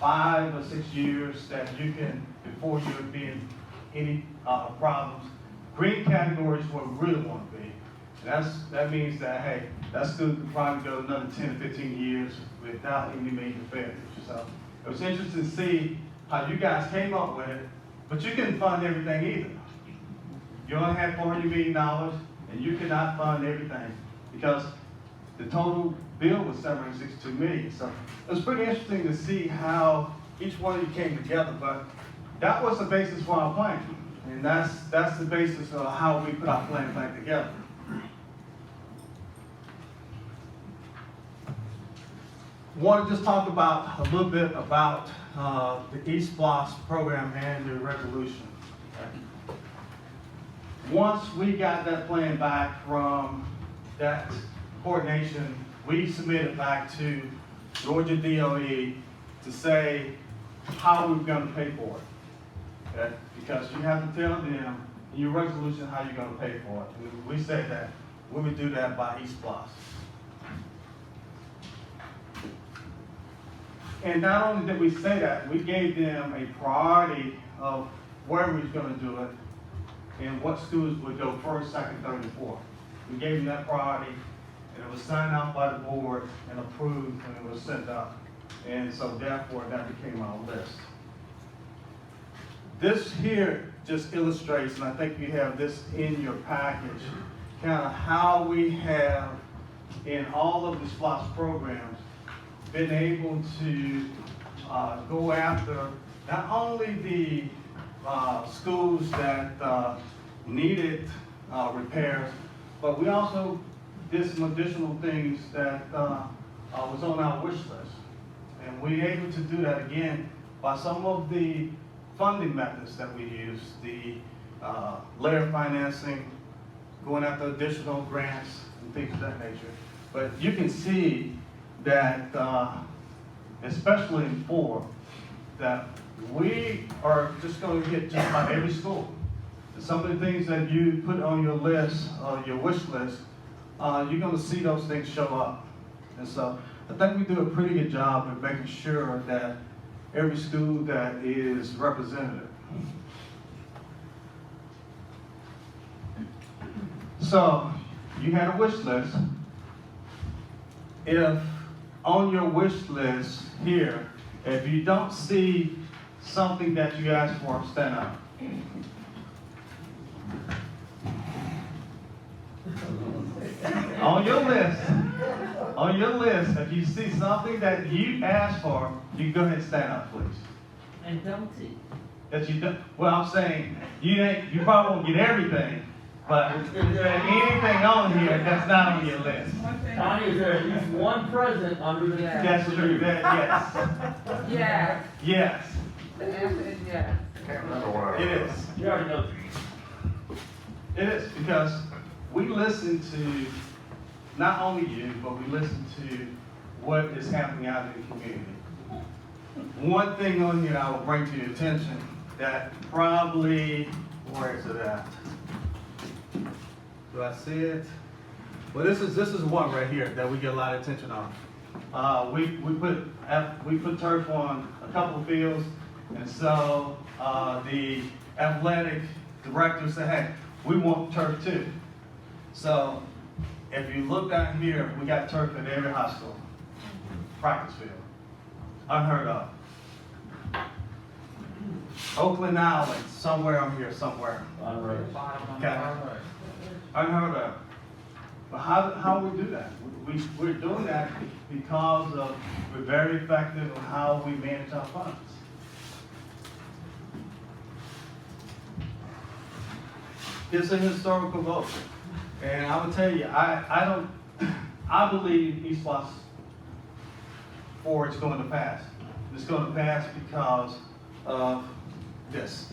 5 or 6 years that you can, before you would be in any problems. Green category is where we really want to be. And that means that, hey, that school could probably go another 10 or 15 years without any major failures. So it was interesting to see how you guys came up with it, but you couldn't fund everything either. You only had $400 million, and you could not fund everything because the total bill was $762 million. So it was pretty interesting to see how each one of you came together, but that was the basis for our plan. And that's the basis of how we put our plan back together. Want to just talk about a little bit about the eSplosh program and the resolution. Okay. Once we got that plan back from that coordination, we submitted back to Georgia DOE to say how we're going to pay for it. Okay? Because you have to tell them in your resolution how you're going to pay for it. And we said that we would do that by eSplosh. And not only did we say that, we gave them a priority of where we was going to do it and what schools would go first, second, third, and fourth. We gave them that priority, and it was signed off by the board and approved when it was sent up. And so therefore, that became our list. This here just illustrates, and I think you have this in your package, kind of how we have, in all of the SPLOST programs, been able to go after not only the schools that needed repairs, but we also did some additional things that was on our wish list. And we're able to do that again by some of the funding methods that we use, the layer financing, going after additional grants and things of that nature. But you can see that, especially in 4, that we are just going to hit just about every school. And some of the things that you put on your list, your wish list, you're gonna see those things show up. And so I think we do a pretty good job of making sure that every school that is representative. So you had a wish list. If on your wish list here, if you don't see something that you asked for, stand up. On your list, if you see something that you asked for, you go ahead and stand up, please. And don't see. That you don't, well, I'm saying, you probably won't get everything, but is there anything on here that's not on your list? Connie, is there at least one present under the? That's true, yes. Yes, Yes, the answer is yes. it is. You already know. It is, because we listen to not only you, but we listen to what is happening out in the community. One thing on here I will bring to your attention that probably, where is it at? Do I see it? Well, this is one right here that we get a lot of attention on. We put turf on a couple of fields, and so the athletic director said, hey, we want turf too. So if you look down here, we got turf at every high school, practice field. Unheard of. Oakland Island, somewhere on here, somewhere. Okay. Unheard of. But how we do that? We're doing that because we're very effective in how we manage our funds. It's a historical vote. And I will tell you, I believe East Los 4 is going to pass. It's going to pass because of this.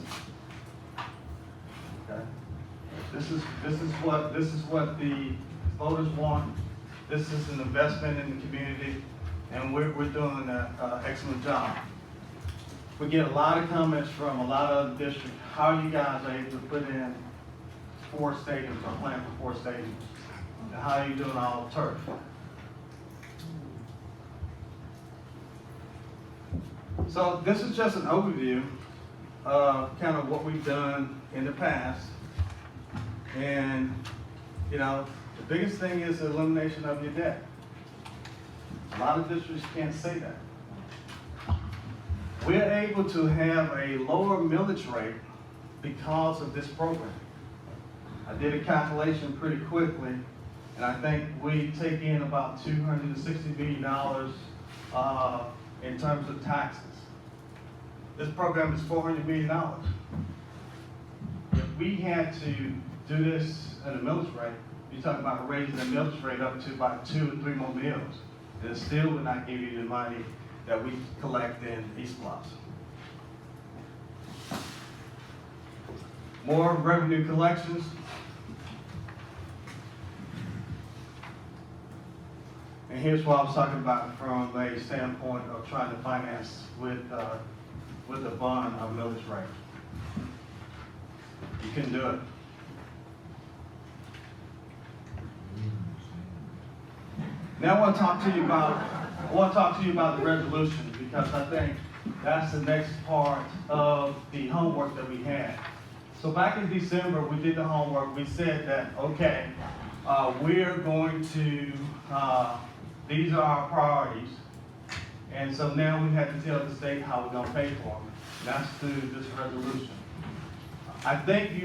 Okay? This is what the voters want. This is an investment in the community, and we're doing an excellent job. We get a lot of comments from a lot of other districts. How you guys are able to put in 4 stadiums or plan for 4 stadiums? And how are you doing all turf? So this is just an overview of kind of what we've done in the past. And, you know, the biggest thing is the elimination of your debt. A lot of districts can't say that. We're able to have a lower millage rate because of this program. I did a calculation pretty quickly, and I think we take in about $260 million in terms of taxes. This program is $400 million. If we had to do this at a millage rate, you're talking about raising the millage rate up to about 2 or 3 more mills. And it still would not give you the money that we collect in East Bluffs. More revenue collections. And here's what I was talking about from a standpoint of trying to finance with a bond of millage rate. You can do it. Now I want to talk to you about the resolution, because I think that's the next part of the homework that we had. So back in December, we did the homework. We said that, okay, we're going to, these are our priorities. And so now we have to tell the state how we're going to pay for them. And that's through this resolution. I think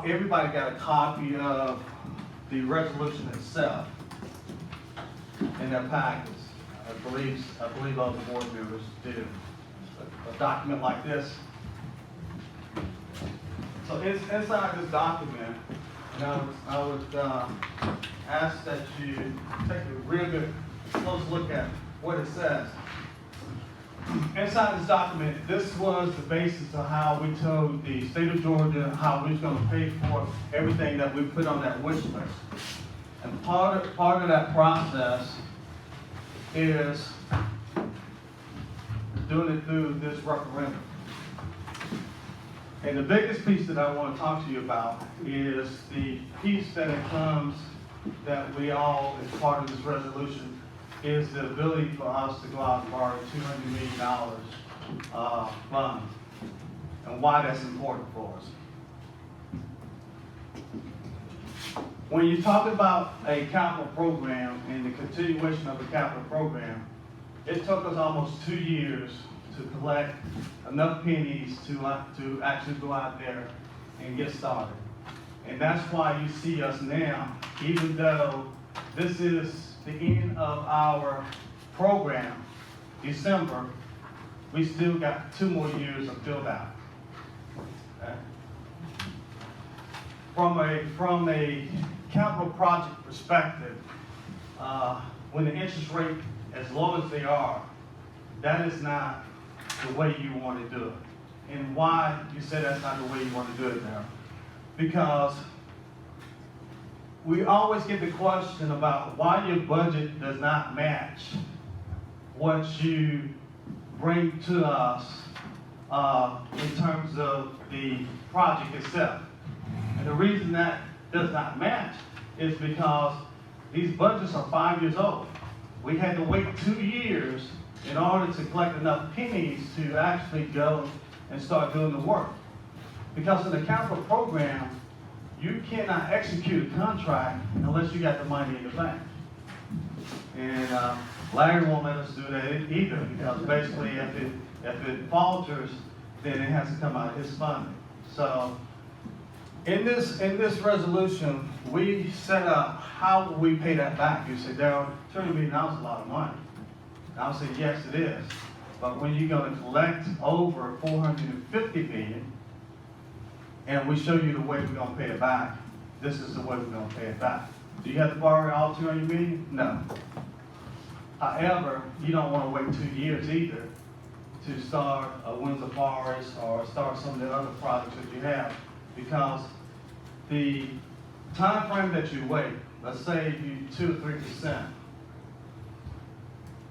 everybody got a copy of the resolution itself in their packets. I believe all the board members do. A document like this. So inside this document, and I would ask that you take a real good close look at what it says. Inside this document, this was the basis of how we told the state of Georgia how we was going to pay for everything that we put on that wish list. And part of that process is doing it through this referendum. And the biggest piece that I want to talk to you about is the piece that it comes that we all, as part of this resolution, is the ability for us to go out and borrow $200 million fund, and why that's important for us. When you talk about a capital program and the continuation of a capital program, it took us almost 2 years to collect enough pennies to actually go out there and get started. And that's why you see us now, even though this is the end of our program, December, we still got 2 more years of build out. Okay? From a capital project perspective, when the interest rate as low as they are, that is not the way you want to do it. And why you say that's not the way you want to do it now? Because we always get the question about why your budget does not match what you bring to us in terms of the project itself. And the reason that does not match is because these budgets are 5 years old. We had to wait 2 years in order to collect enough pennies to actually go and start doing the work. Because in the capital program, you cannot execute a contract unless you got the money in the bank. And Larry won't let us do that either, because basically if it falters, then it has to come out of his funding. So in this resolution, we set up how will we pay that back. You say, Darryl, $200 million is a lot of money. And I'll say, yes, it is. But when you're going to collect over $450 million, and we show you the way we're going to pay it back, this is the way we're going to pay it back. Do you have to borrow all $200 million? No. However, you don't want to wait 2 years either to start a Windsor Forest or start some of the other projects that you have, because the time frame that you wait, let's say you 2 or 3%,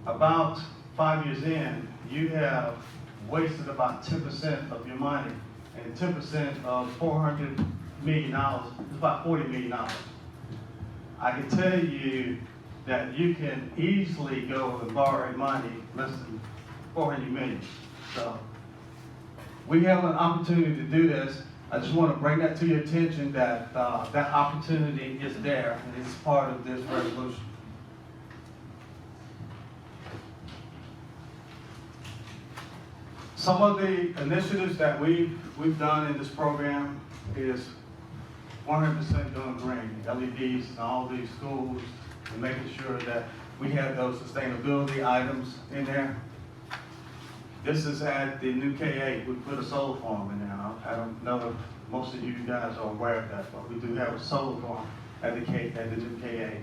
about 5 years in, you have wasted about 10% of your money, and 10% of $400 million is about $40 million. I can tell you that you can easily go and borrow money less than $400 million. So we have an opportunity to do this. I just want to bring that to your attention that that opportunity is there, and it's part of this resolution. Some of the initiatives that we've done in this program is 100% doing green, LEDs in all these schools, and making sure that we have those sustainability items in there. This is at the new K-8. We put a solar farm in there. I don't know if most of you guys are aware of that, but we do have a solar farm at the new K-8.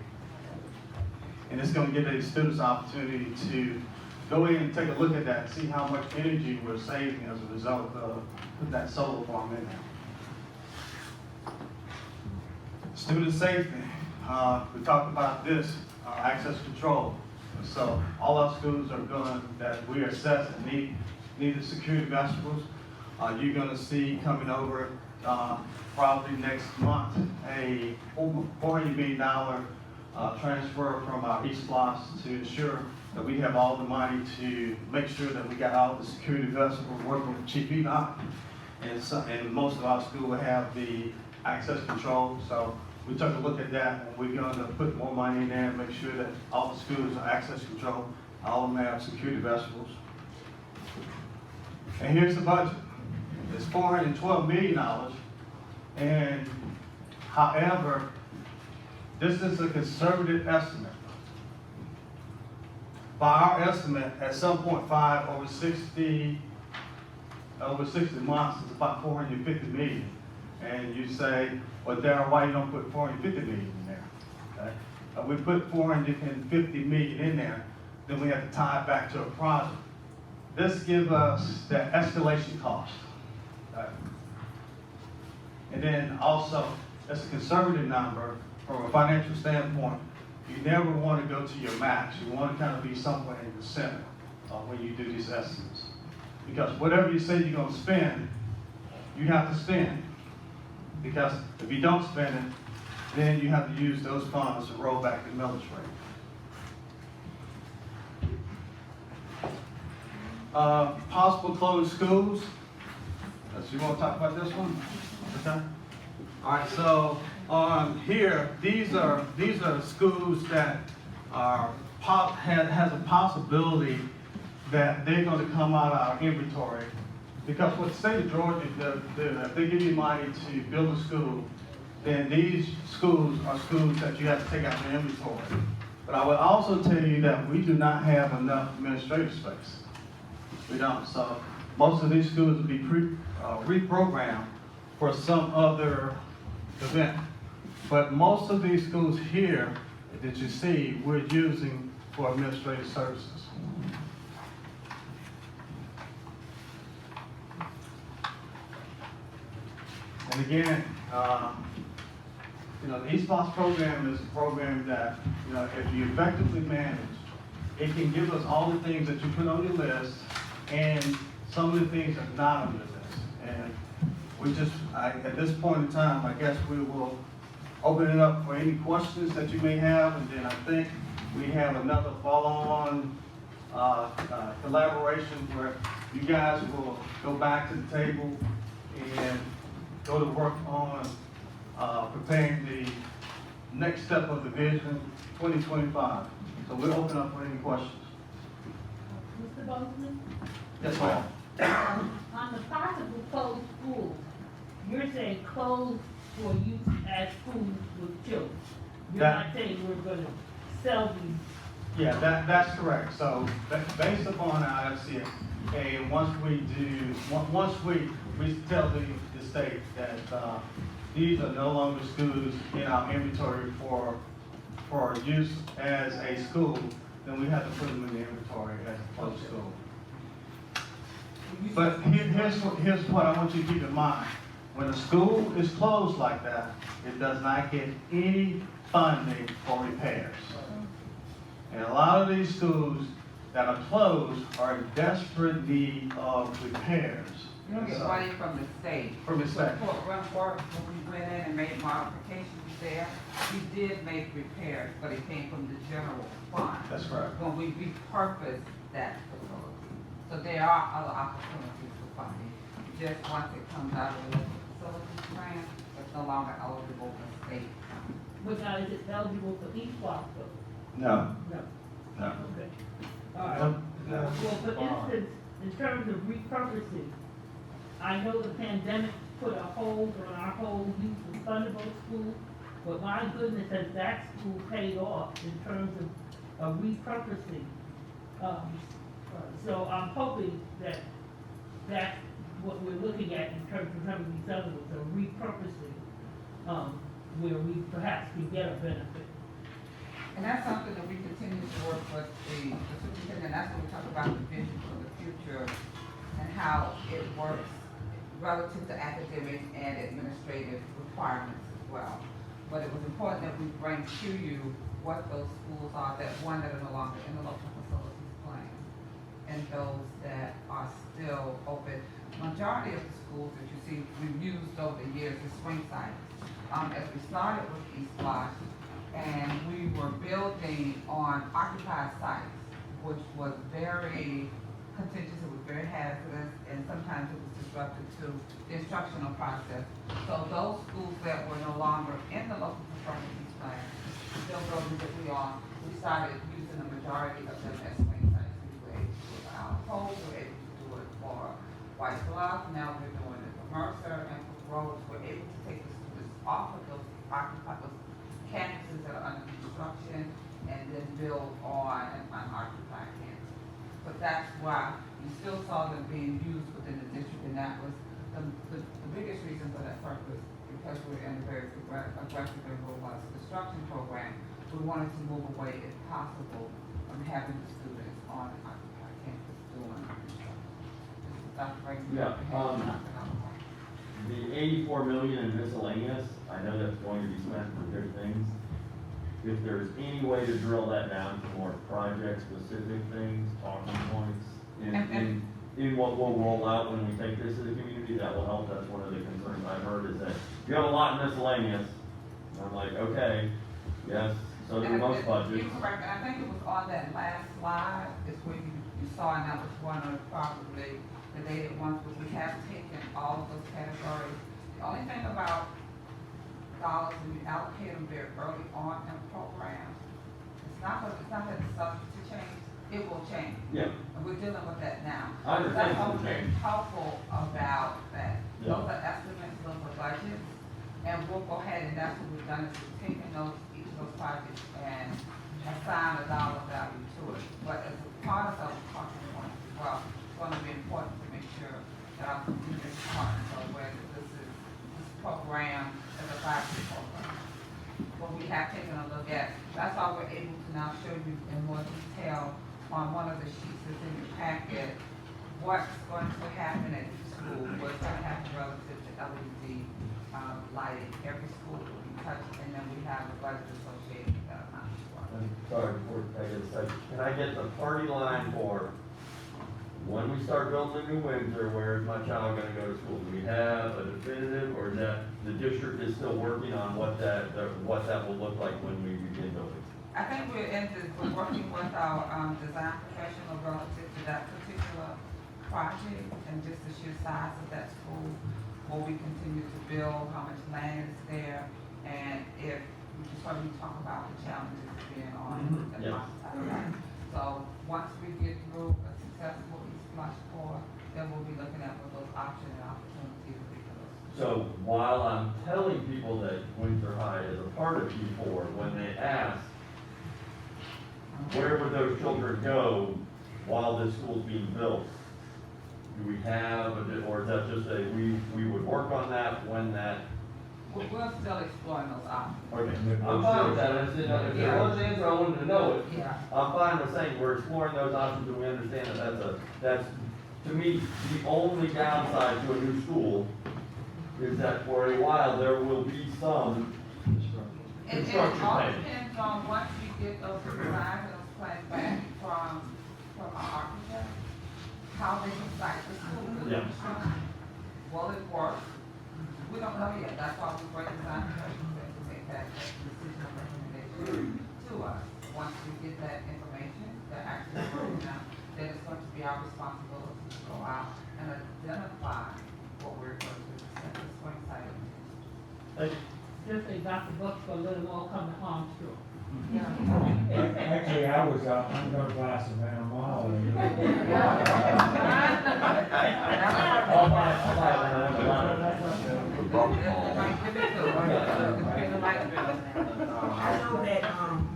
And it's going to give the students opportunity to go in and take a look at that and see how much energy we're saving as a result of putting that solar farm in there. Student safety. We talked about this, access control. So all our schools are going that we assess and need security vegetables. You're going to see coming over probably next month a $400 million transfer from our East Blocks to ensure that we have all the money to make sure that we got all the security vegetables working with Chief Enoch. And most of our schools will have the access control. So we took a look at that, and we're going to put more money in there and make sure that all the schools are access control, all of them have security vegetables. And here's the budget. It's $412 million, and however, this is a conservative estimate. By our estimate, at some point over 60 months, it's about $450 million. And you say, well, Darryl, why you don't put $450 million in there? Okay? We put $450 million in there, then we have to tie it back to a project. This gives us that escalation cost. Okay? And then also, that's a conservative number from a financial standpoint. You never want to go to your max. You want to kind of be somewhere in the center when you do these estimates. Because whatever you say you're going to spend, you have to spend. Because if you don't spend it, then you have to use those funds to roll back the millage rate. Possible closed schools. So you want to talk about this one? Okay. All right. So here, these are schools that are has a possibility that they're going to come out of our inventory, because what the state of Georgia does, if they give you money to build a school, then these schools are schools that you have to take out the inventory. But I would also tell you that we do not have enough administrative space. We don't. So most of these schools will be reprogrammed for some other event. But most of these schools here that you see, we're using for administrative services. And again, the East Loss program is a program that, if you effectively manage, it can give us all the things that you put on your list and some of the things that are not on your list. And we just, at this point in time, I guess we will open it up for any questions that you may have, and then I think we have another follow-on collaboration where you guys will go back to the table and go to work on preparing the next step of the vision 2025. So we'll open up for any questions. Mr. Bozeman? Yes, ma'am. On the possible closed schools, you're saying closed for use as schools with children. You're not saying we're gonna sell these. Yeah, that's correct. So based upon our FCA, once we tell the state that these are no longer schools in our inventory for use as a school, then we have to put them in the inventory as a closed school. But here's what I want you to keep in mind. When a school is closed like that, it does not get any funding for repairs. And a lot of these schools that are closed are in desperate need of repairs. You don't get money from the state. From the state. When we went in and made modifications there, we did make repairs, but it came from the general fund. That's correct. When we repurposed that facility. So there are other opportunities for funding. Just once it comes out of the local facilities grant, it's no longer eligible for state. But now is it eligible for each block though? No. No. No. Okay. All right. No. Well, for instance, in terms of repurposing, I know the pandemic put a hold on our whole use of Thunderbolt School, but my goodness, has that school paid off in terms of repurposing? So I'm hoping that that's what we're looking at in terms of some of these other ones, so repurposing, where we perhaps can get a benefit. And that's something that we continue to work with the superintendent. That's when we talk about the vision for the future and how it works relative to academic and administrative requirements as well. But it was important that we bring to you what those schools are, that one that are no longer in the local facilities plan, and those that are still open. Majority of the schools that you see we've used over the years is swing sites. As we started with East Lodge, and we were building on occupied sites, which was very contentious, it was very hazardous, and sometimes it was disruptive to the instructional process. So those schools that were no longer in the local facilities plan, still buildings that we started using the majority of them as swing sites. We were able to do it for Allen Cole, we were able to do it for White Bluff, now we're doing it for Mercer and for Rhodes. We're able to take the students off of those occupied campuses that are under construction and then build on an unoccupied campus. But that's why you still saw them being used within the district, and that was the biggest reason for that purpose, because we're in a very aggressive and robust construction program. We wanted to move away, if possible, from having the students on an occupied campus doing construction. Yeah, the 84 million in miscellaneous, I know that's going to be spent for good things. If there's any way to drill that down to more project-specific things, talking points, in what we'll roll out when we take this to the community, that will help. That's one of the concerns I've heard, is that you have a lot in miscellaneous, And I'm like, okay, yes, so do And most if budgets. you're correct, and I think it was on that last slide, is where you saw, and that was one of probably the dated ones, but we have taken all of those categories. The only thing about dollars, when you allocate them very early on in a program, it's not that it's subject to change, it will change. Yeah, And we're dealing with that now. I understand That's it will what's change. helpful about that. Yeah. Those are estimates, those are budgets, and we'll go ahead, and that's what we've done, is we've taken those, each of those projects and assign a dollar value to it. But as a part of those talking points as well, it's gonna be important to make sure that our community partners are aware that this program is a 5-year program. What we have taken a look at, that's why we're able to now show you in more detail on one of the sheets that's in your packet, what's going to happen at each school, what's going to happen relative to LED lighting. Every school will be touched, and then we have the budget associated with that amount as well. I'm sorry, before I get a second, can I get the party line for when we start building a new winter, where is my child gonna go to school? Do we have a definitive, or is that, the district is still working on what that will look like when we begin building? I think we're working with our design professional relative to that particular project and just the sheer size of that school, where we continue to build, how much land is there, and if we just sort of talk about the challenges being on the Yes. side. So once we get through a successful East Flush Core, then we'll be looking at what those options and opportunities will be for those. So while I'm telling people that Windsor High is a part of P4, when they ask, where would those children go while this school's being built? Do we have, or is that just we would work on that when that? We're still exploring those options. Okay, I'm fine with that, I just didn't know, if there was an answer, I wanted to know it. Yeah. I'm fine with saying we're exploring those options and we understand that that's, to me, the only downside to a new school is that for a while, there will be some And it construction all pain. depends on once we get those designs and those plans back from our architect, how they can site the school. Yeah. Will it work? We don't know yet, that's why we bring design professionals in to make that decision or recommendation to us. Once we get that information, they're actually working out, then it's going to be our responsibility to go out and identify what we're going to do at the spring site. Thank you. Just say Dr. Buck's gonna let them all come to Armstrong. Actually, I was, I'm gonna buy some animal. I know that,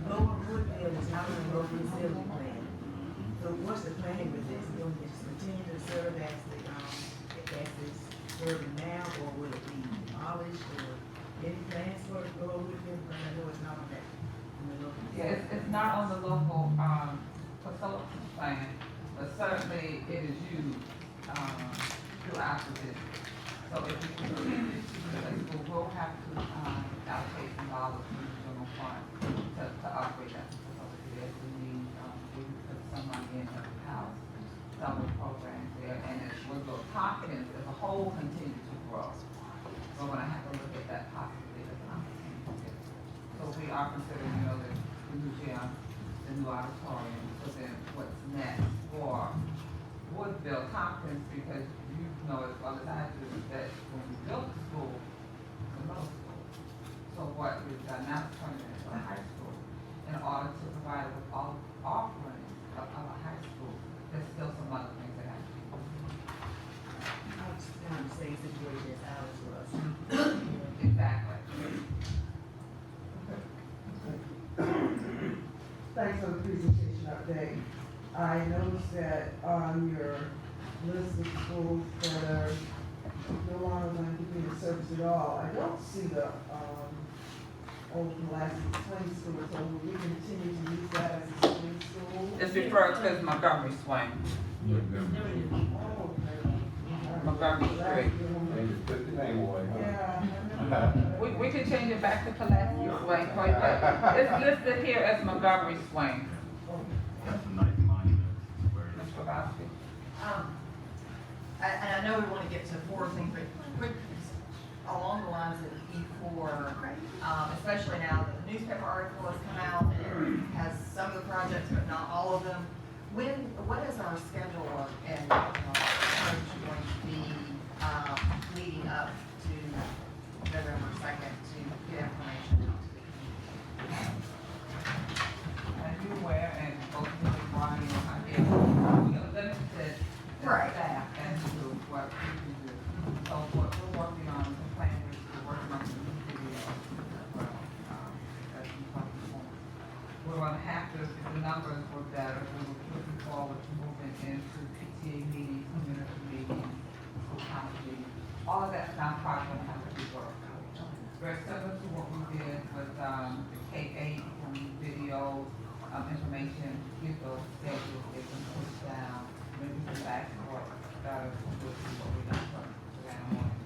Lower Woodfield is not gonna go through the facility plan. So what's the plan with this? Will it just continue to serve as it's serving now, or will it be demolished, or any plans for Lower Woodfield? Because I know it's not on that. Yeah, it's not on the local, facility plan, but certainly it is used, throughout the district. So if we continue to use it, we will have to, allocate some dollars from the general fund to operate that facility. As we need, we put some money in to house some of the programs there, and as Woodrow Tompkins as a whole continue to grow. We're gonna have to look at that possibly as an opportunity. So we are considering, the new gym, the new auditorium, so then what's next for Woodville Tompkins, because you know as well as I do that when we built the school, it's a middle school. So what we've done now is turn it into a high school. In order to provide with all offerings of a high school, there's still some other things that have to be done. I'm just in the same situation as ours was. Exactly. Thanks for the presentation update. I noticed that on your list of schools that are no longer going to be in service at all, I don't see the, old Pulaski swing school, so will we continue to use that as a swing school? It's referred to as Montgomery Swing. Oh, okay. Montgomery Street. Yeah. We can change it back to Pulaski Swing, but it's listed here as Montgomery Swing. That's a nice monument. Mr. Bowski. And I know we want to get to four things, but quick, along the lines of E4, especially now that the newspaper article has come out and it has some of the projects, but not all of them. What is our schedule and approach going to be leading up to November 2nd to get information out to the community? As you're aware, and both of you, Brian, I guess, we are limited Right. staff and to what we can do. So what we're working on, the plan is we're working on some new videos as well, as we talk before. We're gonna have to, if the numbers were better, we were looking forward to moving into PTA meetings, community meetings, school council meetings. All of that sounds probably gonna have to be worked out. Very similar to what we did with, the K-8 videos, information, get those schedules, get them pushed down, maybe the back and forth, better to do what we got from Savannah morning.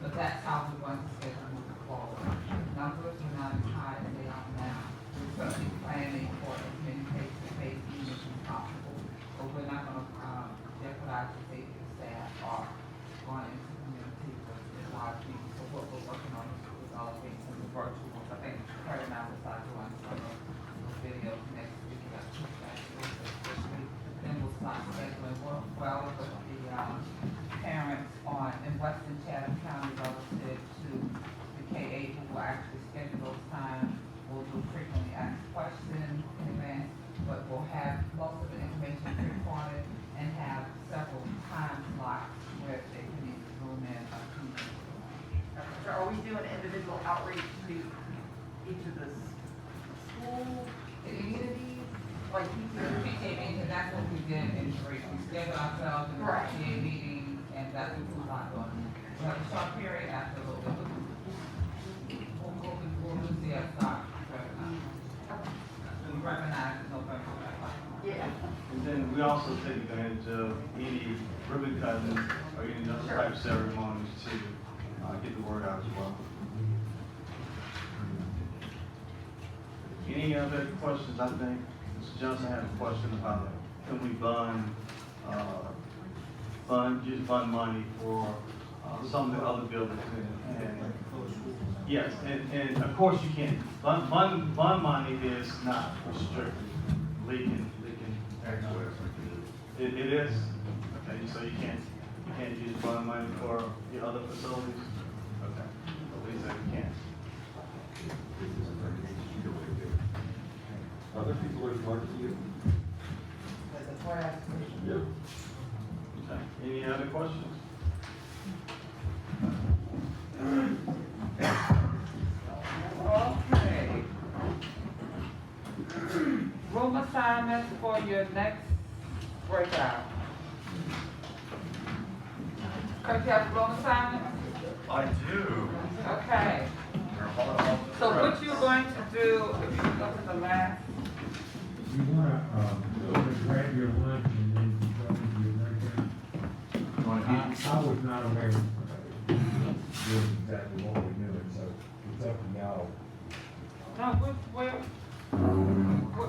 But that's how we want to schedule moving forward. Numbers are not as high as they are now. We're certainly planning for as many face-to-face meetings as possible, but we're not gonna, jeopardize the safety of staff or going into community with large meetings. So what we're working on is developing some virtual ones. I think Kurt and I will start doing some of those videos next week. We got two actually this week. Then we'll start scheduling work well with the parents in Western Chatham County relative to the K-8 who will actually schedule those times. We'll do frequently asked questions in advance, but we'll have most of the information pre-recorded and have several time slots where they can either zoom in or tune in. So are we doing individual outreach to each of the school communities? Like PTA meetings, and that's what we did in three. We scheduled ourselves in the Right. PTA meeting, and that's what we're not doing. We have a short period after a little bit. We'll do CSR. We recognize it's November. Yeah. And then we also take advantage of any ribbon cutting or any other type of ceremonies to get the word out as well. Any other questions? I think Mr. Johnson had a question about can we use fund money for some of the other buildings and yes, and of course you can. Fund money is not restricted, leaking everywhere. It is, okay, so you can't use fund money for your other facilities? Okay, at least you can. Other people are smart to you. That's a class. Yep. Okay, any other questions? Okay. Room assignments for your next breakout. Kurt, you have room assignments? I do. Okay. So what you're going to do, if you go to the last, You wanna, go and grab your lunch and then you go into your breakout? I was not aware of doing exactly what we're doing, so it's up to y'all. no,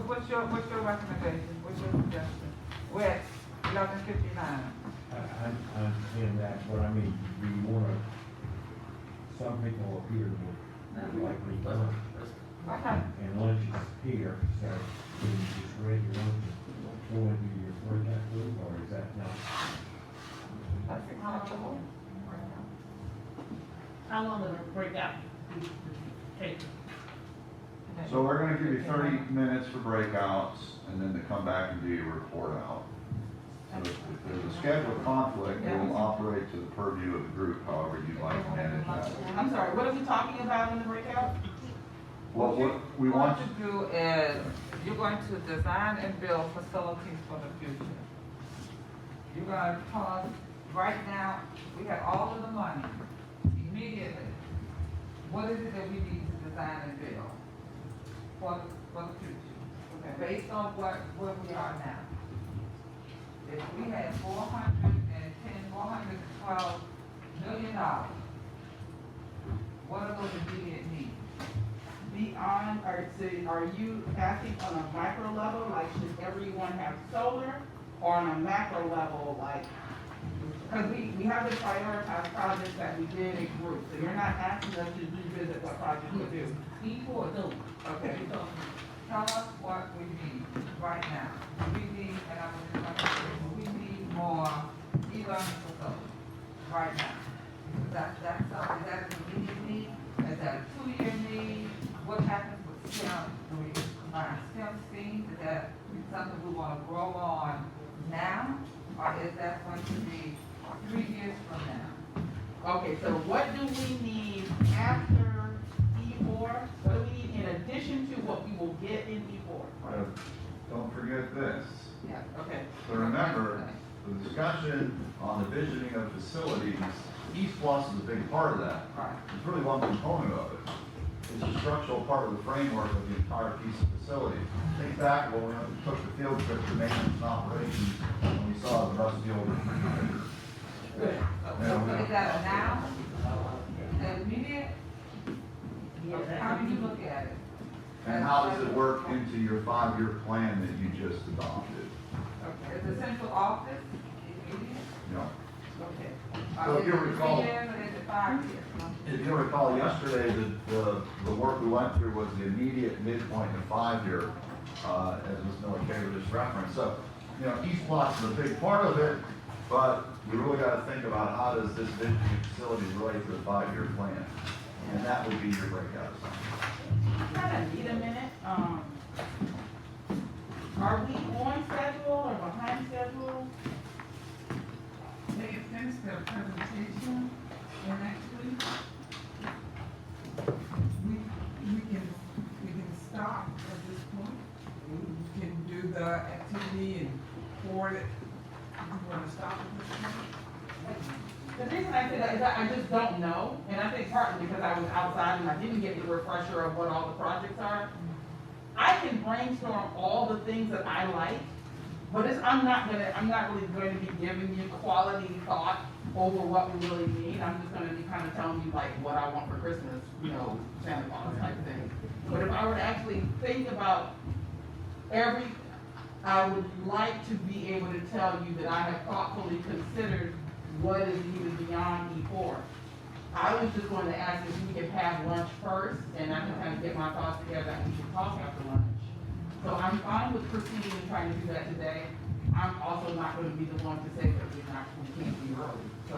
what's your recommendation? What's your suggestion? We're at 11:59. I understand that, but I mean, do you wanna, some people appear to likely lunch, Okay. and lunch is here, so can you just grab your lunch and go into your breakout room, or is that not? That's acceptable. How long will the breakout take? So we're gonna give you 30 minutes for breakouts, and then to come back and do your report out. So if there's a scheduled conflict, we'll operate to the purview of the group, however you'd like to manage that. I'm sorry, what are we talking about in the breakout? Well, what we want, What you do is, you're going to design and build facilities for the future. You're gonna tell us, right now, we have all of the money, immediately. What is it that we need to design and build for the future? Okay, based on where we are now. If we had $412 million, what are those immediate needs? Beyond, are you asking on a micro level, like should everyone have solar? Or on a macro level, like Cause we have to prioritize projects that we did in group, so you're not asking us to revisit what projects we do. E4 don't. Okay, tell us what we need right now. We need, and I was just like, we need more e-learning facilities right now. Is that an immediate need? Is that a 2-year need? What happens with STEM? Do we combine STEM schemes? Is that something we wanna grow on now? Or is that going to be 3 years from now? Okay, so what do we need after E4? What do we need in addition to what we will get in E4? Don't forget this. Yeah, okay. So remember, the discussion on the visioning of facilities, East Plus is a big part of that. Right. It's really one component of it. It's a structural part of the framework of the entire piece of facility. Think back when we took the field trip to maintenance and operations, when we saw the rusty old refrigerator. Good. So is that a now? An immediate? How do you look at it? And how does it work into your 5-year plan that you just adopted? Okay, is the central office immediate? No. Okay. So if you Is it recall- 3 years or is it 5 years? If you recall yesterday, the work we went through was the immediate midpoint and 5-year, as Ms. Miller Caver just referenced. So, you know, East Block is a big part of it, but we really gotta think about how does this vision facility relate to the 5-year plan? And that would be your breakout assignment. I kinda need a minute, are we on schedule or behind schedule? They finished their presentation next week. We can stop at this point. We can do the activity and forward it. You wanna stop at this point? The reason I say that is that I just don't know, and I think partly because I was outside and I didn't get the refresher of what all the projects are. I can brainstorm all the things that I like, but I'm not really going to be giving you quality thought over what we really need. I'm just gonna be kind of telling you like what I want for Christmas, you know, Santa Claus type thing. But if I were to actually think about I would like to be able to tell you that I have thoughtfully considered what is needed beyond E4. I was just going to ask if we could have lunch first, and I can kind of get my thoughts together and we can talk after lunch. So I'm fine with proceeding and trying to do that today. I'm also not going to be the one to say that we can't be early, so.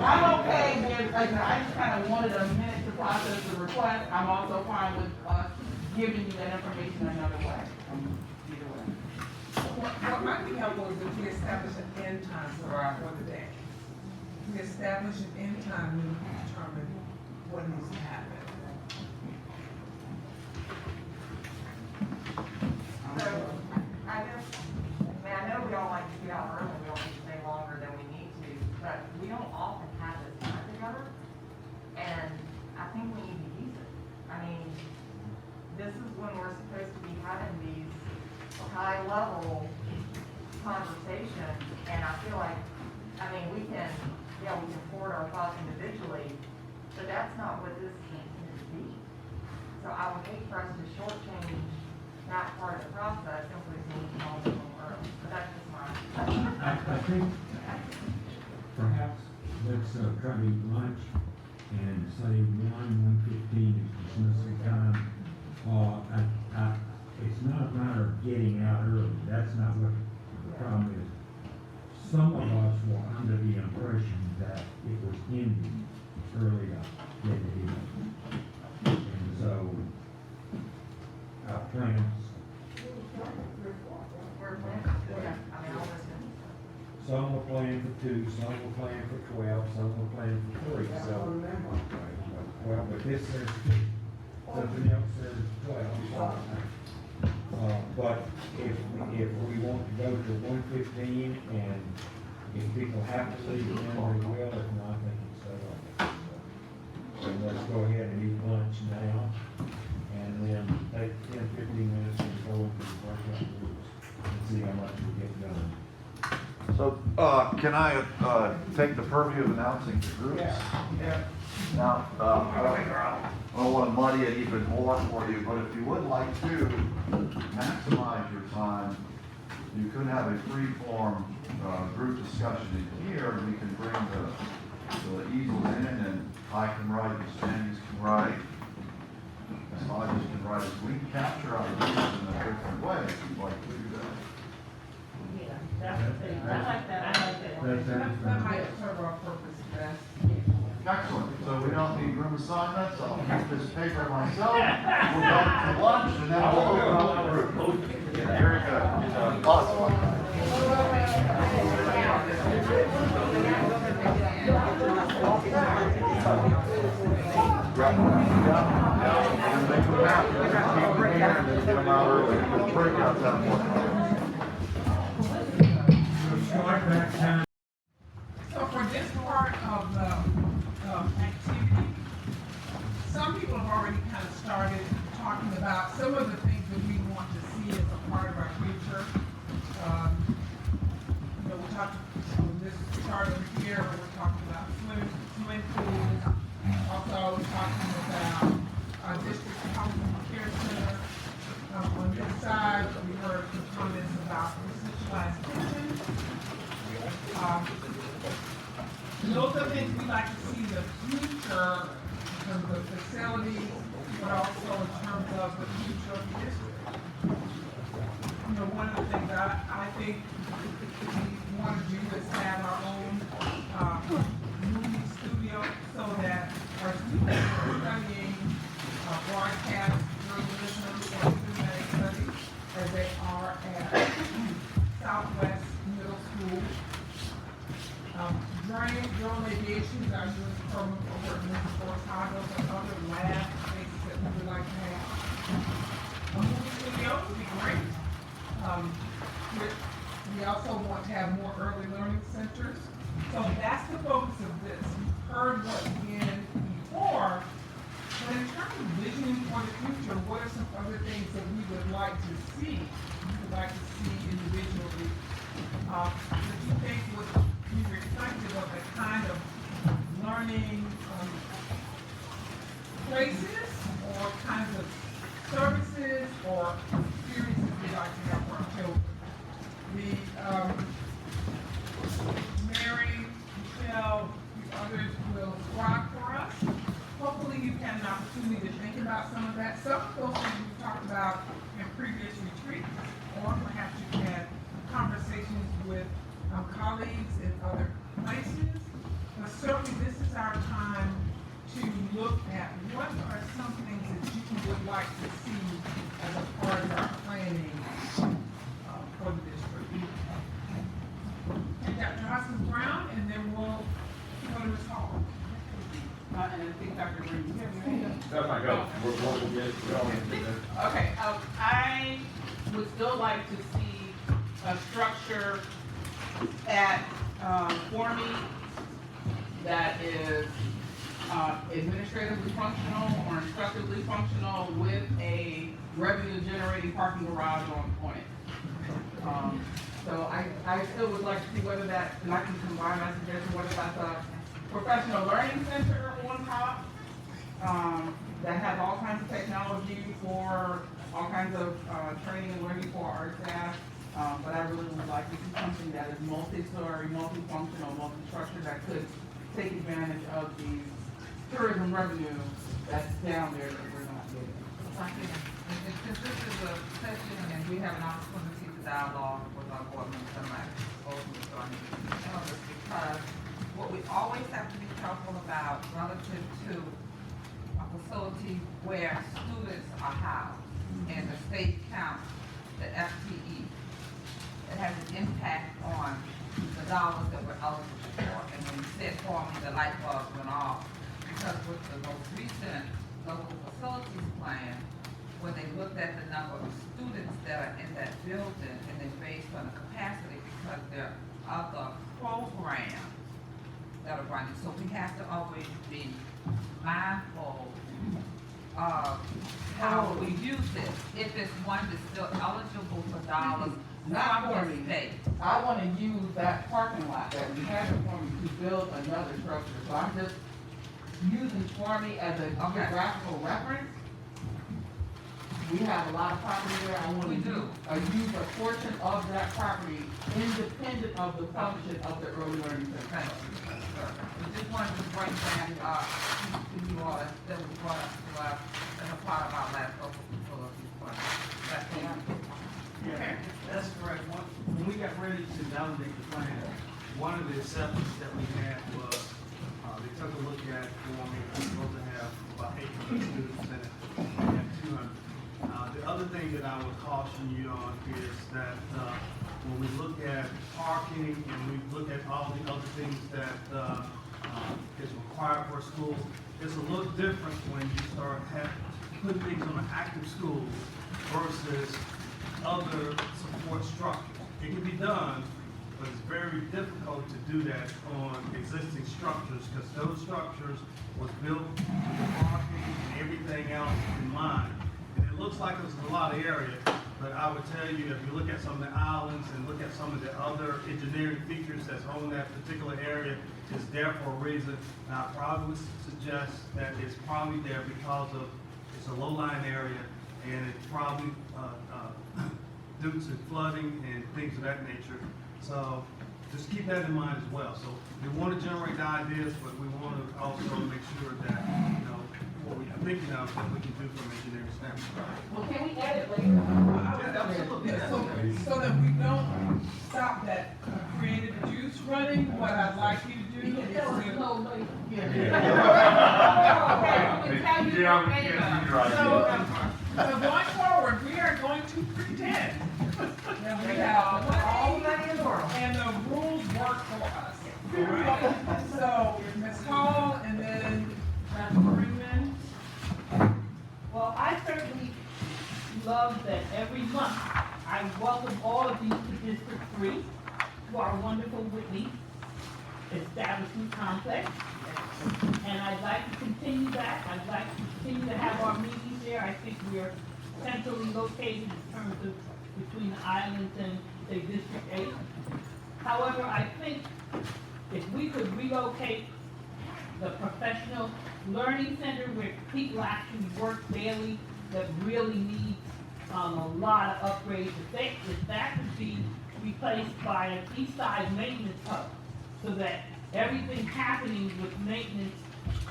I'm okay with, like, I just kind of wanted a minute to process the request. I'm also fine with us giving you that information another way. Either way. What might be helpful is if we establish an end time for the day. If we establish an end time, we can determine what needs to happen. So, I know we all like to get out early, we don't need to stay longer than we need to, but we don't often have this time together, and I think we need to use it. I mean, this is when we're supposed to be having these high-level conversations, and I feel like, we can forward our thoughts individually, but that's not what this is intended to be. So I would hate for us to shortchange that part of the process simply so we can all go home early, but that's just my. I think perhaps let's try to eat lunch and say 1:15 is dismissal time. It's not a matter of getting out early, that's not what the problem is. Some of us were under the impression that it was ending early enough to get it in. And so, our plans, We're planning to do it. All this is. some were planning for 2, some were planning for 12, some were planning for 3, so. Well, but this says 2, something else says 12, so. But if we want to go to 1:15 and if people have to leave, then they will, if not, they can stay on. So let's go ahead and eat lunch now and then take 10-15 minutes and go into the workout groups and see how much we get done. So, can I, take the purview of announcing the groups? Yeah. Now, I don't want to muddy it even more for you, but if you would like to maximize your time, you could have a free-form, group discussion in here, and we can bring the easels in, and I can write, the Spaniards can write, the Hodges can write, we can capture ideas in a different way if you'd like to do that. Yeah, that's the thing. I like that, I like that. That might serve our purpose best. Excellent, so we don't need room assignments, I'll keep this paper myself, we'll go to lunch, and then we'll open up the group. Very good, awesome. So for this part of the activity, some people have already kind of started talking about some of the things that we want to see as a part of our future. We talked, this chart over here, we're talking about swimming pools, also talking about district health and care center. On this side, we heard some comments about decentralized kitchen. Those are things we like to see in the future in terms of facilities, but also in terms of the future of the district. One of the things I think we want to do is have our own movie studio so that our students are studying broadcast journalism or cinematic studies as they are at Southwest Middle School. Drone aviation is our newest program over at Mr. Fortados and other lab spaces that we would like to have. A movie studio would be great. We also want to have more early learning centers. So that's the focus of this. You've heard what's in before, but in terms of visioning for the future, what are some other things that we would like to see? We would like to see individually. That you think would be reflective of the kind of learning places or kinds of services or experiences we'd like to have for our children. Mary, Michelle, the others will scribe for us. Hopefully you've had an opportunity to think about some of that. Some of those things we've talked about in previous retreats, or perhaps you've had conversations with colleagues in other places. But certainly this is our time to look at what are some things that you would like to see as a part of our planning for the district. And Dr. Hoskins-Brown, and then we'll go to Ms. Hall. And I think Dr. Green, you have your hand up? That's my go. We're going to get going. Okay, I would still like to see a structure at Formie that is administratively functional or instructively functional with a revenue generating parking garage on it. So I still would like to see whether that, and I can combine my suggestion, whether that's a professional learning center on top that has all kinds of technology for all kinds of training and learning for our staff. But I really would like to see something that is multi-story, multifunctional, multi-structured that could take advantage of the tourism revenue that's down there that we're not getting. And since this is a session and we have an opportunity to dialogue with our board members tonight, because what we always have to be careful about relative to a facility where students are housed and the state counts the FTE, it has an impact on the dollars that we're eligible for. And when you said for me, the light bulbs went off. Because with the most recent local facilities plan, when they looked at the number of students that are in that building, and then based on the capacity, because there are other programs that are running. So we have to always be mindful of how we use it. If it's one that's still eligible for dollars, Not for me. state. I want to use that parking lot that we have in Formie to build another structure. So I'm just using Formie as a geographical reference. We have a lot of property there, I wanna use a portion of that property independent of the function of the early learning center. We just wanted to bring that, to you all, that was brought up to us as a part of our last open facility plan. That's Yeah, that's correct. When we got ready to validate the plan, one of the acceptances that we had was, they took a look at it for me, I'm supposed to have about 800 students in it, we had 200. The other thing that I would caution you on is that, when we look at parking and we look at all the other things that, is required for a school, it's a little different when you start putting things on an active school versus other support structures. It can be done, but it's very difficult to do that on existing structures because those structures was built with the parking and everything else in mind. And it looks like there's a lot of area, but I would tell you, if you look at some of the islands and look at some of the other engineering features that's on that particular area, it's there for a reason. And I probably would suggest that it's probably there because of, it's a low-lying area and it's probably, due to flooding and things of that nature. So just keep that in mind as well. So we want to generate the ideas, but we want to also make sure that, you know, what we're thinking of that we can do from an engineering standpoint. Well, can we add it later? So that we don't stop that creative juice running, what I'd like you to do is to. So going forward, we are going to pretend that we have all the money in the world and the rules work for us. Alright? So Ms. Hall and then Dr. Freeman. Well, I certainly love that every month I welcome all of these to District 3 to our wonderful Whitney Establishment Complex. And I'd like to continue that. I'd like to continue to have our meetings there. I think we're centrally located in terms of between the islands and, say, District 8. However, I think if we could relocate the professional learning center where people actually work daily that really need a lot of upgrades, if that could be replaced by an east side maintenance hub so that everything happening with maintenance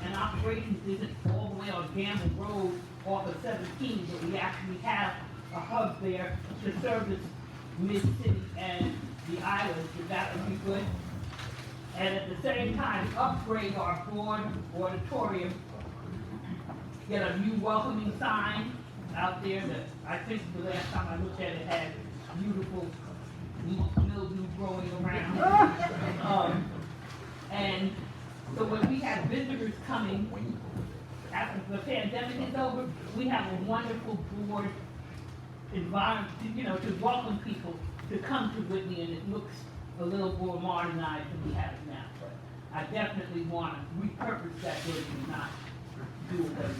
and operations isn't all the way on Gamble Road off of 17, but we actually have a hub there to service Mid-City and the islands, that would be good. And at the same time, upgrade our board auditorium, get a new welcoming sign out there that I think the last time I looked at it had beautiful mildew growing around. And so when we have visitors coming, after the pandemic is over, we have a wonderful board environment, you know, to welcome people to come to Whitney, and it looks a little more modernized than we have it now. But I definitely want to repurpose that building and not do it as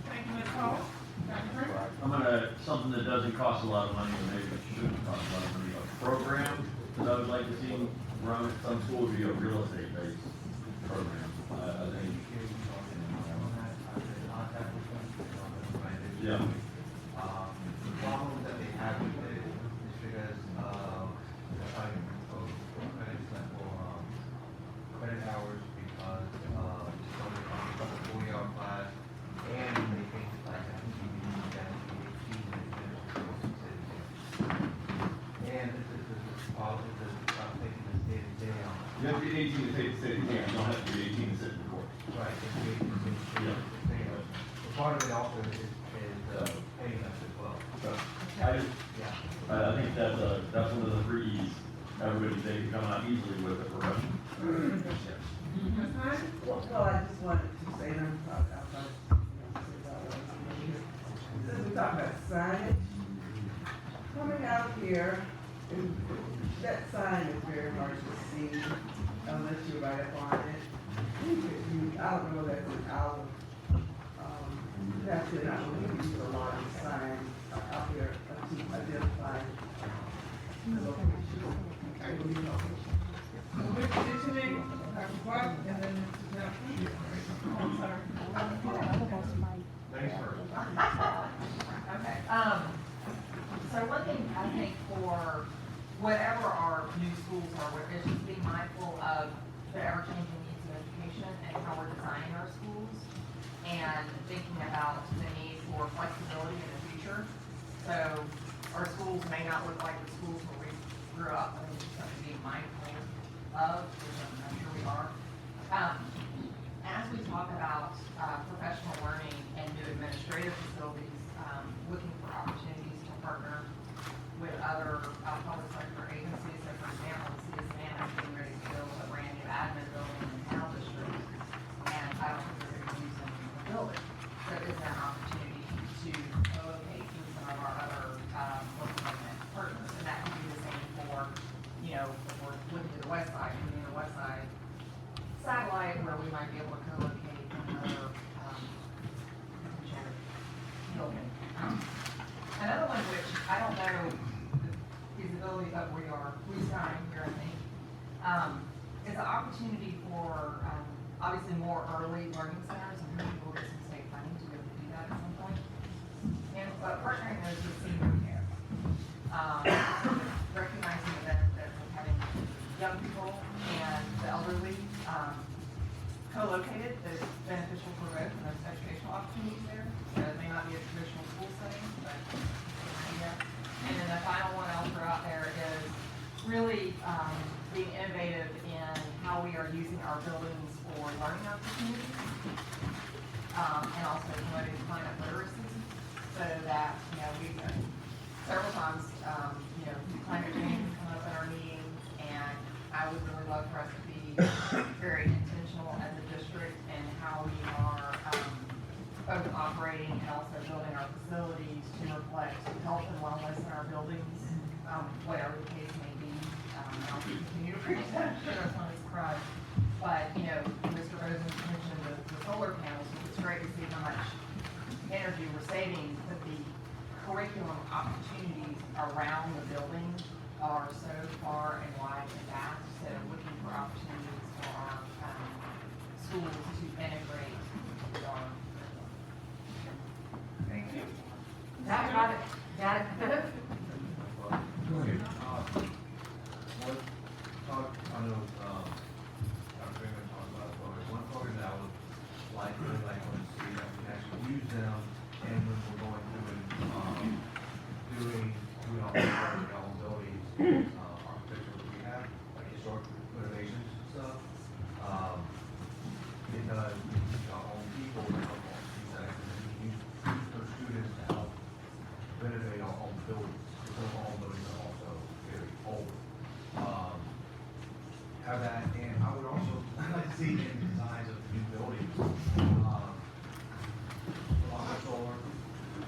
Thank you, Ms. Hall. Dr. Freeman. I'm gonna, something that doesn't cost a lot of money, or maybe it shouldn't cost a lot of money, a program that I would like to see run at some school would be a real estate based program. I think. Yeah. The problem that they have with it is because they're fighting for credit hours because it's only a 40-hour class, and they take the class at the DVD down to 18 and this is the policy that's taking the state of day on. You have to be 18 to take the state exam, you don't have to be 18 to sit in court. Right, it's part of it also is paying us as well. So, I think that's one of the 3 E's. Everybody, they can come out easily with a profession. Well, I just wanted to say, and I'm talking since we talk about signage, coming out here, that sign is very hard to see unless you're right up on it. I don't know that's an hour. That's it, I don't think we use a lot of signs out here to identify the location. We're petitioning Dr. Buck and then Mr. Johnson. I'm sorry. Thanks for whatever our new schools are, it's just being mindful of the ever-changing needs of education and how we're designing our schools, and thinking about the need for flexibility in the future. So our schools may not look like the schools where we grew up. I think it's something to be mindful of, which I'm sure we are. As we talk about professional learning and new administrative facilities, looking for opportunities to partner with other public sector agencies. So for example, the city of Savannah is getting ready to build a brand new admin building in the town district, and I don't think they're going to use them in the building. So is there an opportunity to co-locate with some of our other local government partners? And that could be the same for, you know, if we're looking to the west side, moving the west side satellite, where we might be able to co-locate another building. Another one which I don't know the feasibility of, we are time here, I think, is an opportunity for obviously more early learning centers, and maybe we'll get some state funding to be able to do that at some point. And partnering those with senior care, recognizing the benefits of having young people and the elderly co-located is beneficial for both, and there's educational opportunities there. It may not be a traditional school setting, but yeah. And then the final one I'll throw out there is really being innovative in how we are using our buildings for learning opportunities, and also promoting climate literacy, so that, you know, we've several times, you know, climate change has come up in our meetings, and I would really love for us to be very intentional as a district in how we are both operating and also building our facilities to reflect health and wellness in our buildings, whatever the case may be. I'll continue to preach that, I'm sure that's not a surprise. But, you know, Mr. Rosen mentioned the solar panels, which is great to see how much energy we're saving, but the curriculum opportunities around the building are so far and wide and vast, so looking for opportunities for our schools to integrate with our curriculum. Thank you. That got it. Got it. I know, Dr. Freeman talked about programs. One program that I would really like to see that we can actually use them, and when we're going through and doing our own buildings, architecture that we have, like historic renovations and stuff, because our own people and our own students, we use those students to help renovate our own buildings, because our own buildings are also very old. Have that, and I would also like to see in designs of new buildings, a lot of solar,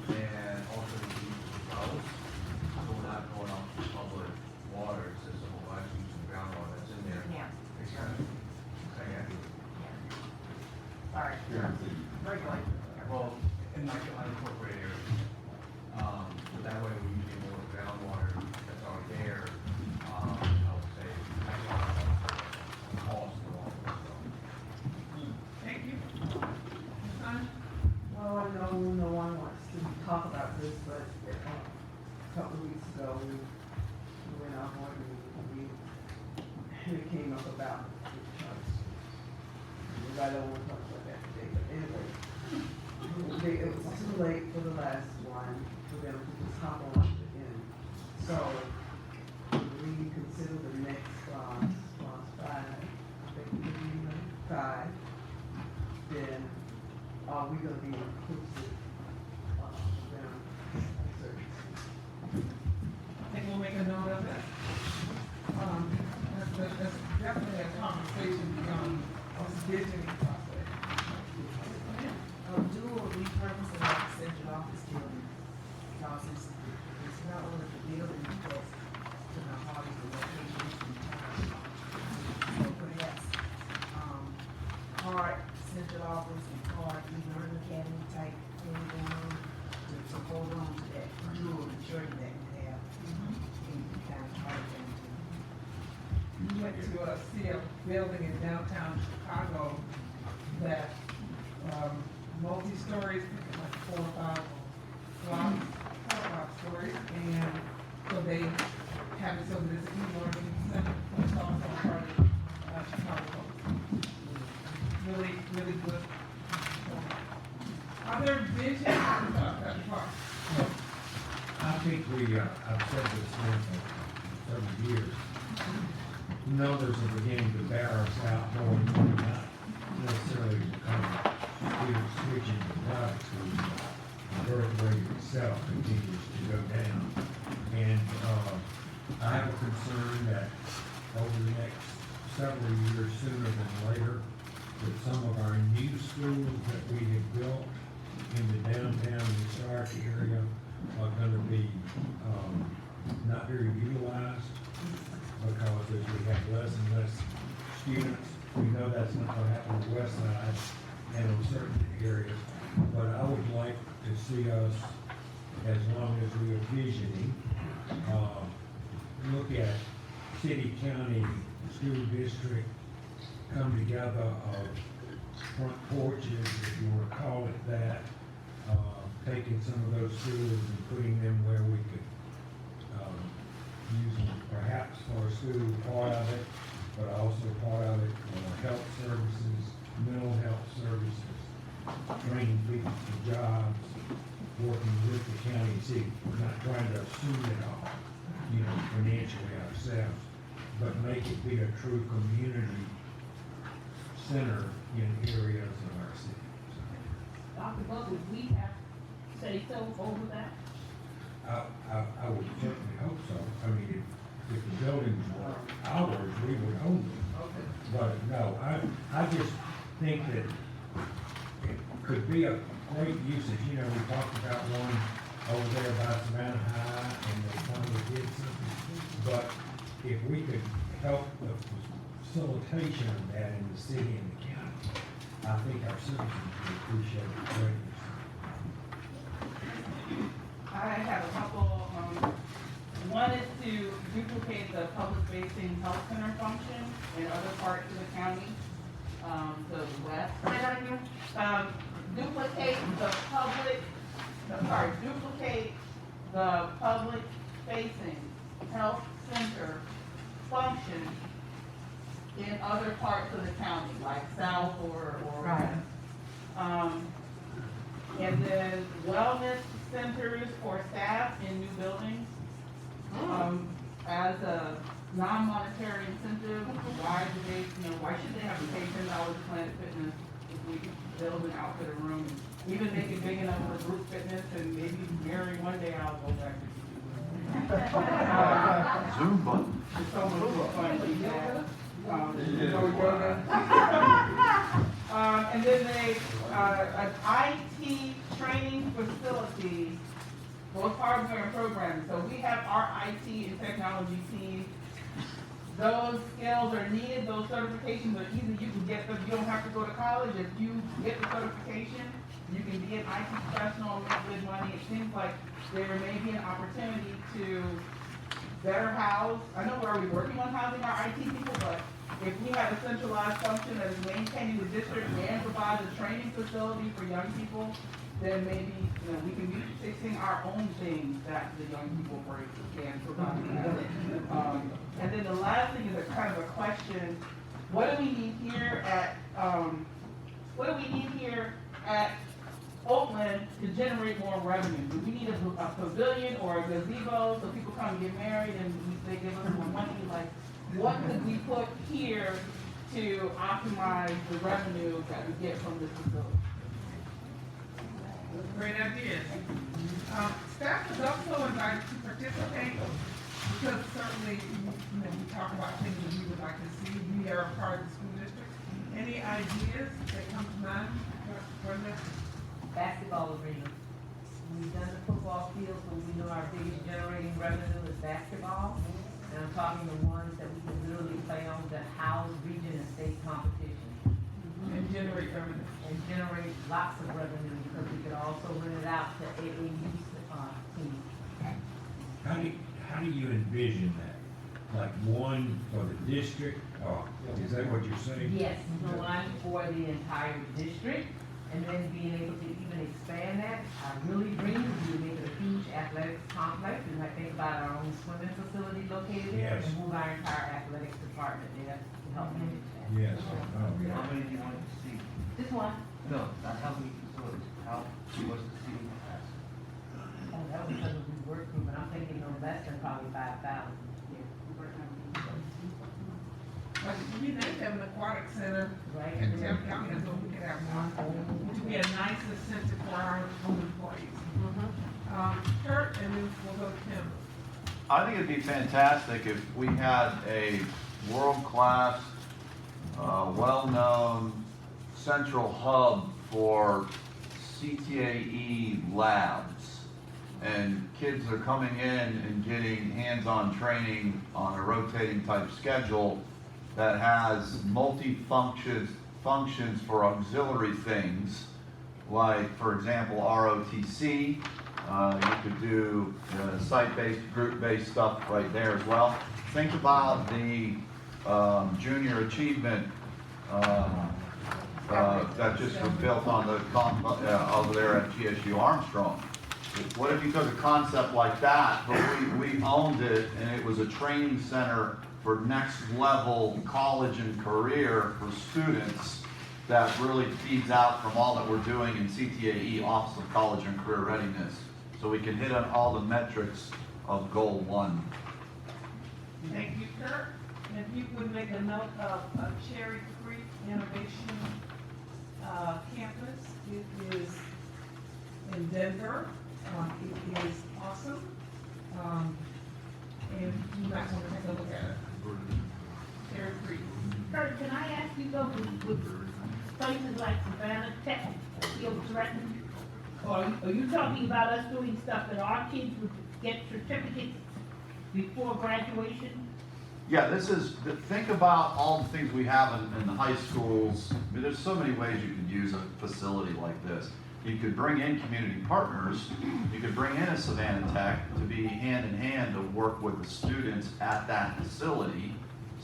and also the use of wells, so we're not going off the public water system, we'll actually use the groundwater that's in there. Yeah. Exactly. Okay, Sorry. Very good. well, in like unincorporated areas, but that way we're using more groundwater that's already there, help save cost and all that stuff. Thank you. Well, I know no one wants to talk about this, but a couple of weeks ago, we went out one meeting, and it came up about the charts. I don't want to talk about that today, but anyway, it was too late for the last one, for them to just hop on to the end. So, we consider the next clause 5, I think we can 5, then are we gonna be inclusive of them? I think we'll make a note of that. That's definitely a conversation beyond us visioning process. Dual repurposing of the central office building, because it's not only the building, because to the heart of the location in town. So perhaps, part central office and part e-learning academy type thing going on, to hold on to that dual maturity that we have in kind of heart of things. We went to see a building in downtown Chicago that, multi-stories, like 4 or 5 blocks, 4 or 5 stories, and so they have it so that it's an e-learning center, it's also part of, Chicago. Really, really good. Are there visions at the park? I think I've said this now for several years. Numbers are beginning to bear us out more and more, not necessarily because of students switching to private schools. The birth rate itself continues to go down. And, I have a concern that over the next several years, sooner than later, that some of our new schools that we have built in the downtown historic area are gonna be, not very utilized, because as we have less and less students, we know that's not gonna happen on the west side and in certain areas. But I would like to see us, as long as we are visioning, look at city, county, school district, come together of front porches, if you wanna call it that, taking some of those schools and putting them where we could, use them perhaps for a school part of it, but also part of it for health services, mental health services, training people for jobs, working with the county city. We're not trying to assume it all, financially ourselves, but make it be a true community center in areas of our city. Dr. Buck, would we have say so over that? I would certainly hope so. I mean, if the buildings were ours, we would own them. But no, I just think that it could be a great usage. We talked about one over there by Savannah High, and they finally did something. But if we could help the facilitation of that in the city and the county, I think our citizens would appreciate it greatly. I have a couple, one is to duplicate the public-facing health center function in other parts of the county, to the west. Duplicate the public-facing health center function in other parts of the county, like south or west. And then wellness centers for staff in new buildings, as a non-monetary incentive. Why should they have to pay $10 to Planet Fitness if we build an outfitter room, even make it big enough for group fitness, and maybe Mary, one day I'll go back to Zoom button. it's so much more fun to do that. And then an IT training facility, both hardware and programming. So we have our IT and technology team. Those skills are needed, those certifications are easy, you can get them, you don't have to go to college. If you get the certification, you can be an IT professional and make good money. It seems like there may be an opportunity to better house. I know we're already working on housing our IT people, but if we have a centralized function that is maintaining the district and provides a training facility for young people, then maybe, we can be fixing our own things that the young people can provide. And then the last thing is a kind of a question: what do we need here at Oakland to generate more revenue? Do we need a pavilion or a gazebo so people come and get married and they give us more money? Like, what could we put here to optimize the revenue that we get from this facility? Great ideas. Staff is also invited to participate, because certainly, we talk about things that we would like to see. We are a part of the school district. Any ideas that come to mind for this? Basketball arena. We've done the football field, but we know our biggest generating revenue is basketball. And I'm talking the ones that we can literally play on that house region and state competition. And generate revenue. And generate lots of revenue, because we could also rent it out to AAU teams. How do you envision that? Like one for the district, or is that what you're saying? Yes, one for the entire district. and then being able to even expand that, I really dream of you make it a huge athletics complex. We might think about our own swimming facility located there, Yes. and move our entire athletics department there to help manage that. Yes. How many do you want to see? Just one. No, not how many facilities, how, what's the seating capacity? Oh, that was because we worked group, and I'm thinking no less than probably 5,000. But we may have an aquatic center Right. in Tampa County, so we could have one, which would be a nice incentive for our own employees. Kurt, and then we'll go to Tim. I think it'd be fantastic if we had a world-class, well-known central hub for CTAE labs. And kids are coming in and getting hands-on training on a rotating type schedule that has functions for auxiliary things, like, for example, ROTC. You could do site-based, group-based stuff right there as well. Think about the junior achievement that just was built on the over there at GSU Armstrong. What if you took a concept like that, but we owned it, and it was a training center for next level college and career for students that really feeds out from all that we're doing in CTAE, Office of College and Career Readiness. So we can hit on all the metrics of goal 1. Thank you, Kurt. And if you would make a note of Cherry Creek Innovation Campus, it is in Denver. It is awesome. And you might want to take a look at it. Cherry Creek. Kurt, can I ask you though, with places like Savannah Tech, feel threatened? Or are you talking about us doing stuff that our kids would get certificates before graduation? Yeah, think about all the things we have in the high schools. I mean, there's so many ways you could use a facility like this. You could bring in community partners. You could bring in a Savannah Tech to be hand in hand to work with the students at that facility.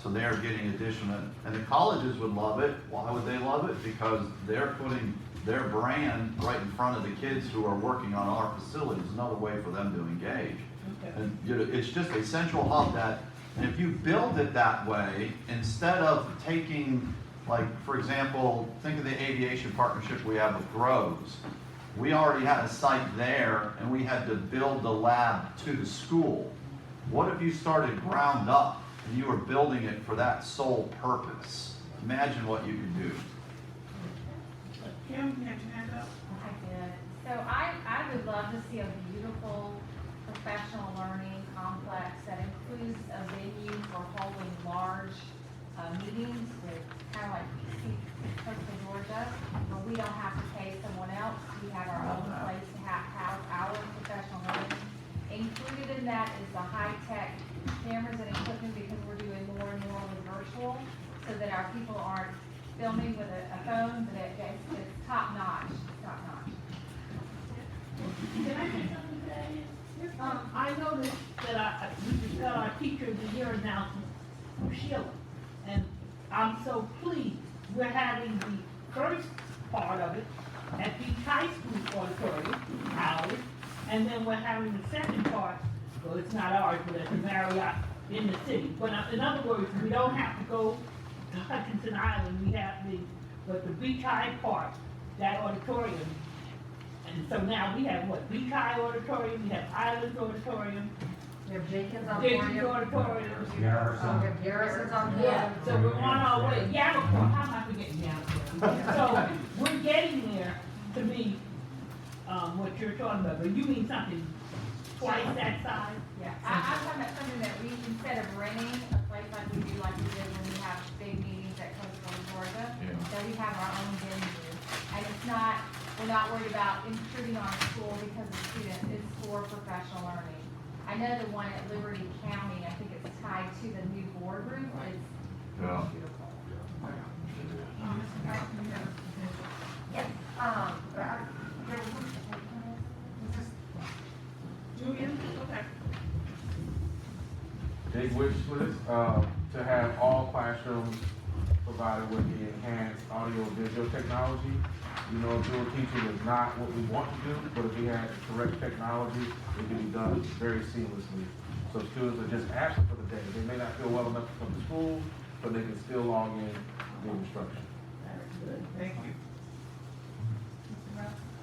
So they're getting additional, and the colleges would love it. Why would they love it? Because they're putting their brand right in front of the kids who are working on our facilities. Another way for them to engage. Okay. And it's just a central hub that, and if you build it that way, instead of taking, like, for example, think of the aviation partnership we have with Groves. We already had a site there, and we had to build the lab to the school. What if you started ground up, and you were building it for that sole purpose? Imagine what you could do. Kim, you have your hand up? I did. So I would love to see a beautiful professional learning complex that includes a venue for holding large meetings with kind of like Coastal Georgia, where we don't have to pay someone else. We have our own place to have our professional learning. Included in that is the high-tech cameras and equipment, because we're doing more and more with virtual, so that our people aren't filming with a phone, but it's top-notch, top-notch. Can I say something to that? I noticed that we just got our Teacher of the Year announcement from Sheila, and I'm so pleased. We're having the first part of it at Beach High School auditorium, ours, and then we're having the second part, well, it's not ours, but at the Marriott in the city. But in other words, we don't have to go to Hutchinson Island, we have but the Beach High part, that auditorium. And so now we have what, Beach High Auditorium, we have Islands Auditorium. We have Jenkins Auditorium. We have Garrison's on. Yeah, so we're on our way, Yamaha, how am I forgetting Yamaha? So, we're getting there to be, what you're talking about, but you mean something twice that size? Yeah, I'm talking about something that we, instead of renting a place like we do, like we did when we have big meetings at Coastal Georgia, that we have our own venue. And we're not worried about intruding on school because of students, it's for professional learning. I know the one at Liberty County, I think it's tied to the new boardroom, it's beautiful. Yes, Julian, okay. Big wish list, to have all classrooms provided with the enhanced audio visual technology. You know, dual teaching is not what we want to do, but if we had the correct technology, it can be done very seamlessly. So students are just absent for the day. They may not feel well enough to come to school, but they can still log in the instruction. Thank you.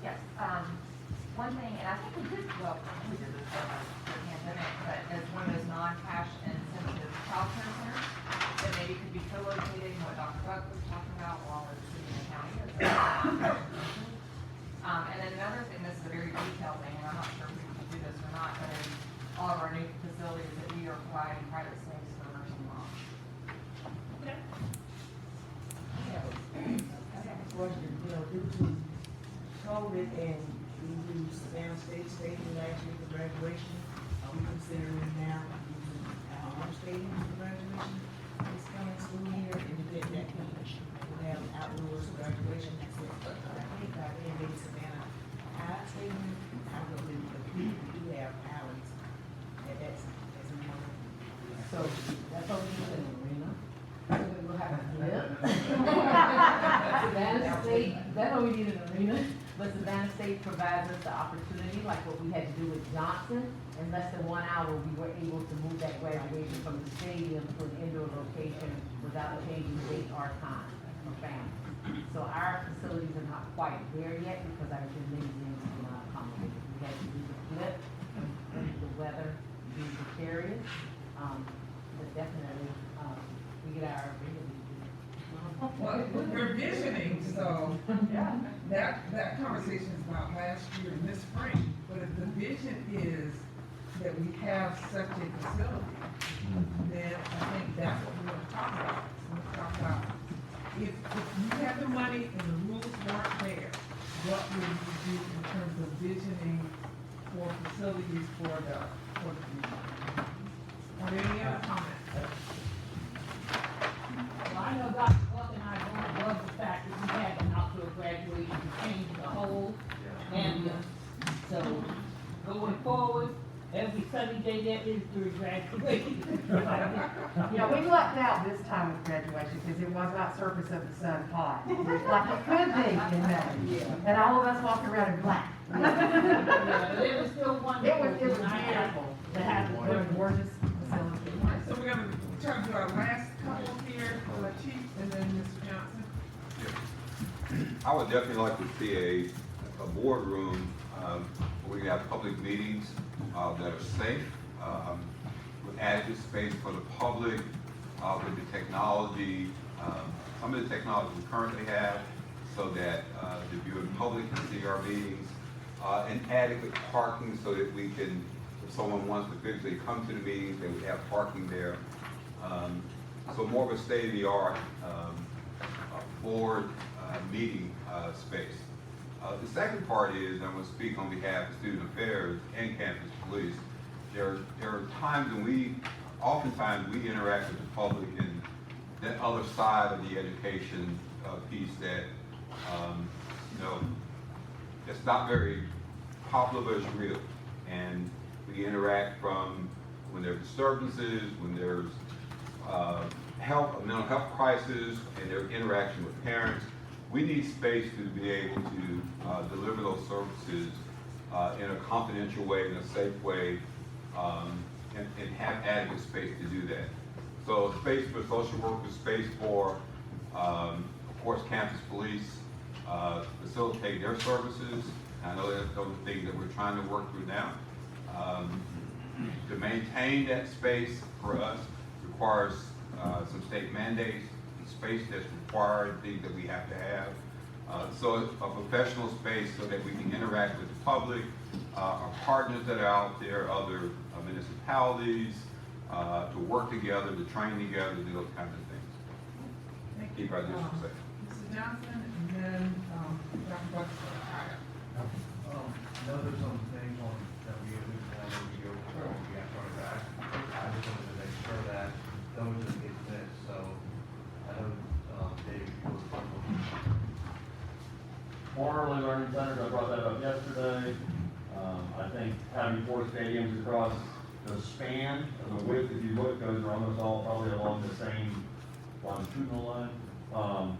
Yes, one thing, and I think we did, well, we did this for the pandemic, but as one of those non-cash intensive childcare centers, that maybe could be co-located, what Dr. Buck was talking about, along with the city and county. And then another thing, this is a very detailed thing, and I'm not sure if we can do this or not, but in all of our new facilities that we are providing private space for nursing moms. I have a question, you know, due to COVID and we use Savannah State Stadium last year for graduation, are we considering now using our own stadium for graduation this coming school year? And then that we'll have outdoors graduation next week. But I think by then maybe Savannah High Stadium, I believe we do have alleys at that, as a moment. So that's what we need an arena. We'll have a Savannah State, that's what we need an arena. But Savannah State provides us the opportunity, like what we had to do with Johnson. In less than 1 hour, we were able to move that graduation from the stadium to an indoor location without changing date or time for families. So our facilities are not quite there yet because our gymnasiums are not accommodated. We had to do the flip, the weather being precarious, but definitely, we get our arena. Well, we're visioning, so, that conversation is about last year and this spring, but if the vision is that we have such a facility, then I think that's what we want to talk about. We want to talk about, if you have the money and the rules weren't there, what would you do in terms of visioning for facilities for the future? Are there any other comments? Well, I know Dr. Buck and I both love the fact that we had an outdoor graduation to change the whole ambiance. So, going forward, every sunny day there is during graduation. Yeah, we lucked out this time with graduation because it was not surface of the sun hot, like it could be in May. And all of us walked around in black. Yeah, but it was still wonderful. It was beautiful. To have the What a gorgeous facility. All right, so we're gonna turn to our last couple here, Chief, and then Mr. Johnson. I would definitely like to see a boardroom, where we have public meetings, that are safe, with adequate space for the public, with the technology, some of the technology we currently have, so that, the viewing public can see our meetings, and adequate parking so that we can, if someone wants to physically come to the meetings, they would have parking there. So more of a state-of-the-art, board, meeting, space. The second part is, I'm going to speak on behalf of Student Affairs and Campus Police. There are times when oftentimes we interact with the public and that other side of the education piece that, it's not very popular, but it's real. And we interact from when there are disturbances, when there's mental health crisis, and their interaction with parents. We need space to be able to deliver those services in a confidential way, in a safe way, and have adequate space to do that. So space for social workers, space for, of course, campus police, facilitate their services. I know that's those things that we're trying to work through now. To maintain that space for us requires some state mandates, space that's required, things that we have to have. So a professional space so that we can interact with the public, our partners that are out there, other municipalities, to work together, to train together, to do those kinds of things. Thank you. Keep our district safe. Mr. Johnson, and then, Dr. Buck. Know there's some things on that we go before we got started back. I just wanted to make sure that those didn't get missed, so I know, Dave, you were talking. More early learning centers, I brought that up yesterday. I think having 4 stadiums across the span of the width, if you look, those are almost all probably along the same longitudinal line. Down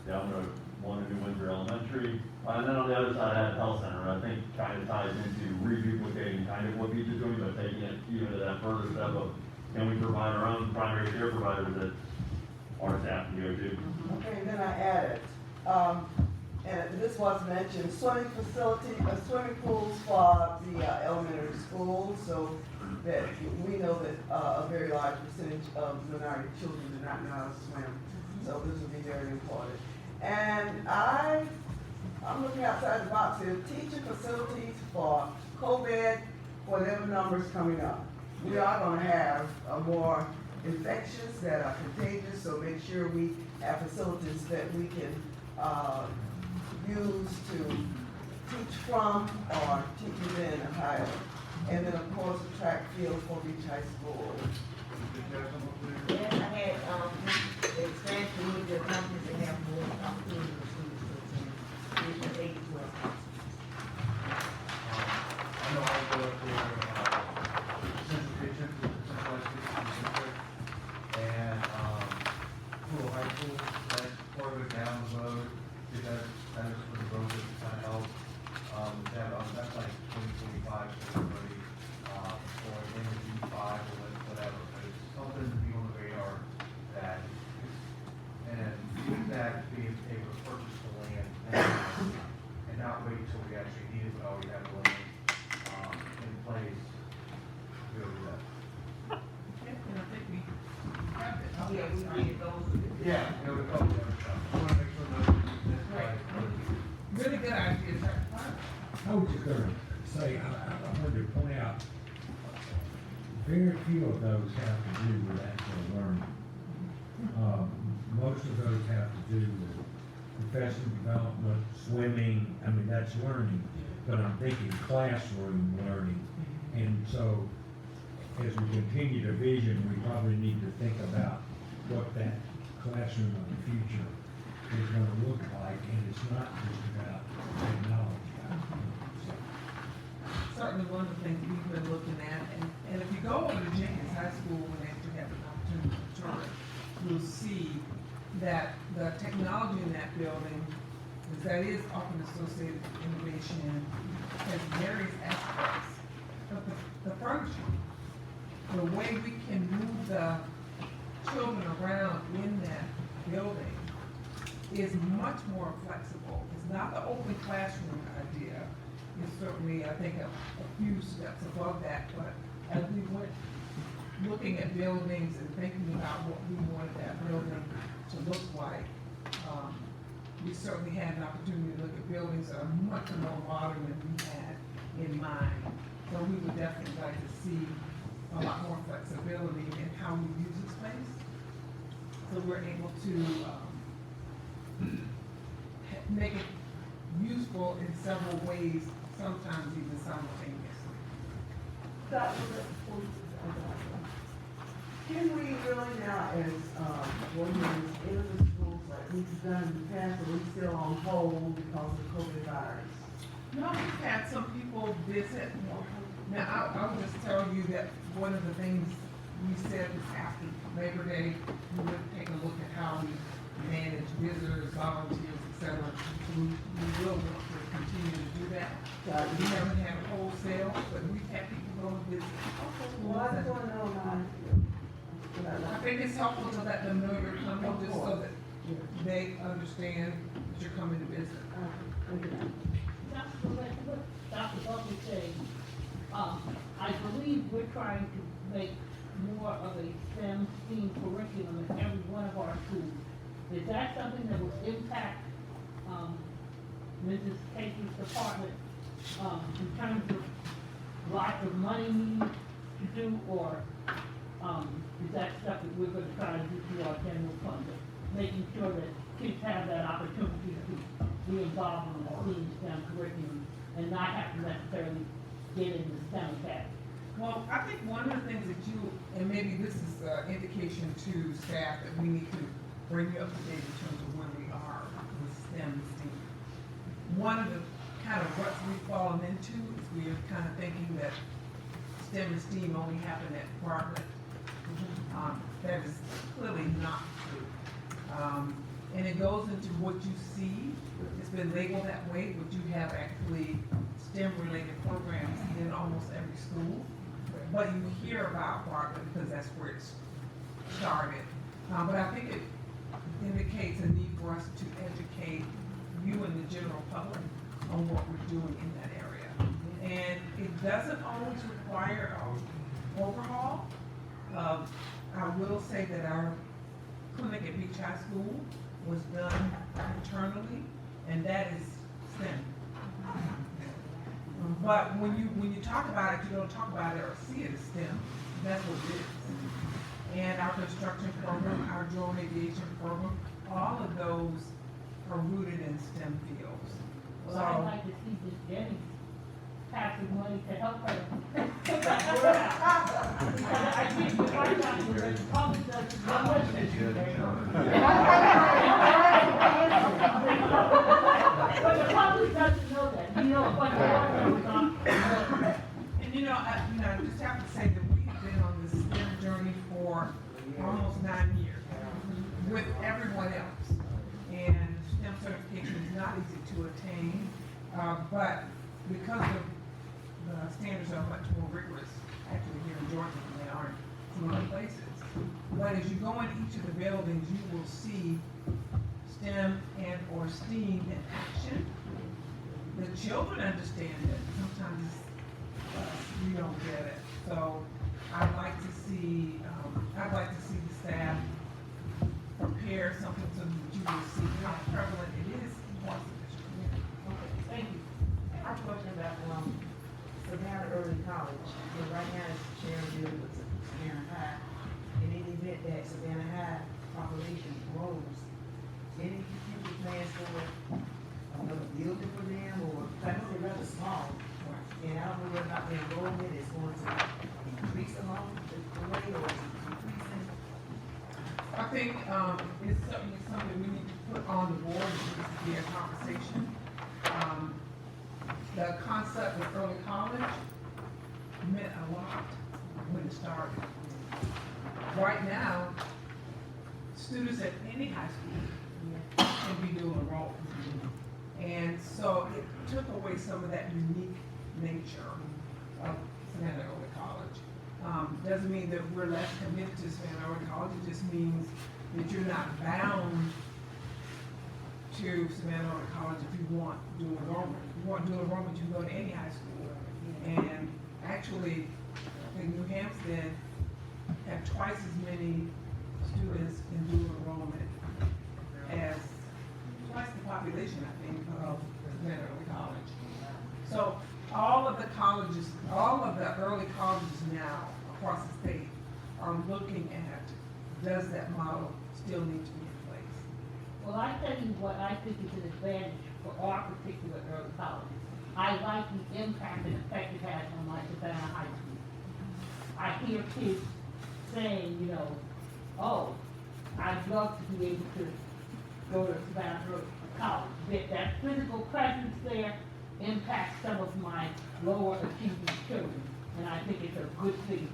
the one in New Windsor Elementary. And then on the other side, I had Health Center, and I think kind of ties into reduplicating kind of what Beach is doing, but taking it even to that further step of, can we provide our own primary care providers that our staff can go to? Okay, and then I added, and this was mentioned, swimming swimming pools for the elementary schools, so that we know that a very large percentage of minority children do not know how to swim. So this would be very important. And I'm looking outside the box here, teaching facilities for COVID, whatever numbers coming up. We are gonna have more infections that are contagious, so make sure we have facilities that we can use to teach from or teach within Ohio. And then of course the track field for Beach High School. Yes, I had, expansion with the companies that have more opportunities for students to attend, which is 8 to 12. I know I go up there, Central Kitchen, Central Kitchen, and, Pool High School, that's part of it down the road, that is for the road that kind of helps. That's like 2025 for everybody, or energy 5 or whatever, but it's something to be on the radar that, and with that, being able to purchase the land and not wait until we actually need it, but already have the land, in place to go do that. Okay, and I think we have it. Yeah, we did those. Yeah, we probably have stuff. I wanna make sure that that's right. Really good idea, sir. I was just gonna say, I wanted to point out, very few of those have to do with actual learning. Most of those have to do with professional development, swimming, I mean, that's learning, but I'm thinking classroom learning. And so, as we continue to vision, we probably need to think about what that classroom of the future is gonna look like, and it's not just about technology. Certainly one of the things we've been looking at, and if you go over to Jenkins High School when they have an opportunity to tour it, you'll see that the technology in that building, because that is often associated with innovation, has various aspects. But the furniture, the way we can move the children around in that building is much more flexible. It's not the open classroom idea. It's certainly, I think, a few steps above that, but as we went looking at buildings and thinking about what we wanted that building to look like, we certainly had an opportunity to look at buildings that are much more modern than we had in mind. So we would definitely like to see a lot more flexibility in how we use the space. So we're able to make it useful in several ways, sometimes even simultaneously. Can we really now, as warriors in the schools like we've done in the past, are we still on hold because of COVID virus? No, we've had some people visit. Now, I'll just tell you that one of the things we said was after Labor Day, we would take a look at how we manage visitors, volunteers, et cetera. So we will want to continue to do that. We haven't had a wholesale, but we've had people go and visit. Well, I just want to know I think it's helpful to let them know you're coming, just so that they understand that you're coming to visit. Dr. Buckley said, I believe we're trying to make more of a STEM curriculum in every one of our schools. Is that something that will impact, Mrs. Casey's department, in terms of lots of money needed to do, or, is that stuff that we're gonna try to do through our general fund, making sure that kids have that opportunity to be involved in the STEM curriculum and not have to necessarily get into STEM academy? Well, I think one of the things that you, and maybe this is an indication to staff that we need to bring you up to date in terms of where we are with STEM and STEAM. One of the kind of ruts we've fallen into is we are kind of thinking that STEM and STEAM only happen at private. That is clearly not true. and it goes into what you see. It's been labeled that way, but you have actually STEM-related programs in almost every school. But you hear about Bartlett because that's where it started. But I think it indicates a need for us to educate you and the general public on what we're doing in that area. And it doesn't always require an overhaul. I will say that our clinic at Beach High School was done internally, and that is STEM. But when you talk about it, you don't talk about it or see it as STEM. That's what it is. And our construction program, our drone aviation program, all of those are rooted in STEM fields. Well, So, I'd like to see this Jenny passing money to help her put that word out. Because I think the right now, the public doesn't know what it is. But the public doesn't know that, you know, what the and you know, I just have to say that we have been on this STEM journey for almost 9 years with everyone else. And STEM certification is not easy to attain, but because the standards are much more rigorous, actually here in Georgia than they are in some other places. But as you go in each of the buildings, you will see STEM and or STEAM in action. The children understand it. Sometimes we don't get it. So I'd like to see the staff prepare something so that you will see how prevalent it is across the district. Okay, thank you. I have a question about, Savannah Early College. So right now it's sharing deal with Savannah High. In the event that Savannah High population grows, any future plans for another building for them, or, like I said, rather small. And I don't know whether or not the enrollment is going to increase along the way, or is it decreasing? I think it's something we need to put on the board, and this to be a conversation. The concept of early college meant a lot when it started. Right now, students at any high school can be dual enrolled. And so it took away some of that unique nature of Savannah Early College. Doesn't mean that we're less committed to Savannah Early College, it just means that you're not bound to Savannah Early College if you want dual enrollment. If you want dual enrollment, you can go to any high school. And actually, I think New Hampstead have twice as many students in dual enrollment as twice the population, I think, of Savannah Early College. So all of the colleges, all of the early colleges now across the state are looking at, does that model still need to be in place? Well, I tell you what I think is an advantage for our particular early colleges. I like the impact and effect it has on my Savannah High School. I hear kids saying, you know, oh, I'd love to be able to go to Savannah Early College. That physical presence there impacts some of my lower achieving children, and I think it's a good thing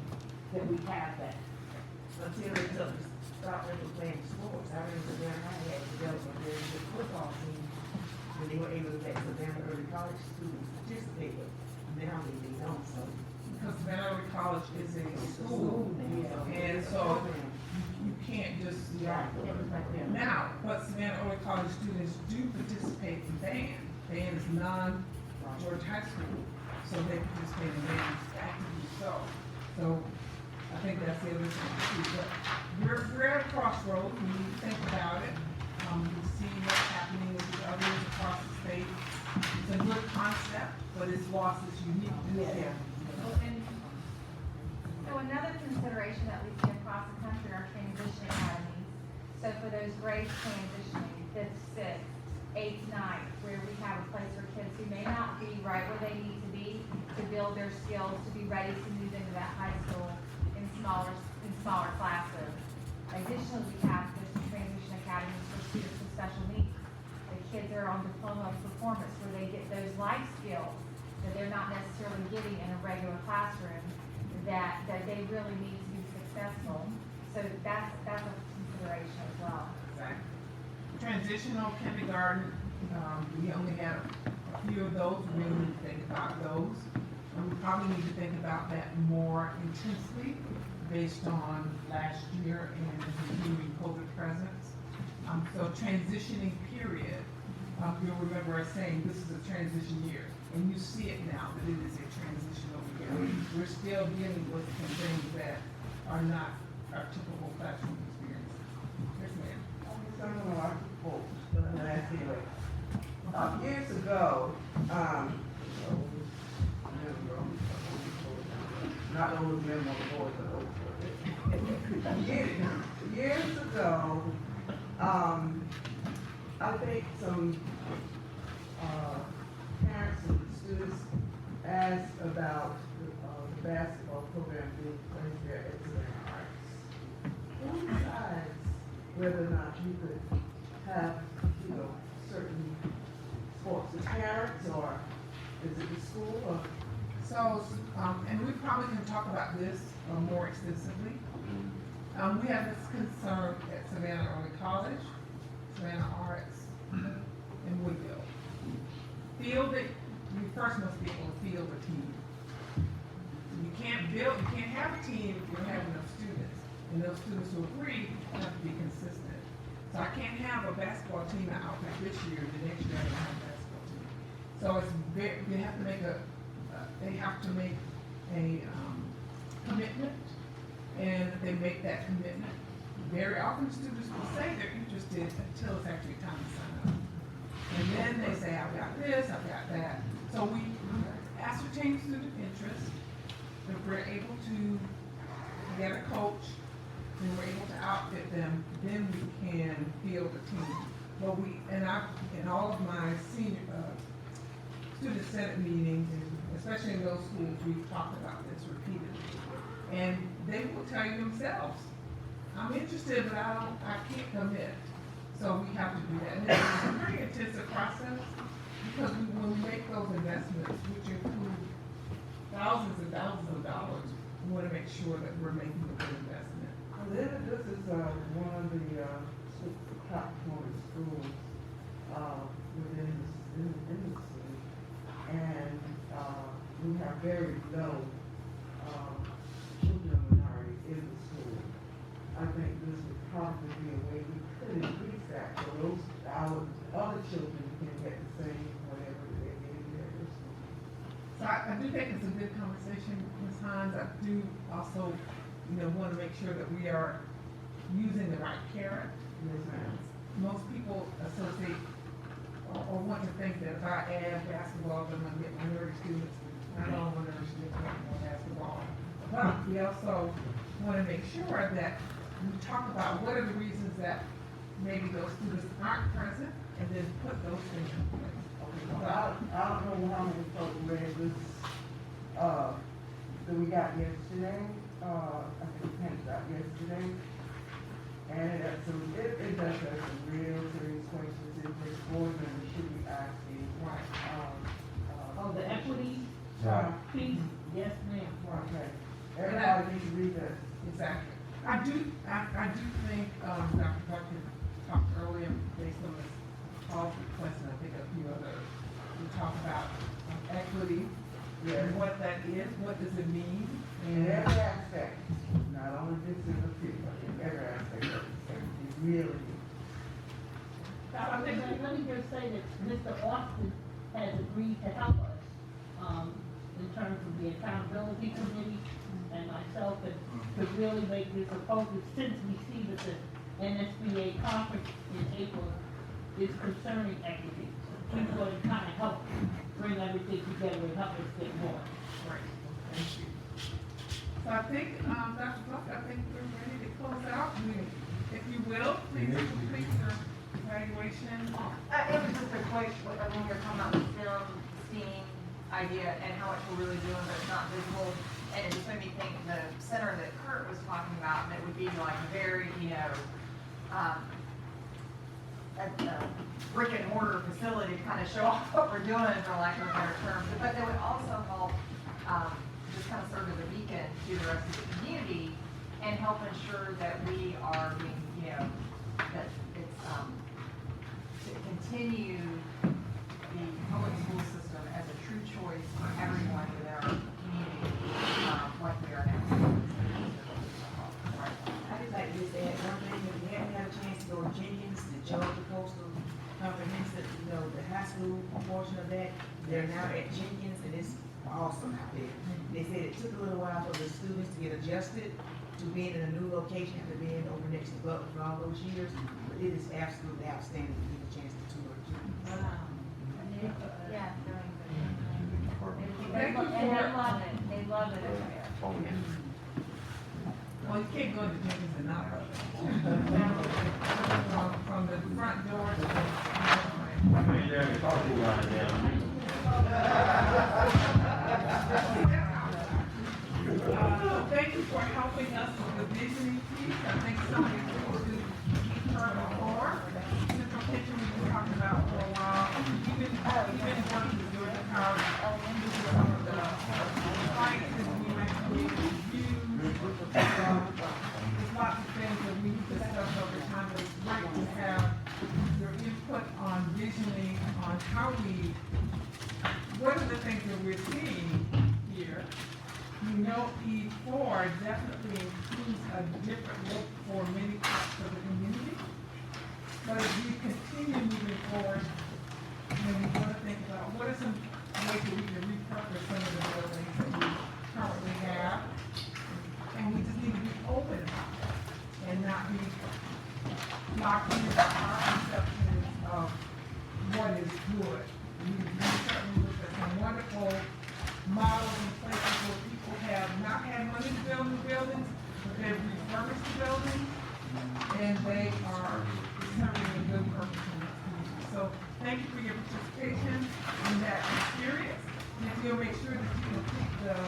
that we have that. Until they start playing sports. I remember Savannah High had developed a very good football team when they were able to let Savannah Early College students participate, but now they don't, so. Because Savannah Early College is a school, and so you can't just, now, but Savannah Early College students do participate in band. Band is non-Georgia High School, so they participate in band actively so. I think that's the other thing too, but we're at a crossroads, we need to think about it. We see what's happening with the others across the state. It's a good concept, but it's lost its uniqueness. So another consideration that we see across the country are transition academies. So for those grades transitioning, 5th, 6th, 8th, 9th, where we have a place for kids who may not be right where they need to be to build their skills, to be ready to move into that high school in smaller classes. Additionally, we have those transition academies for students with special needs. The kids are on diploma of performance where they get those life skills that they're not necessarily getting in a regular classroom that they really need to be successful. So that's a consideration as well. Exactly. transitional kindergarten, we only had a few of those, we really need to think about those. And we probably need to think about that more intensely based on last year and the continuing COVID presence. So transitioning period, you'll remember us saying this is a transition year, and you see it now that it is a transitional year. We're still dealing with some things that are not our typical classroom experiences. Yes, ma'am. Years ago, not old men on the board, but old. Years ago, I think some parents and students asked about the basketball program being placed there at Savannah Arts. Who decides whether or not you could have, certain sports? The parents, or is it the school, or? So, and we probably can talk about this more extensively. We have this concern at Savannah Early College, Savannah Arts, and Woodville. Fielding, you first must be able to field a team. You can't have a team if you don't have enough students. And those students who agree have to be consistent. So I can't have a basketball team at Outback this year, the next year I don't have a basketball team. So it's very, they have to make a commitment, and if they make that commitment, very often students will say they're interested until it's actually time to sign up. And then they say, I've got this, I've got that. So we ascertain student interest, if we're able to get a coach, and we're able to outfit them, then we can field a team. But in all of my senior, student senate meetings, and especially in those schools, we've talked about this repeatedly. And they will tell you themselves, I'm interested, but I can't commit. So we have to do that. And it's a pretty intensive process, because when we make those investments, which include thousands and thousands of dollars, we want to make sure that we're making a good investment. This is one of the top performing schools within the city, and we have very low children minority in the school. I think this would probably be a way we could increase that, so our other children can get the same whatever they get in their school. So I do think it's a good conversation, Ms. Hines. I do also, want to make sure that we are using the right carrot. Yes, ma'am. Most people associate or want to think that if I add basketball, then I'm going to get minority students. I don't want minority students want more basketball. But we also want to make sure that we talk about what are the reasons that maybe those students aren't present, and then put those things in place. Okay, I don't know how many folks read this, that we got yesterday. I think it came out yesterday. And it does have some real serious questions in which board members should be asking. Right. The equity piece, yes, ma'am. Okay. Everybody needs to read this. Exactly. I do think, Dr. Bucket talked earlier, based on this call request, and I think a few others, we talked about equity, and what that is, what does it mean? In every aspect, not only this in the field, but in every aspect of it, really. Let me just say that Mr. Austin has agreed to help us, in terms of the accountability committee and myself, and to really make this a focus, since we see that the NSBA conference in April is concerning equity. He's going to kind of help bring everything together and help us get more. Right. Thank you. So I think, Dr. Buck, I think we're ready to close out. If you will, please complete your evaluation. It was just a quick, when we were talking about the STEAM idea and how much we're really doing, but it's not visible. And it just made me think the center that Kurt was talking about, that would be like very, a brick and mortar facility to kind of show off what we're doing, for lack of a better term. But that would also help just kind of serve as a beacon to the rest of the community and help ensure that we are being, that it's continue the public school system as a true choice for everyone within our community, like we are now. I just like to just add one thing, if you haven't had a chance to go to Jenkins, the Georgia Coastal Comprehensive, the high school portion of that, they're now at Jenkins, and it's awesome out there. They said it took a little while for the students to get adjusted to being in a new location after being over next to Butler for all those years, but it is absolutely outstanding to get a chance to tour Jenkins. Yeah, and they love it, they love it over there. Well, you can't go to Jenkins and not love it. From the front door to the. Thank you for helping us with the visioning piece. I think something we've heard before. Central Kitchen we've been talking about for a while. Even working with Georgia Power, some of the sites that we might be reviewed. There's lots of things that we discuss over time, but it's great to have your input on visioning, on how we, what are the things that we're seeing here? You know, E4 definitely includes a different look for many parts of the community. But as we continue moving forward, then we want to think about what are some ways that we can repurpose some of the buildings that we currently have. And we just need to be open about it and not be locked into our conceptions of what is good. We certainly look at some wonderful models and places where people have not had money to build new buildings, but they've refurbished the buildings, and they are serving a good purpose in the community. So thank you for your participation in that experience. And if you'll make sure that you complete the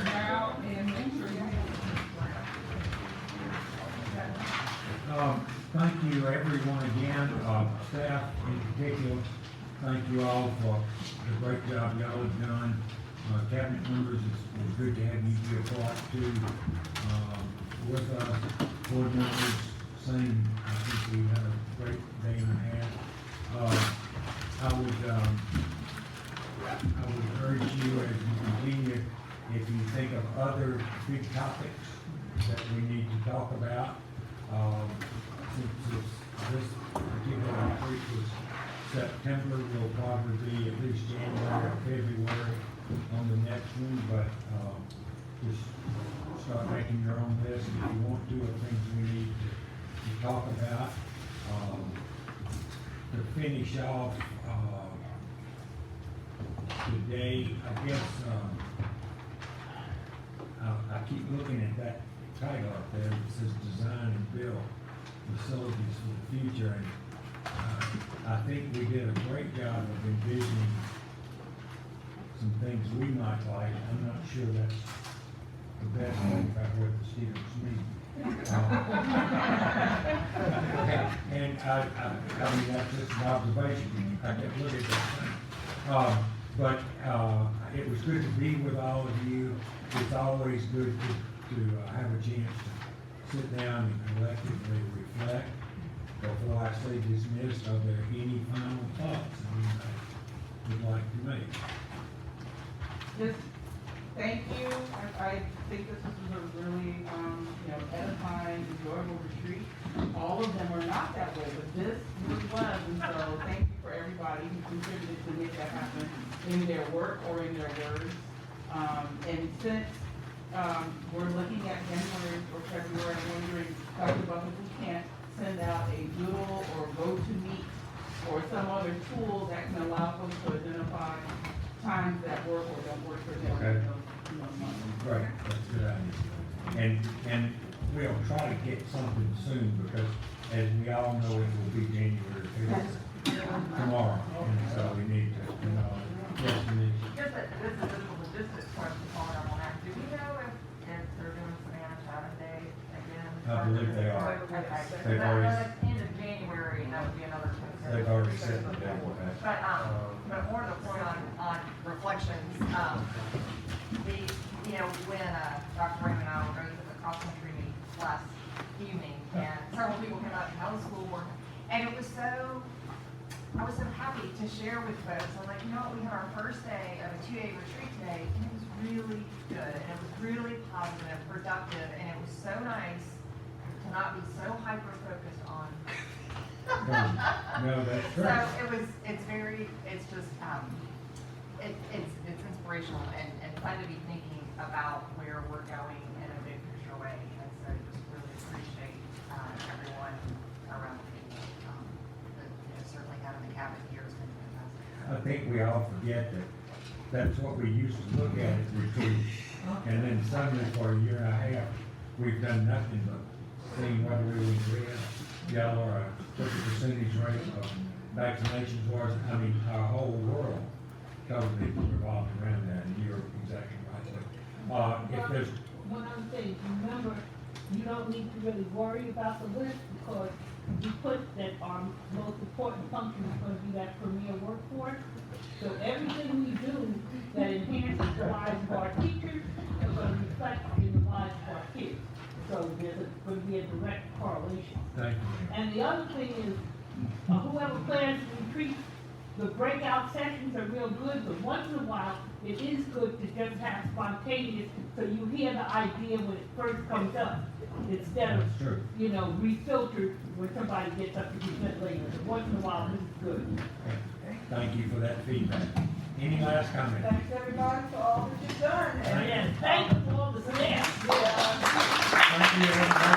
now and make sure you make it to the ground. Thank you everyone again, staff in particular. Thank you all for the great job y'all have done. Cabinet members, it's good to have you be a part too, with us. Board members, same, I think we had a great day and a half. I would urge you as you continue, if you think of other big topics that we need to talk about, since this particular retreat was September, will probably be at least January or February on the next one, but just start making your own list if you want to of things we need to talk about. To finish off today, I guess I keep looking at that title up there that says design and build facilities for the future, and I think we did a great job of envisioning some things we might like. I'm not sure that's the best thing about what the students need. And I mean, that's just an observation. I can look at that thing. But it was good to be with all of you. It's always good to have a chance to sit down and collectively reflect. Before I say dismissed, are there any final thoughts that you would like to make? Just thank you. I think this was a really, edifying, enjoyable retreat. All of them are not that way, but this really was. And so thank you for everybody who contributed to make that happen in their work or in their words. And since we're looking at January or February, I'm wondering, Dr. Buckles, we can't send out a Doodle or GoToMeet or some other tool that can allow folks to identify times that work or don't work for them. Okay. Right, that's a good idea. And we'll try to get something soon because, as we all know, it will be January 5th tomorrow. And so we need to, yes, we need to. Just this is just a logistics question following up on that. Do we know if they're doing Savannah Chatting Day again? I believe they are. Okay. They've already, But end of January, that would be another concern. they've already set the date. But more to the point on reflections, when Dr. Raymond and I were going to the cross-country meet last evening, and several people came out to tell the school board, and it was so I was so happy to share with folks. I'm like, you know what, we had our first day of a 2-day retreat today, and it was really good, and it was really positive, productive, and it was so nice to not be so hyper-focused on. No, that's true. So it's just, it's inspirational and fun to be thinking about where we're going in a big picture way, and so just really appreciate, everyone around the table. Certainly having the cabin here has been fantastic. I think we all forget that that's what we used to look at retreats. And then suddenly for a year and a half, we've done nothing but seeing whether we was red, yellow, or what the percentage rate of vaccinations was. I mean, our whole world totally revolved around that, and you're exactly right. If there's, One other thing, remember, you don't need to really worry about the list because we put that our most important function is going to be that premier workforce. So everything we do that enhances the lives of our teachers is going to reflect in the lives of our kids. So there's going to be a direct correlation. thank you. And the other thing is, whoever plans to retreat, the breakout sessions are real good, but once in a while, it is good to just have spontaneous, so you hear the idea when it first comes up, instead of, That's true. refiltered when somebody gets up to present later. So once in a while, this is good. Thank you for that feedback. Any last comment? Thanks everybody for all that you've done. And thank you for all the staff. Thank you, everybody.